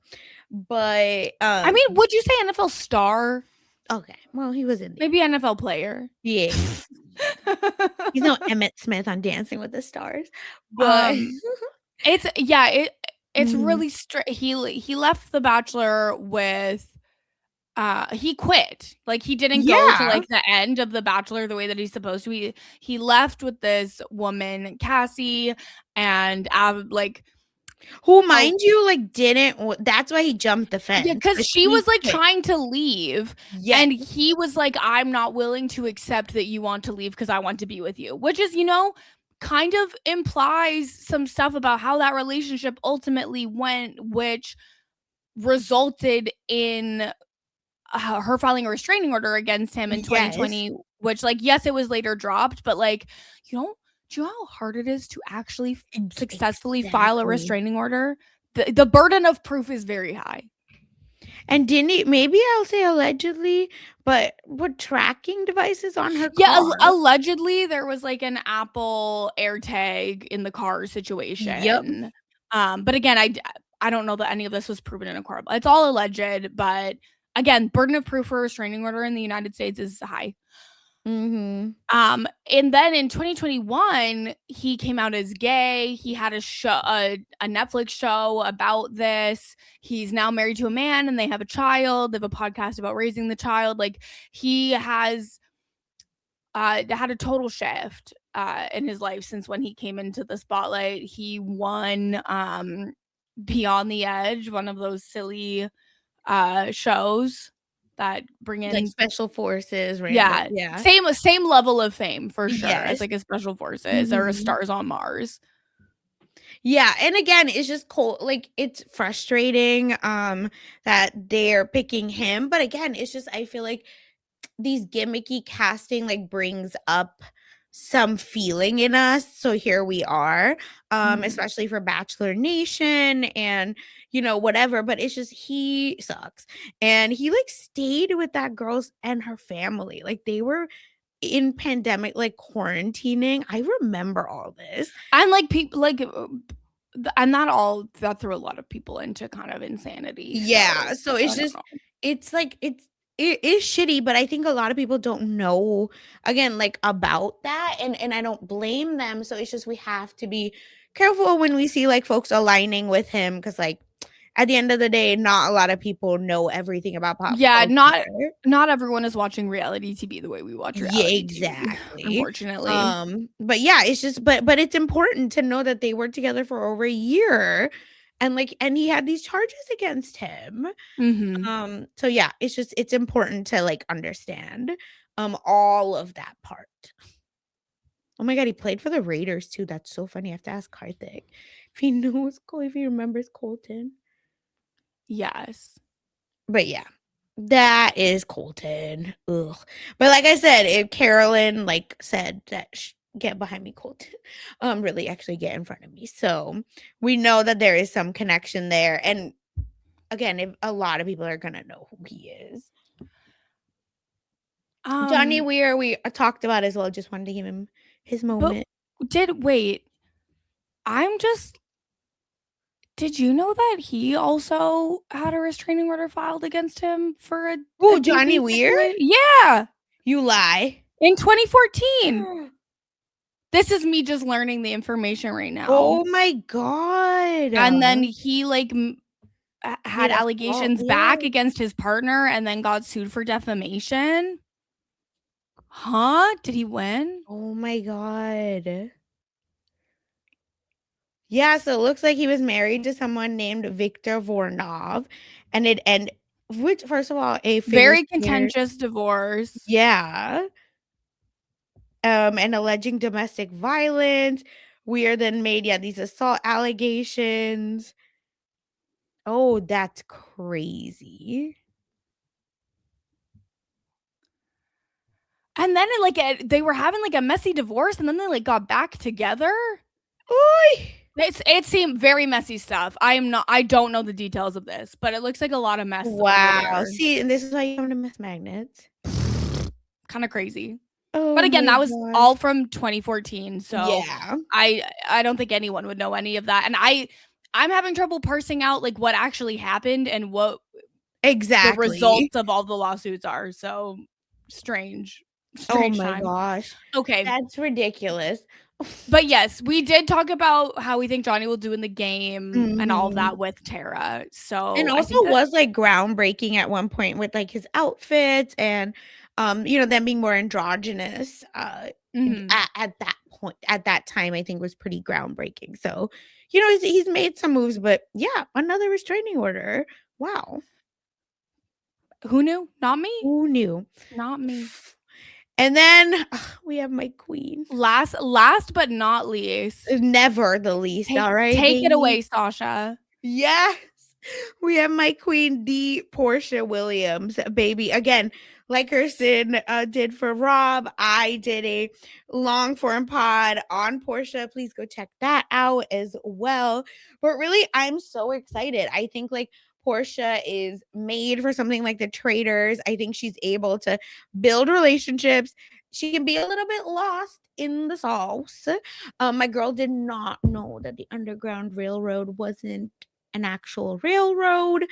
But I mean, would you say NFL star? Okay. Well, he was in there. Maybe NFL player. Yeah. He's no Emmett Smith on Dancing with the Stars. But it's really he left The Bachelor with he quit. Like he didn't go to like the end of The Bachelor the way that he's supposed to. He left with this woman, Cassie, and like who, mind you, like didn't. That's why he jumped the fence. Yeah, because she was like trying to leave, and he was like, "I'm not willing to accept that you want to leave because I want to be with you," which is, kind of implies some stuff about how that relationship ultimately went, which resulted in her filing a restraining order against him in 2020. Which, like, yes, it was later dropped, but like, do you know how hard it is to actually successfully file a restraining order? The burden of proof is very high. And didn't he, maybe I'll say allegedly, but what tracking devices on her car? Yeah, allegedly there was like an Apple AirTag in the car situation. Yep. But again, I don't know that any of this was proven in a court. It's all alleged, but again, burden of proof for a restraining order in the United States is high. And then in 2021 he came out as gay. He had a show, a Netflix show about this. He's now married to a man and they have a child. They have a podcast about raising the child. Like he has had a total shift in his life since when he came into the spotlight. He won Beyond the Edge, one of those silly shows that bring in like special forces, random. Same level of fame for sure as like a special forces or a Stars on Mars. Yeah, and again, it's just cold. Like it's frustrating that they're picking him, but again, it's just I feel like these gimmicky casting like brings up some feeling in us, so here we are, Mhm. especially for Bachelor Nation and, whatever, but it's just he sucks, and he, like, stayed with that girl's and her family, like, they were in pandemic, like, quarantining. I remember all this. And, like, people like, and that threw a lot of people into kind of insanity, Yeah, so so I it's don't just know. it's like it is shitty, but I think a lot of people don't know, again, like, about that, and I don't blame them, so it's just we have to be careful when we see, like, folks aligning with him, because, like, at the end of the day, not a lot of people know everything about pop Yeah, culture. not everyone is watching reality TV the way we watch Yeah, reality TV, exactly. unfortunately. But yeah, it's just but it's important to know that they were together for over a year, and, like, and he had these charges against him. Mhm. So yeah, it's important to, like, understand, all of that part. Oh my god, he played for the Raiders too. That's so funny. I have to ask Karthik if he knows if he remembers Colton. Yes. But yeah, that is Colton. Ugh. But like I said, if Carolyn, like, said that get behind me, Colton, really actually get in front of me. So we know that there is some connection there. And again, if a lot of people are gonna know who he is. Johnny Um, Weir, we talked about as well. Just wanted to give him his but moment. wait, I'm just did you know that he also had a restraining order filed against him for a Oh, Johnny doping Weir? situation? Yeah, You lie. in 2014. This is me just learning the information right now. Oh my god. And then he, like, had Made a fault. allegations Yeah. back against his partner and then got sued for defamation? Huh? Did he win? Oh my god. Yeah, so it looks like he was married to someone named Viktor Voronov, and it end which, first of all, a figure Very skater. contentious divorce. Yeah. And alleging domestic violence. Weir then made, yeah, these assault allegations. Oh, that's crazy. And then they were having, like, a messy divorce, and then they, like, got back together? Oy! It seemed very messy stuff. I don't know the details of this, but it looks like a lot of mess over Wow. there. See, and this is why you come to Miss Magnets. Kinda crazy. But Oh again, my that was gosh. all from 2014, so Yeah. I don't think anyone would know any of that, and I'm having trouble parsing out, like, what actually happened and what the Exactly. results of all the lawsuits are, so strange. Oh Strange my time. gosh. Okay. That's ridiculous. But yes, we did talk about how we think Johnny will do in the game and all of Mhm. that with Tara. And So I also think that was, like, groundbreaking at one point with, like, his outfits and, them being more androgynous, mhm. at that point at that time, I think was pretty groundbreaking. So, he's made some moves, but yeah, another restraining order. Wow. Who knew? Not me. Who knew? Not me. And then we have my queen. Last but not least, Never the least, alright, take it baby. away, Sasha. Yes. We have my queen, the Portia Williams, baby. Again, like Kirsten did for Rob, I did a long form pod on Portia. Please go check that out as well. But really, I'm so excited. I think, like, Portia is made for something like the Traitors. I think she's able to build relationships. She can be a little bit lost in the sauce. My girl did not know that the Underground Railroad wasn't an actual railroad,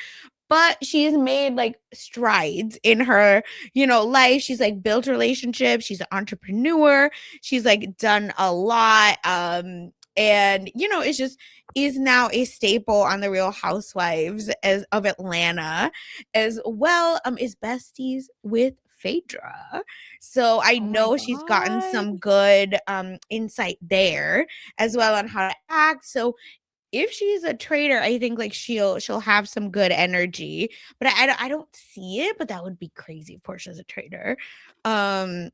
but she's made, like, strides in her, life. She's, like, built relationships. She's an entrepreneur. She's, like, done a lot. And it's just is now a staple on the Real Housewives as of Atlanta, as well. Is besties with Phaedra. So I Oh my know she's gotten god. some good insight there as well on how to act. So if she's a traitor, I think, like, she'll have some good energy, but I don't see it, but that would be crazy if Portia's a traitor. Um,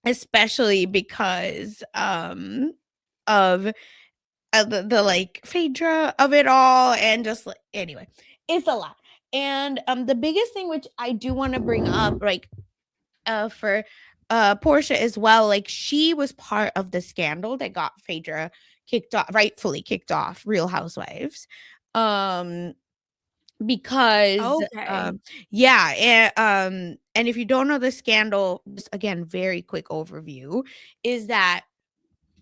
Especially because of the like Phaedra of it all, and just, like, anyway, it's a lot. And the biggest thing which I do want to bring up, like, for Portia as well, like she was part of the scandal that got Phaedra rightfully kicked off Real Housewives. Um because Okay. yeah, and if you don't know the scandal, just again, very quick overview, is that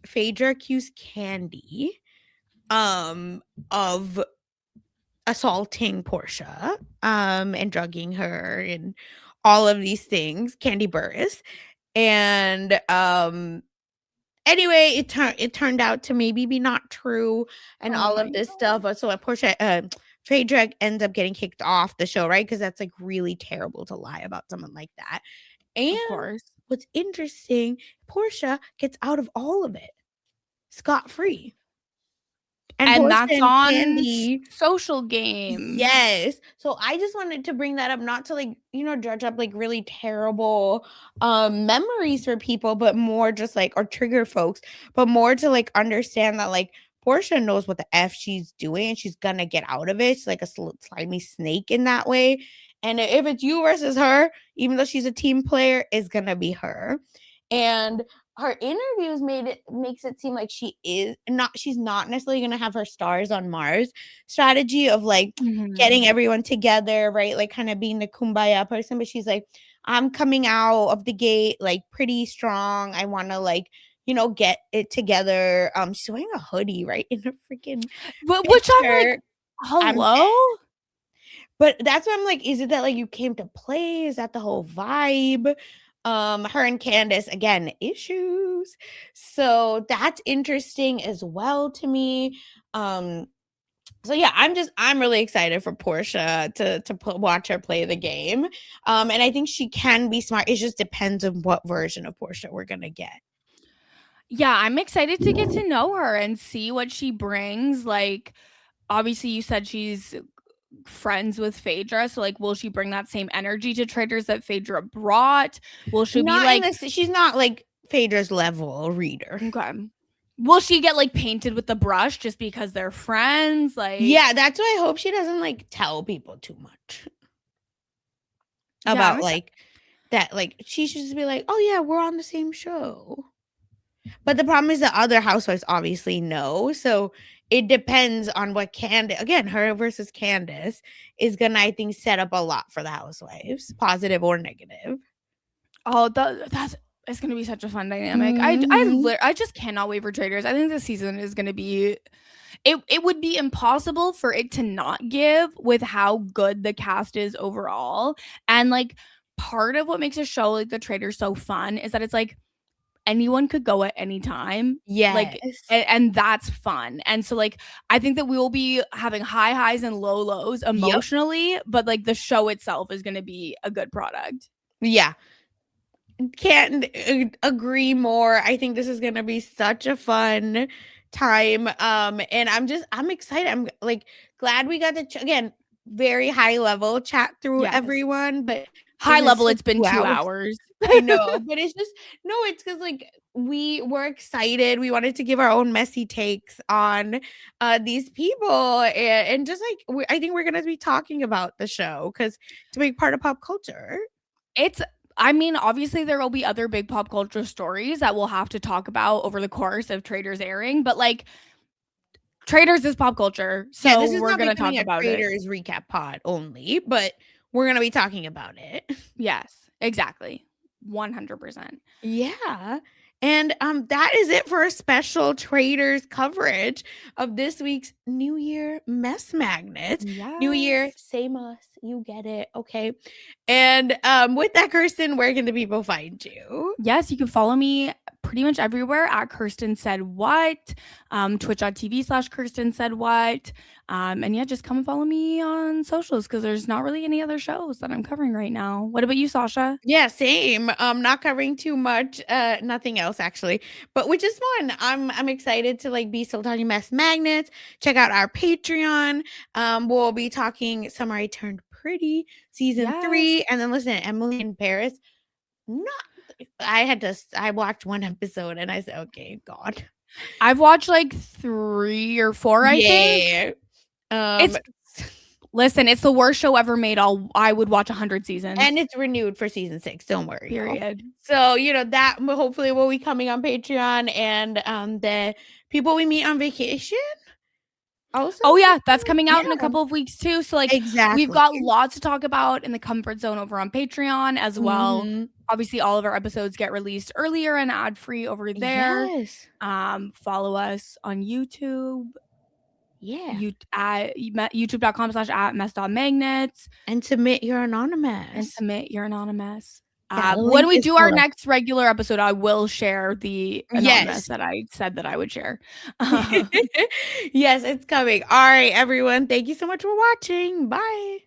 Phaedra accused Candy of assaulting Portia and drugging her and all of these things, Candy Burris. And anyway, it turned out to maybe be not true and Oh all my of this god. stuff. But so Portia, Phaedra ends up getting kicked off the show, right? Because that's like really terrible to lie about someone like that. And Of course. what's interesting, Portia gets out of all of it scot free. And And Portia that's and on Candy, Social Game. yes. So I just wanted to bring that up, not to like, dredge up like really terrible memories for people, but more just like, or trigger folks, but more to like understand that like Portia knows what the F she's doing and she's gonna get out of it. She's like a slimy snake in that way. And if it's you versus her, even though she's a team player, it's gonna be her. And her interviews makes it seem like she's not necessarily gonna have her stars on Mars strategy of like Mhm. getting everyone together, right? Like kind of being the kumbaya person, but she's like, I'm coming out of the gate like pretty strong. I want to like, get it together. She's wearing a hoodie, right? In a freaking But which I'm like, picture. I'm hello? But that's what I'm like, is it that like you came to play? Is that the whole vibe? Her and Candace, again, issues. So that's interesting as well to me. So yeah, I'm really excited for Portia to watch her play the game. And I think she can be smart. It just depends on what version of Portia we're gonna get. Yeah, I'm excited to get to know her and see what she brings. Like, obviously, you said she's friends with Phaedra, so like, will she bring that same energy to Traitors that Phaedra brought? Will she be Not in like, this, she's not like Phaedra's level reader. okay, will she get like painted with the brush just because they're friends? Like, Yeah, that's why I hope she doesn't like tell people too much yeah, about like that. Like she should just be like, oh yeah, we're on the same show. But the problem is the other housewives obviously know. So it depends on what Candace, again, her versus Candace is gonna, I think, set up a lot for the housewives, positive or negative. oh, that's it's gonna be such a fun dynamic. Mhm. I just cannot wait for Traitors. I think this season is gonna be it would be impossible for it to not give with how good the cast is overall. And like part of what makes a show like The Traitors so fun is that it's like anyone could go at any time. Like Yes. and that's fun. And so like I think that we will be having high highs and low lows Yep. emotionally, but like the show itself is going to be a good product. Yeah. Can't agree more. I think this is gonna be such a fun time. And I'm excited. I'm like glad we got to again, very high level chat through Yes. everyone, but High this is level still it's been 2 2 hours. hours. I know, but it's just no, it's because like we were excited. We wanted to give our own messy takes on these people, and just like I think we're gonna be talking about the show because it's a big part of pop culture. It's I mean, obviously there will be other big pop culture stories that we'll have to talk about over the course of Traitors airing, but like Traitors is pop culture, Yeah, so this is we're not going to talk becoming a about it. Traitors recap pod only, but we're gonna be talking about it. Yes, exactly. 100%. Yeah. And that is it for a special Traders coverage of this week's New Year Mess Magnets. New Year, Yes. same us. You get it. Okay. And with that, Kirsten, where can the people find you? Yes, you can follow me pretty much everywhere at Kirsten Said What, twitch.tv/Kirsten Said What. And yeah, just come and follow me on socials because there's not really any other shows that I'm covering right now. What about you, Sasha? Yeah, same. Not covering too much, nothing else actually, but which is fun. I'm excited to like be still talking mess magnets. Check out our Patreon. We'll be talking Summer I Turned Pretty season Yes. 3, and then listen, Emily in Paris. Not, I watched one episode and I said, okay, God, I've watched like 3 or 4, I think. yeah. It's Um, Listen, it's the worst show ever made. I would watch 100 seasons. And it's renewed for season 6. Don't worry. Period. So, that hopefully will be coming on Patreon, and the people we meet on vacation. Also, oh yeah, that's coming out in a couple of weeks too. So like, exactly. we've got lots to talk about in the comfort zone over on Patreon as well. Obviously, all of our episodes get released earlier and ad-free over there. Yes. Follow us on YouTube. Yeah. At youtube.com/@mess.magnets. And submit your anonymous. When we do our next regular episode, I will share the anonymous that I said that I would share. Yes, it's coming. All right, everyone. Thank you so much for watching. Bye.